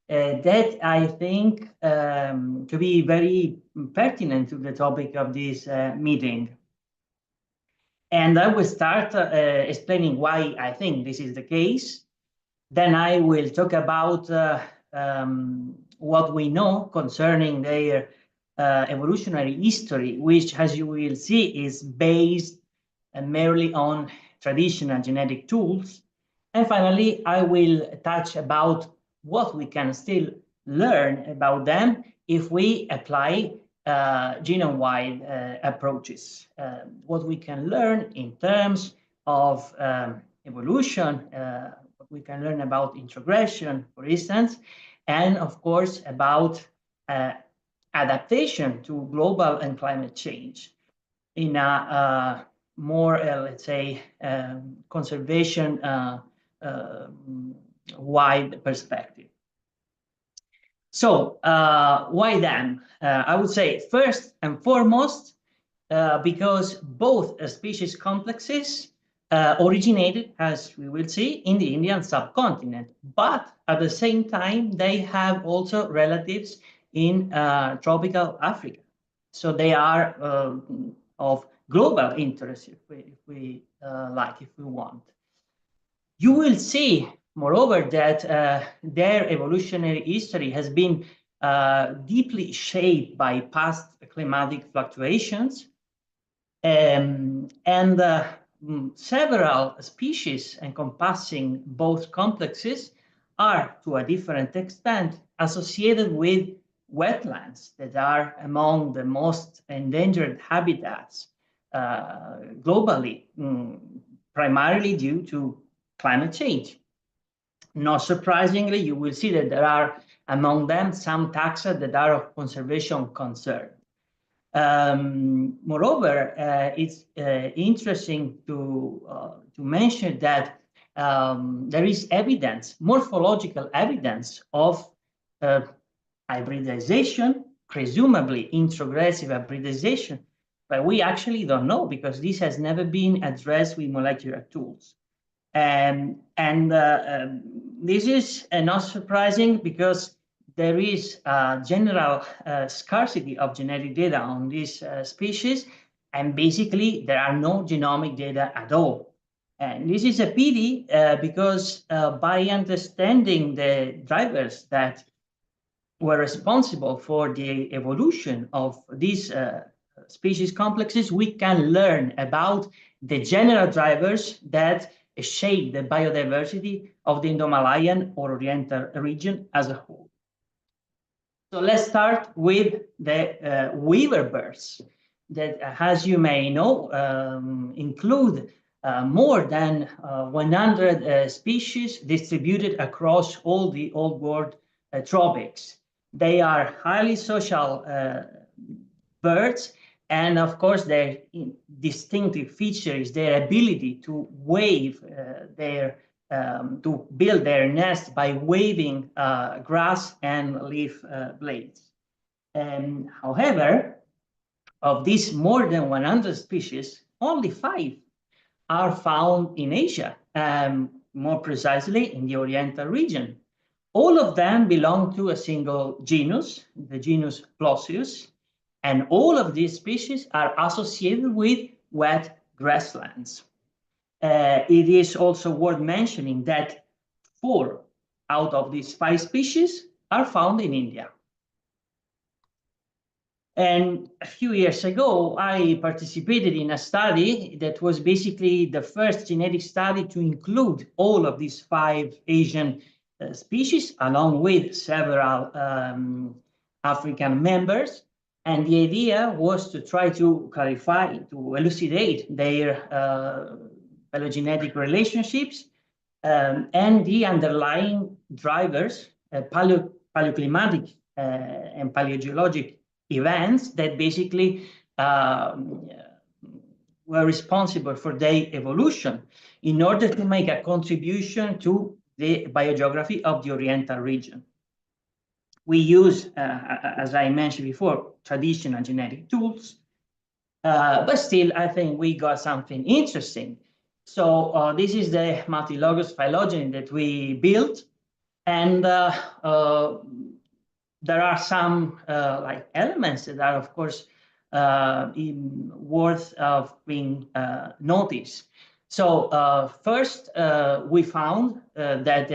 that I think to be very pertinent to the topic of this meeting. And I will start explaining why I think this is the case. Then I will talk about what we know concerning their evolutionary history, which, as you will see, is based merely on traditional genetic tools. And finally, I will touch about what we can still learn about them if we apply genome-wide approaches. What we can learn in terms of evolution, what we can learn about introgression, for instance, and of course about adaptation to global and climate change in a more, let's say, conservation wide perspective. So why then? I would say first and foremost, because both species complexes originated, as we will see, in the Indian subcontinent, but at the same time, they have also relatives in tropical Africa. So they are of global interest, if we want. You will see, moreover, that their evolutionary history has been deeply shaped by past climatic fluctuations, and several species encompassing both complexes are, to a different extent, associated with wetlands that are among the most endangered habitats globally, primarily due to climate change. Not surprisingly, you will see that there are among them some taxa that are of conservation concern. Moreover, it's interesting to mention that there is evidence, morphological evidence of hybridization, presumably introgressive hybridization, but we actually don't know because this has never been addressed with molecular tools. This is not surprising because there is a general scarcity of genetic data on this species, and basically there are no genomic data at all. And this is a pity because by understanding the drivers that were responsible for the evolution of these species complexes, we can learn about the general drivers that shape the biodiversity of the Indo-Malayan or Oriental region as a whole. So let's start with the weaver birds that, as you may know, include more than 100 species distributed across all the Old World Tropics. They are highly social birds, and of course their distinctive feature is their ability to wave to build their nest by waving grass and leaf blades. However, of these more than 100 species, only 5 are found in Asia, more precisely in the Oriental region. All of them belong to a single genus, the genus Plosius, and all of these species are associated with wet grasslands. It is also worth mentioning that 4 out of these 5 species are found in India. And a few years ago, I participated in a study that was basically the first genetic study to include all of these 5 Asian species, along with several African members. And the idea was to try to clarify, to elucidate their phylogenetic relationships and the underlying drivers, paleoclimatic and paleogeologic events that basically were responsible for their evolution in order to make a contribution to the biogeography of the Oriental region. We use, as I mentioned before, traditional genetic tools, but still, I think we got something interesting. So this is the multilogous phylogeny that we built, and there are some like elements that are, of course, worth of being noticed. So first, we found that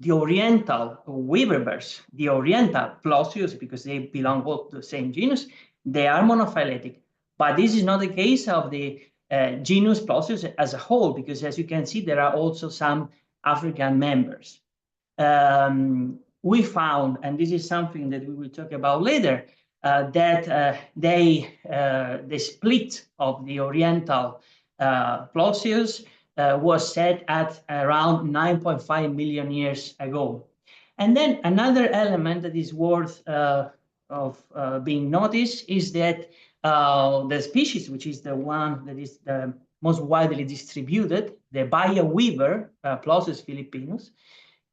the Oriental weaver birds, the Oriental Plosius, because they belong both to the same genus, they are monophyletic. But this is not the case of the genus Plosius as a whole, because as you can see, there are also some African members. We found, and this is something that we will talk about later, that the split of the Oriental Plosius was set at around 9.5 million years ago. And then another element that is worth of being noticed is that the species, which is the one that is the most widely distributed, the bioweaver, Plosius philippinus.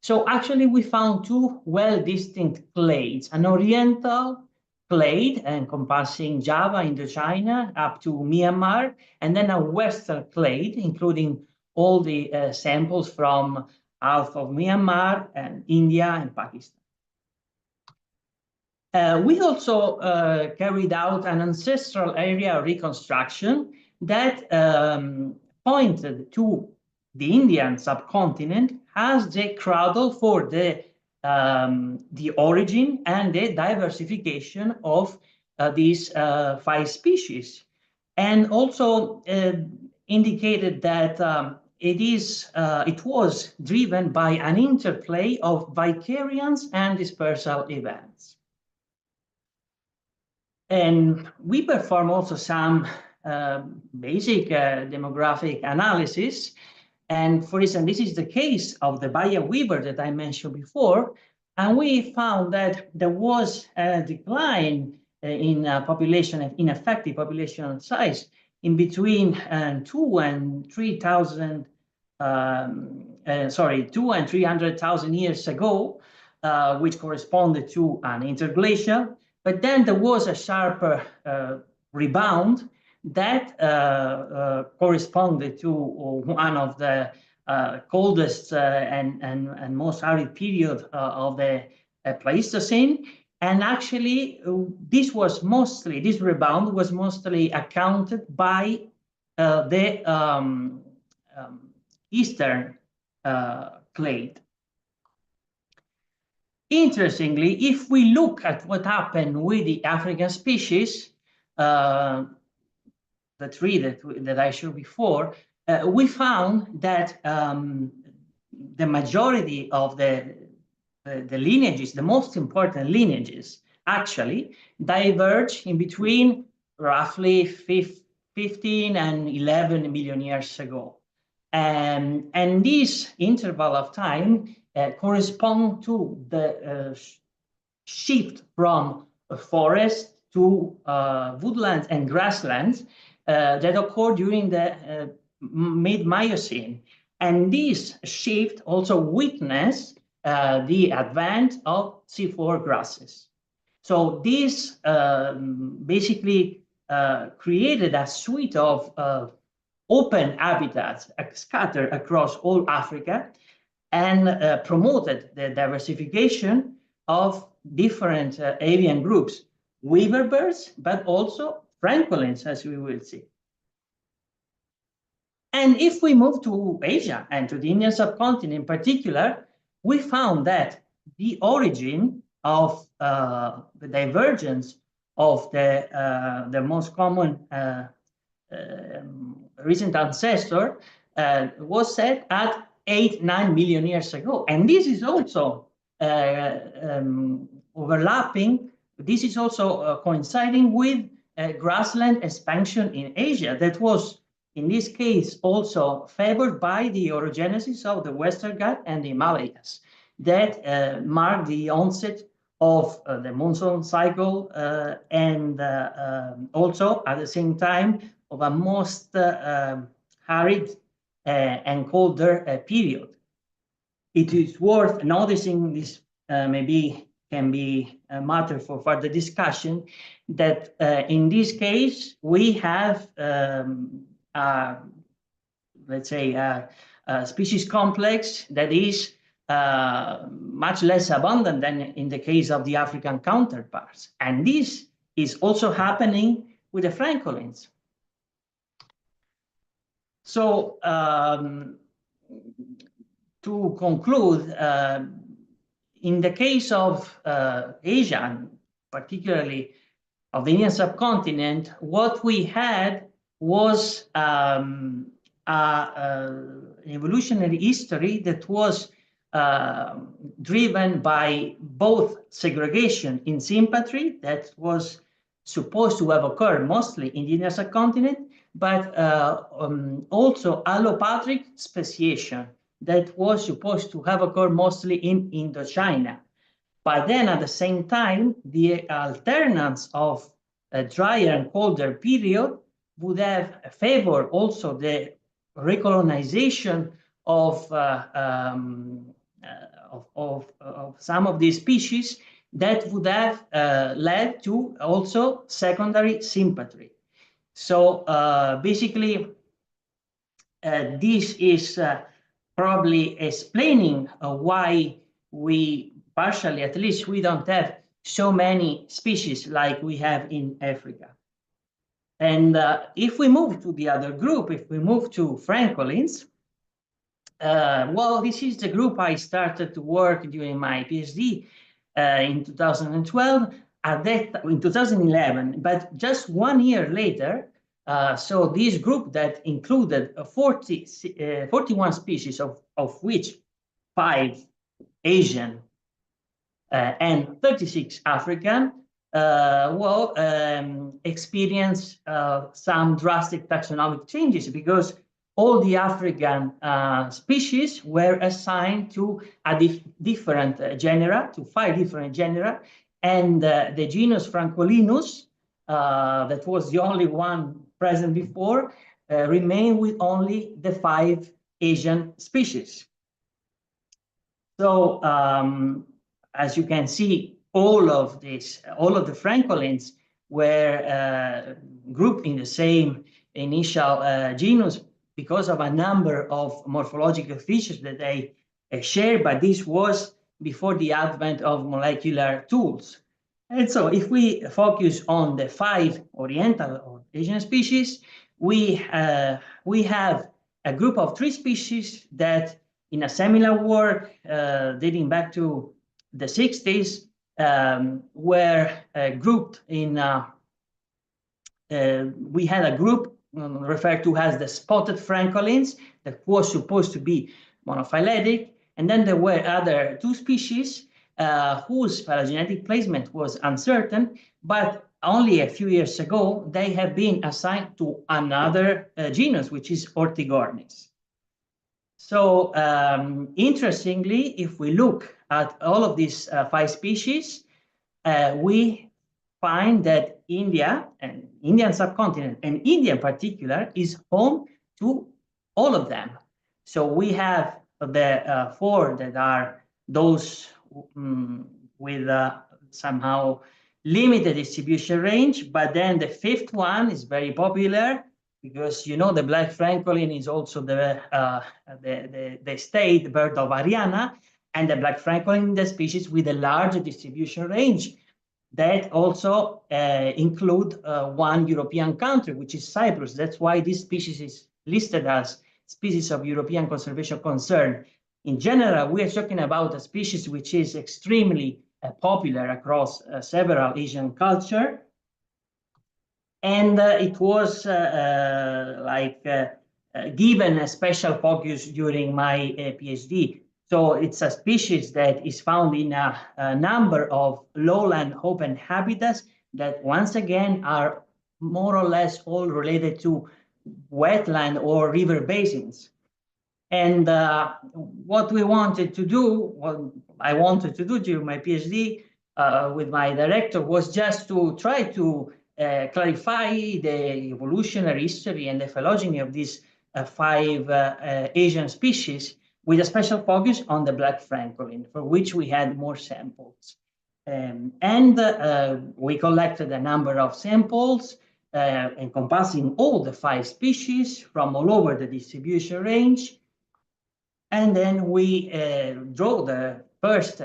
So actually we found 2 well-distinct clades, an Oriental clade encompassing Java, Indochina, up to Myanmar, and then a Western clade, including all the samples from half of Myanmar and India and Pakistan. We also carried out an ancestral area reconstruction that pointed to the Indian subcontinent as the cradle for the origin and the diversification of these 5 species, and also indicated that it was driven by an interplay of vicariance and dispersal events. And we perform also some basic demographic analysis. And for instance, this is the case of the Bahia weaver that I mentioned before. And we found that there was a decline in population, in effective population size in between 2 and 3,000, 2 and 300,000 years ago, which corresponded to an interglacial. But then there was a sharper rebound that corresponded to one of the coldest and most arid period of the Pleistocene. And actually, this rebound was mostly accounted by the eastern clade. Interestingly, if we look at what happened with the African species, the three that I showed before, we found that the majority of the lineages, the most important lineages, actually diverge in between roughly 15 and 11 million years ago. And this interval of time correspond to the shift from a forest to woodlands and grasslands that occurred during the mid-Miocene. And this shift also witnessed the advent of C4 grasses. So this basically created a suite of open habitats scattered across all Africa and promoted the diversification of different avian groups, weaver birds, but also francolins, as we will see. And if we move to Asia and to the Indian subcontinent in particular, we found that the origin of the divergence of the most common recent ancestor was set at 8-9 million years ago. And this is also overlapping, this is also coinciding with grassland expansion in Asia that was, in this case, also favored by the orogenesis of the Western Ghats and the Himalayas that marked the onset of the monsoon cycle and also at the same time of a most arid and colder period. It is worth noticing, this maybe can be a matter for further discussion, that in this case we have let's say a species complex that is much less abundant than in the case of the African counterparts. And this is also happening with the francolins. So to conclude, in the case of Asia, and particularly of the Indian subcontinent, what we had was an evolutionary history that was driven by both segregation in sympatry that was supposed to have occurred mostly in the Indian subcontinent, but also allopatric speciation that was supposed to have occurred mostly in Indochina. But then at the same time, the alternance of a drier and colder period would have favored also the recolonization of some of these species that would have led to also secondary sympatry. So basically, this is probably explaining why we partially, at least, we don't have so many species like we have in Africa. And if we move to the other group, if we move to francolins, well, this is the group I started to work during my PhD in 2012, in 2011, but just 1 year later. So this group that included 41 species, of which 5 Asian and 36 African, experienced some drastic taxonomic changes because all the African species were assigned to a different genera, to 5 different genera, and the genus Francolinus, that was the only one present before, remained with only the 5 Asian species. So, as you can see, all of the francolins were grouped in the same initial genus because of a number of morphological features that they share, but this was before the advent of molecular tools. And so if we focus on the 5 Oriental or Asian species, we have a group of 3 species that in a seminal work dating back to the 60s were grouped in, we had a group referred to as the spotted francolins that was supposed to be monophyletic, and then there were other 2 species whose phylogenetic placement was uncertain, but only a few years ago they have been assigned to another genus, which is Ortigornis. So interestingly, if we look at all of these 5 species, we find that India and Indian subcontinent, and India in particular, is home to all of them. So we have the 4 that are those with somehow limited distribution range, but then the 5th one is very popular because the black francolin is also the state bird of Haryana, and the black francolin, the species with a larger distribution range that also include 1 European country, which is Cyprus. That's why this species is listed as species of European conservation concern. In general, we are talking about a species which is extremely popular across several Asian cultures. And it was given a special focus during my PhD. So it's a species that is found in a number of lowland open habitats that once again are more or less all related to wetland or river basins. And what we wanted to do, what I wanted to do during my PhD with my director was just to try to clarify the evolutionary history and the phylogeny of these 5 Asian species, with a special focus on the black francolin, for which we had more samples. We collected a number of samples encompassing all the 5 species from all over the distribution range. And then we draw the first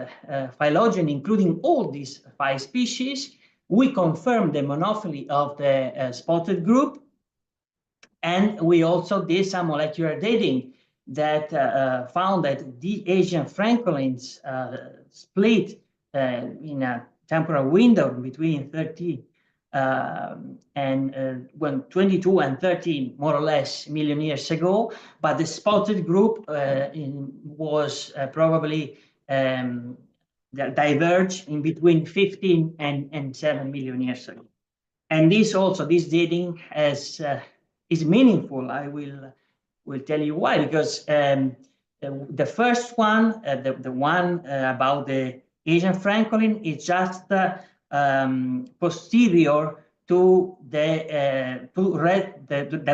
phylogeny, including all these 5 species. We confirmed the monophily of the spotted group. And we also did some molecular dating that found that the Asian francolins split in a temporal window between 22 and 30 more or less million years ago, but the spotted group was probably diverged in between 15 and 7 million years ago. And this dating is meaningful. I will tell you why, because the first one, the one about the Asian francolin, is just posterior to the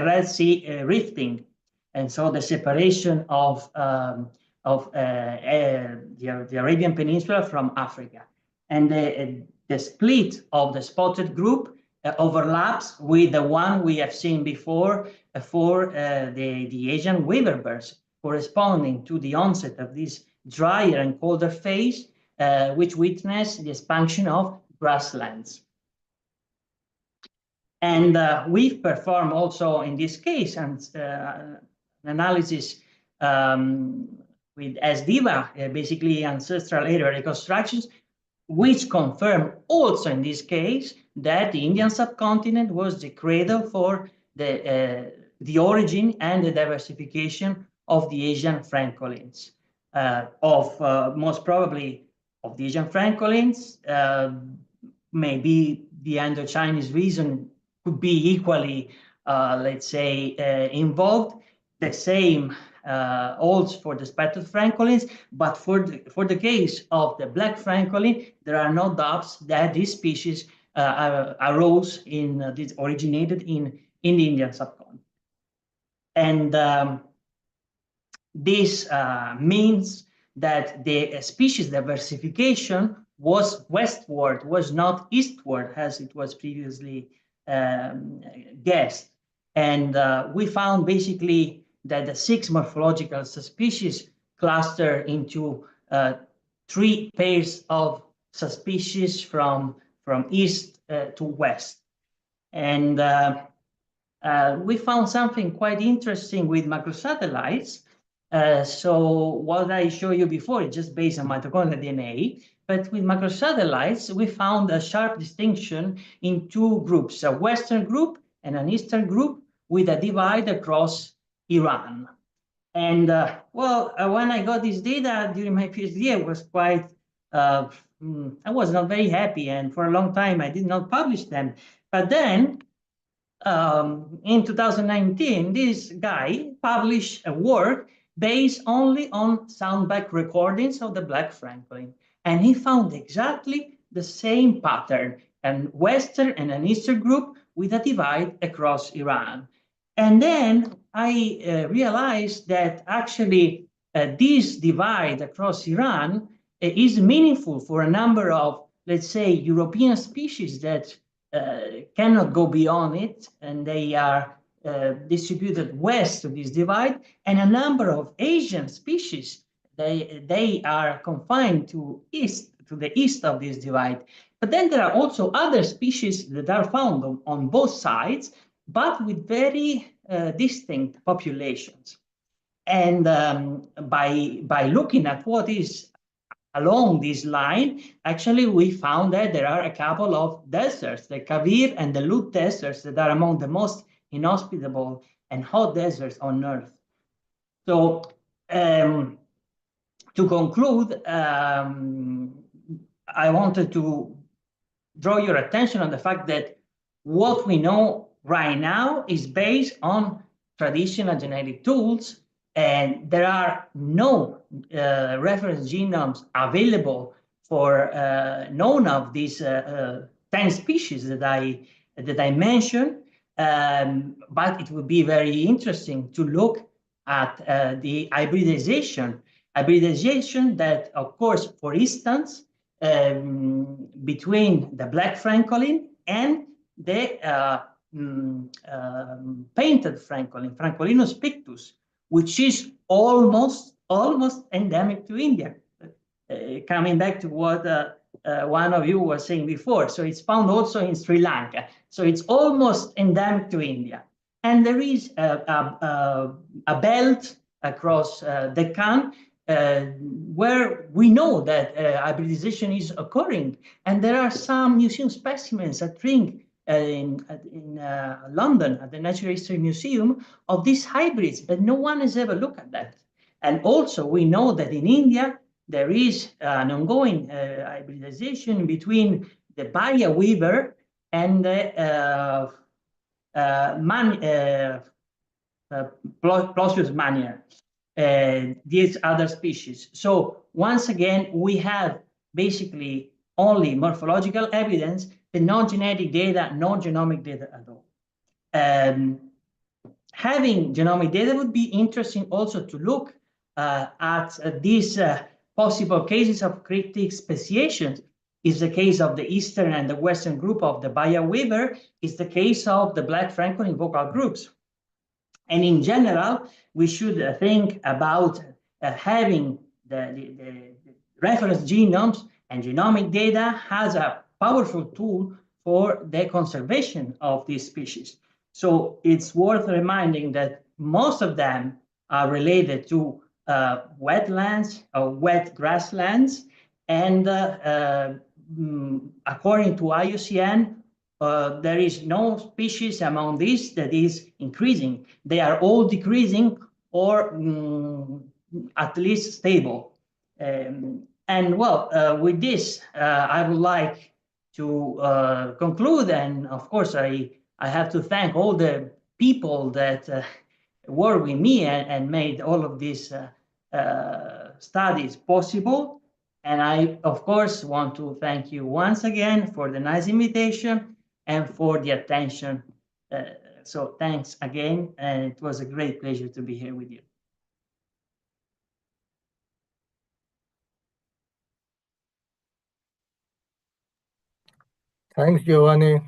Red Sea rifting, and so the separation of the Arabian Peninsula from Africa, and the split of the spotted group overlaps with the one we have seen before for the Asian weaverbirds, corresponding to the onset of this drier and colder phase, which witnessed the expansion of grasslands. And we've performed also in this case an analysis with SDIVA, basically ancestral area reconstructions, which confirm also in this case that the Indian subcontinent was the cradle for the origin and the diversification of the Asian francolins. Most probably of the Asian francolins, maybe the Indo-Chinese region could be equally, let's say, involved. The same holds for the speckled francolins, but for the case of the black francolin, there are no doubts that this species arose originated in the Indian subcontinent. And this means that the species diversification was westward, was not eastward, as it was previously guessed. And we found basically that the 6 morphological subspecies cluster into 3 pairs of subspecies from east to west. And we found something quite interesting with macrosatellites. So what I showed you before is just based on mitochondrial DNA, but with macrosatellites, we found a sharp distinction in 2 groups, a Western group and an Eastern group, with a divide across Iran. And when I got this data during my PhD, I was quite, I was not very happy, and for a long time I did not publish them. But then in 2019, this guy published a work based only on soundback recordings of the black francolin. And he found exactly the same pattern, an Western and an Eastern group with a divide across Iran. And then I realized that actually this divide across Iran is meaningful for a number of, let's say, European species that cannot go beyond it, and they are distributed west of this divide, and a number of Asian species, they are confined to the east of this divide. But then there are also other species that are found on both sides, but with very distinct populations. And by looking at what is along this line, actually, we found that there are a couple of deserts, the Kavir and the Lut deserts, that are among the most inhospitable and hot deserts on Earth. So, to conclude, I wanted to draw your attention on the fact that what we know right now is based on traditional genetic tools, and there are no reference genomes available for none of these 10 species that I mentioned. But it would be very interesting to look at the hybridization that, of course, for instance, between the black francolin and the painted francolin, Francolinus pictus, which is almost endemic to India. Coming back to what one of you was saying before, so it's found also in Sri Lanka. So it's almost endemic to India. And there is a belt across Deccan where we know that hybridization is occurring. And there are some museum specimens at Ring in London at the Natural History Museum of these hybrids, but no one has ever looked at that. And also we know that in India, there is an ongoing hybridization between the Baya weaver and the Plosius manier, these other species. So once again, we have basically only morphological evidence, the non-genetic data, non-genomic data at all. Having genomic data would be interesting also to look at these possible cases of cryptic speciation. Is the case of the Eastern and the Western group of the Baya weaver, is the case of the black francolin vocal groups. And in general, we should think about having the reference genomes and genomic data as a powerful tool for the conservation of these species. So it's worth reminding that most of them are related to wetlands or wet grasslands, and according to IUCN, there is no species among these that is increasing. They are all decreasing or at least stable. And well, with this, I would like to conclude, and of course, I have to thank all the people that worked with me and made all of these studies possible. And I, of course, want to thank you once again for the nice invitation and for the attention. So thanks again, and it was a great pleasure to be here with you. Thanks, Giovanni.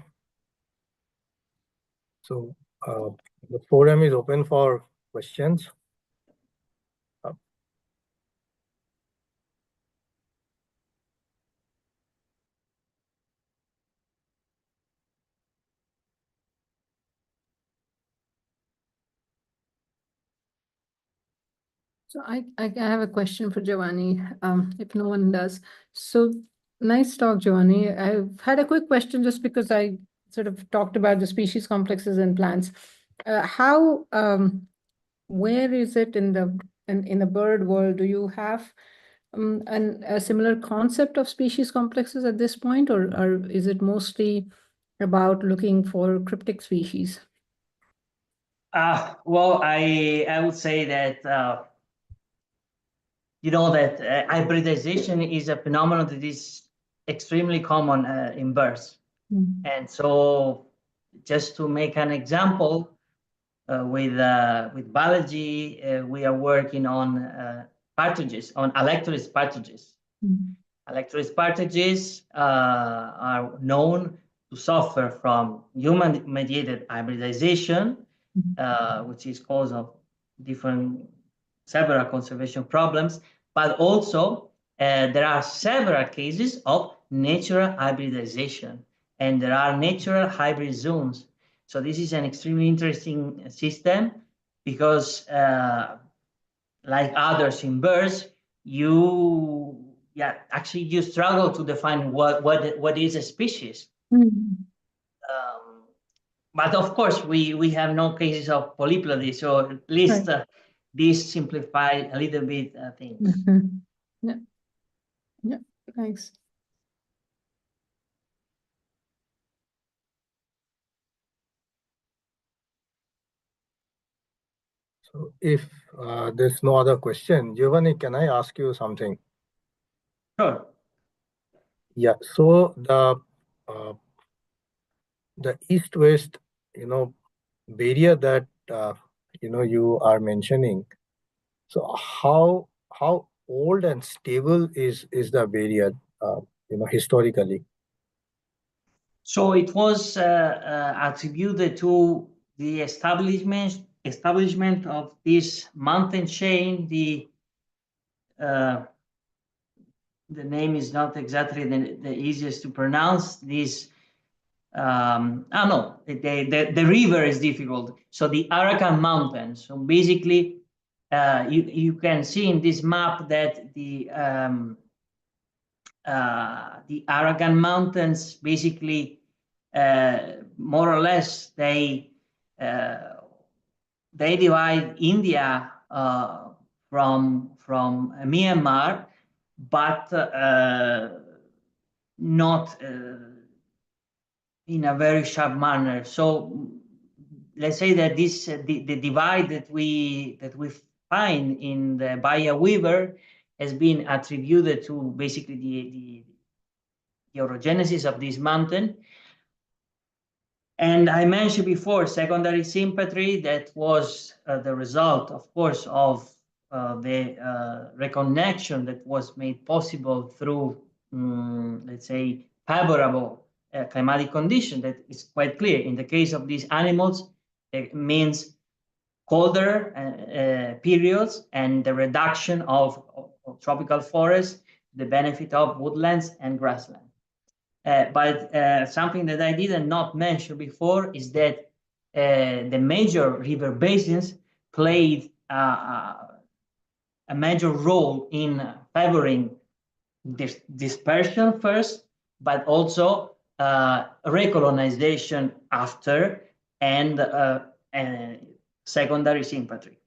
So the forum is open for questions. So I have a question for Giovanni, if no one does. So nice talk, Giovanni. I've had a quick question just because I sort of talked about the species complexes in plants. Where is it in the bird world? Do you have a similar concept of species complexes at this point, or is it mostly about looking for cryptic species? Well, I would say that you know that hybridization is a phenomenon that is extremely common in birds. Mm-hmm. And so, just to make an example, with biology, we are working on partridges, on Alectoris partridges. Mm-hmm. Alectoris partridges are known to suffer from human-mediated hybridization, which is cause of several conservation problems, but also there are several cases of natural hybridization, and there are natural hybrid zones. So this is an extremely interesting system because, like others in birds, you struggle to define what is a species. Mm-hmm. But of course, we have no cases of polyplody, so at least this simplify a little bit things. Mm-hmm. Yeah, thanks. So if there's no other question, Giovanni, can I ask you something? Sure. Yeah, so the east-west, barrier that you are mentioning. So how old and stable is the barrier, historically? So it was attributed to the establishment of this mountain chain. The name is not exactly the easiest to pronounce. The river is difficult. So the Arakan Mountains. So basically, you can see in this map that the Arakan Mountains basically more or less they divide India from Myanmar, but not in a very sharp manner. So let's say that this the divide that we find in the Bahia River has been attributed to basically the orogenesis of this mountain. And I mentioned before secondary sympatry that was the result, of course, of the reconnection that was made possible through, let's say, favorable climatic condition. That is quite clear. In the case of these animals, it means colder periods and the reduction of tropical forests, the benefit of woodlands and grassland. But something that I did not mention before is that the major river basins played a major role in favoring dispersion first, but also recolonization after, and secondary sympatry.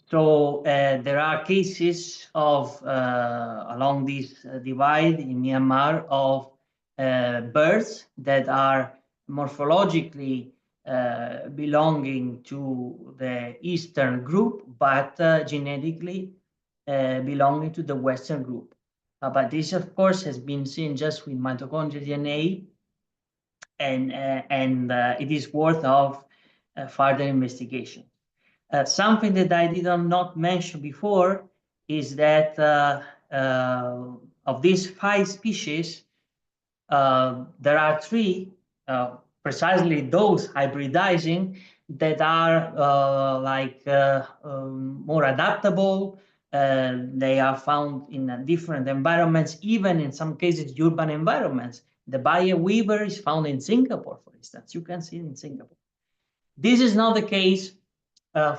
So there are cases of along this divide in Myanmar of birds that are morphologically belonging to the eastern group, but genetically belonging to the western group. But this, of course, has been seen just with mitochondrial DNA, and it is worth of further investigation. Something that I did not mention before is that of these 5 species, there are 3, precisely those hybridizing, that are more adaptable. They are found in different environments, even in some cases urban environments. The Bayer weaver is found in Singapore, for instance. You can see it in Singapore. This is not the case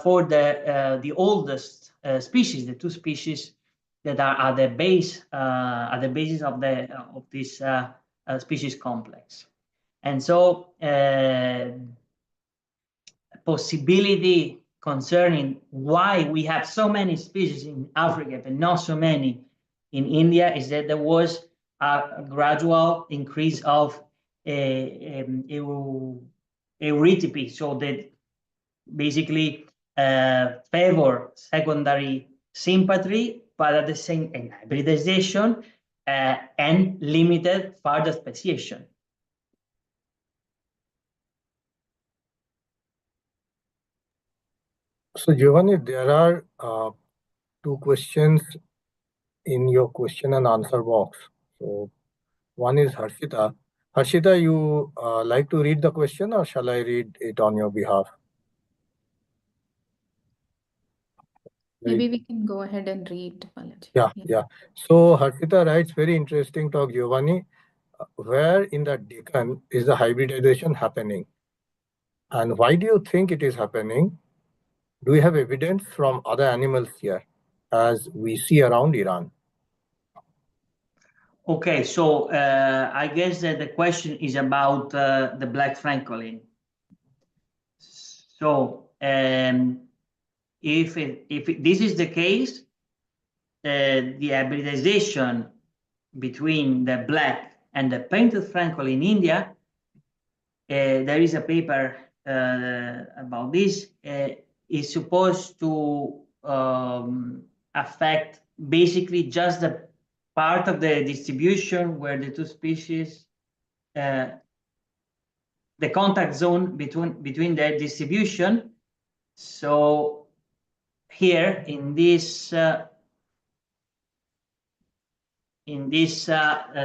for the oldest species, the 2 species that are at the base, at the basis of this species complex. And so possibility concerning why we have so many species in Africa but not so many in India is that there was a gradual increase of eurytypy, so that basically favor secondary sympatry, but at the same time hybridization and limited further speciation. So Giovanni, there are 2 questions in your question and answer box. So one is Harshita. Harshita, you like to read the question, or shall I read it on your behalf? Maybe we can go ahead and read, Balaji. Yeah. So Harshita writes, very interesting talk, Giovanni. Where in the Deccan is the hybridization happening? And why do you think it is happening? Do we have evidence from other animals here, as we see around Iran? Okay, so I guess that the question is about the black francolin. So if this is the case, the hybridization between the black and the painted francolin in India, there is a paper about this, is supposed to affect basically just the part of the distribution where the 2 species, the contact zone between their distribution. So here in this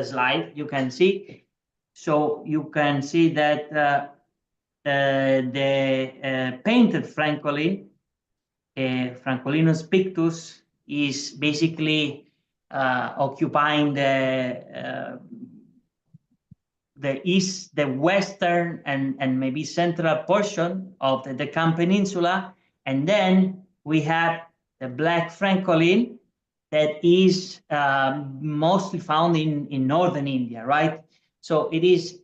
slide, you can see. So you can see that the painted francolin, Francolinus pictus, is basically occupying the western and maybe central portion of the Deccan Peninsula, and then we have the black francolin that is mostly found in northern India, right? So it is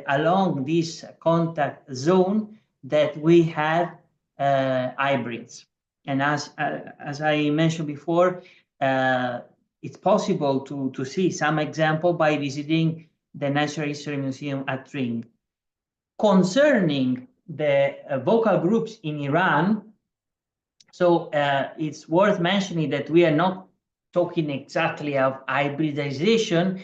along this contact zone that we have hybrids. And as I mentioned before, it's possible to see some example by visiting the Natural History Museum at Tring. Concerning the vocal groups in Iran, so it's worth mentioning that we are not talking exactly of hybridization.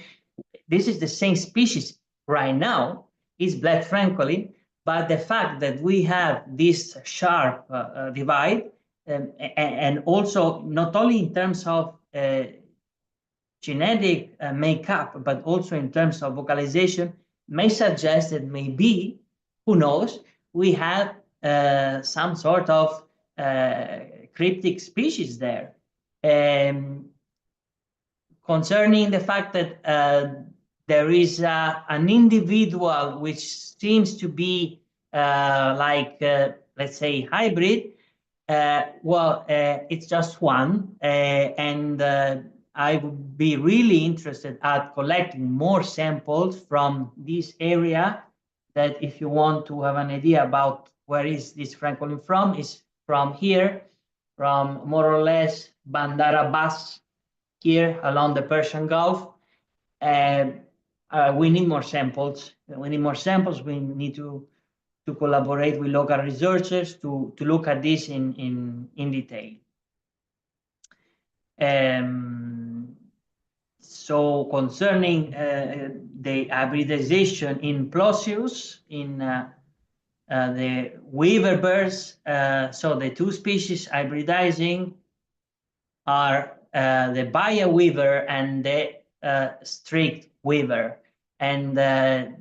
This is the same species right now, is black francolin, but the fact that we have this sharp divide, and also not only in terms of genetic makeup, but also in terms of vocalization, may suggest that maybe, who knows, we have some sort of cryptic species there. Concerning the fact that there is an individual which seems to be let's say, hybrid, well, it's just one, and I would be really interested at collecting more samples from this area, that if you want to have an idea about where is this francolin from, is from here. from more or less Bandar Abbas here along the Persian Gulf. We need more samples. We need more samples. We need to collaborate with local researchers to look at this in detail. So concerning the hybridization in Plosius, in the weaver birds, so the two species hybridizing are the Baya weaver and the streaked weaver. And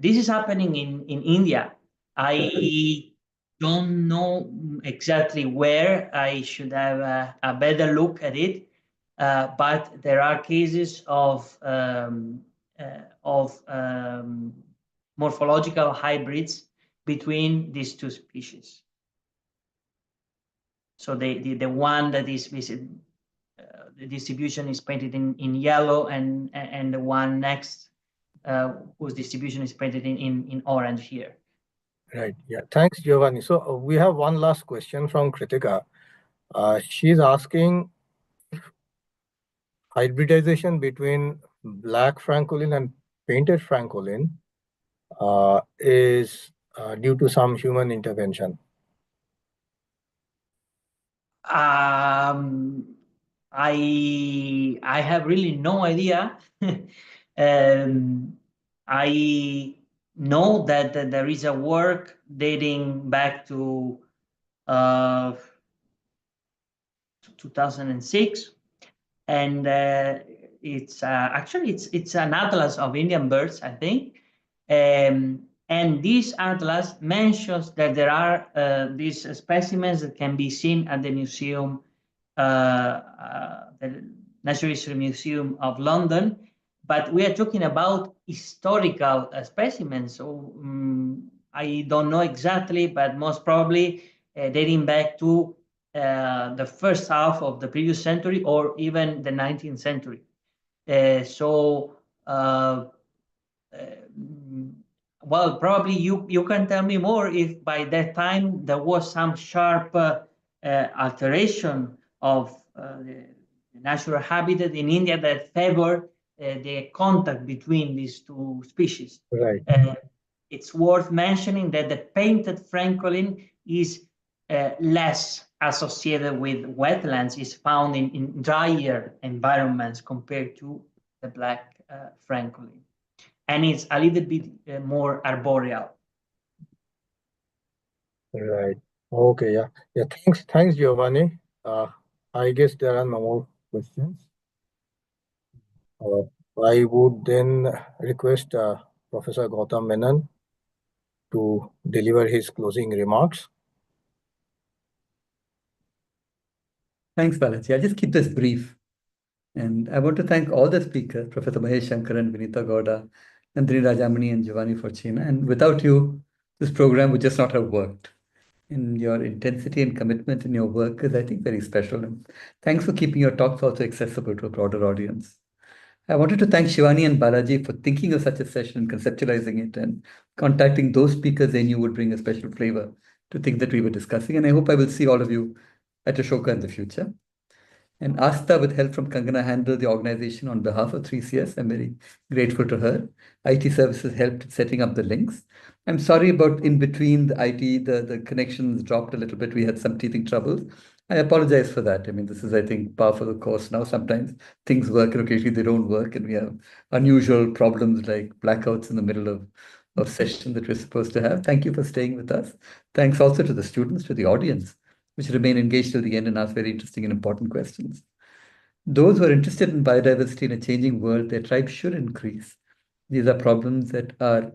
this is happening in India. I don't know exactly where. I should have a better look at it. But there are cases of morphological hybrids between these two species. So the one that is visible, the distribution is painted in yellow, and the one next whose distribution is painted in orange here. Right. Yeah. Thanks, Giovanni. So we have one last question from Kritika. She's asking if hybridization between black francolin and painted francolin is due to some human intervention. I have really no idea. I know that there is a work dating back to 2006, and it's actually it's an atlas of Indian birds, I think. And this atlas mentions that there are these specimens that can be seen at the museum, the Natural History Museum of London, but we are talking about historical specimens. So I don't know exactly, but most probably dating back to the first half of the previous century or even the 19th century. Well, probably you can tell me more if by that time there was some sharp alteration of the natural habitat in India that favored the contact between these two species. Right. It's worth mentioning that the painted francolin is less associated with wetlands, is found in drier environments compared to the black francolin. And it's a little bit more arboreal. Right. Okay. Yeah. Yeah. Thanks, Giovanni. I guess there are no more questions. I would then request Professor Gautam Menon to deliver his closing remarks. Thanks, Balaji. I'll just keep this brief. And I want to thank all the speakers, Professor Mahesh Shankaran, Vinita Gowda, Nandini Rajamani, and Giovanni Forcina. And without you, this program would just not have worked. And your intensity and commitment in your work is, I think, very special. And thanks for keeping your talks also accessible to a broader audience. I wanted to thank Shivani and Balaji for thinking of such a session and conceptualizing it and contacting those speakers they knew would bring a special flavor to things that we were discussing. And I hope I will see all of you at Ashoka in the future. And Asta, with help from Kangana, handled the organization on behalf of 3CS. I'm very grateful to her. IT services helped setting up the links. I'm sorry about in between the IT, the connections dropped a little bit. We had some teething troubles. I apologize for that. I mean, this is, I think, par for the course now. Sometimes things work and occasionally they don't work. And we have unusual problems like blackouts in the middle of session that we're supposed to have. Thank you for staying with us. Thanks also to the students, to the audience, which remain engaged till the end and ask very interesting and important questions. Those who are interested in biodiversity in a changing world, their tribe should increase. These are problems that are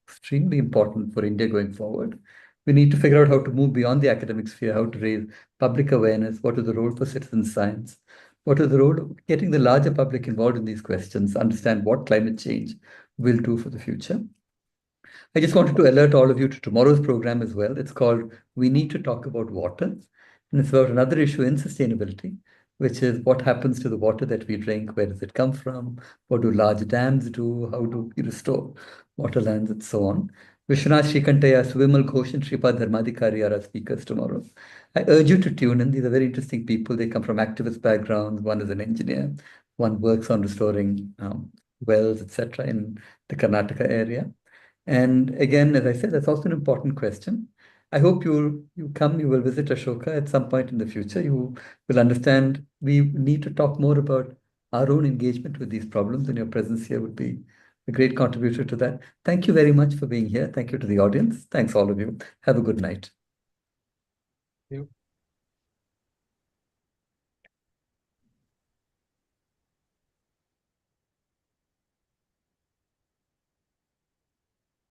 extremely important for India going forward. We need to figure out how to move beyond the academic sphere, how to raise public awareness, what is the role for citizen science, what is the role of getting the larger public involved in these questions, understand what climate change will do for the future. I just wanted to alert all of you to tomorrow's program as well. It's called We Need to Talk About Water. And it's about another issue in sustainability, which is what happens to the water that we drink, where does it come from, what do large dams do, how do we restore waterlands, and so on. Vishwanath Shrikantaya, Suvimal Ghosh, and Shripad Dharmadikari are our speakers tomorrow. I urge you to tune in. These are very interesting people. They come from activist backgrounds. One is an engineer. One works on restoring wells, etc., in the Karnataka area. And again, as I said, that's also an important question. I hope you will visit Ashoka at some point in the future. You will understand we need to talk more about our own engagement with these problems, and your presence here would be a great contributor to that. Thank you very much for being here. Thank you to the audience. Thanks all of you. Have a good night.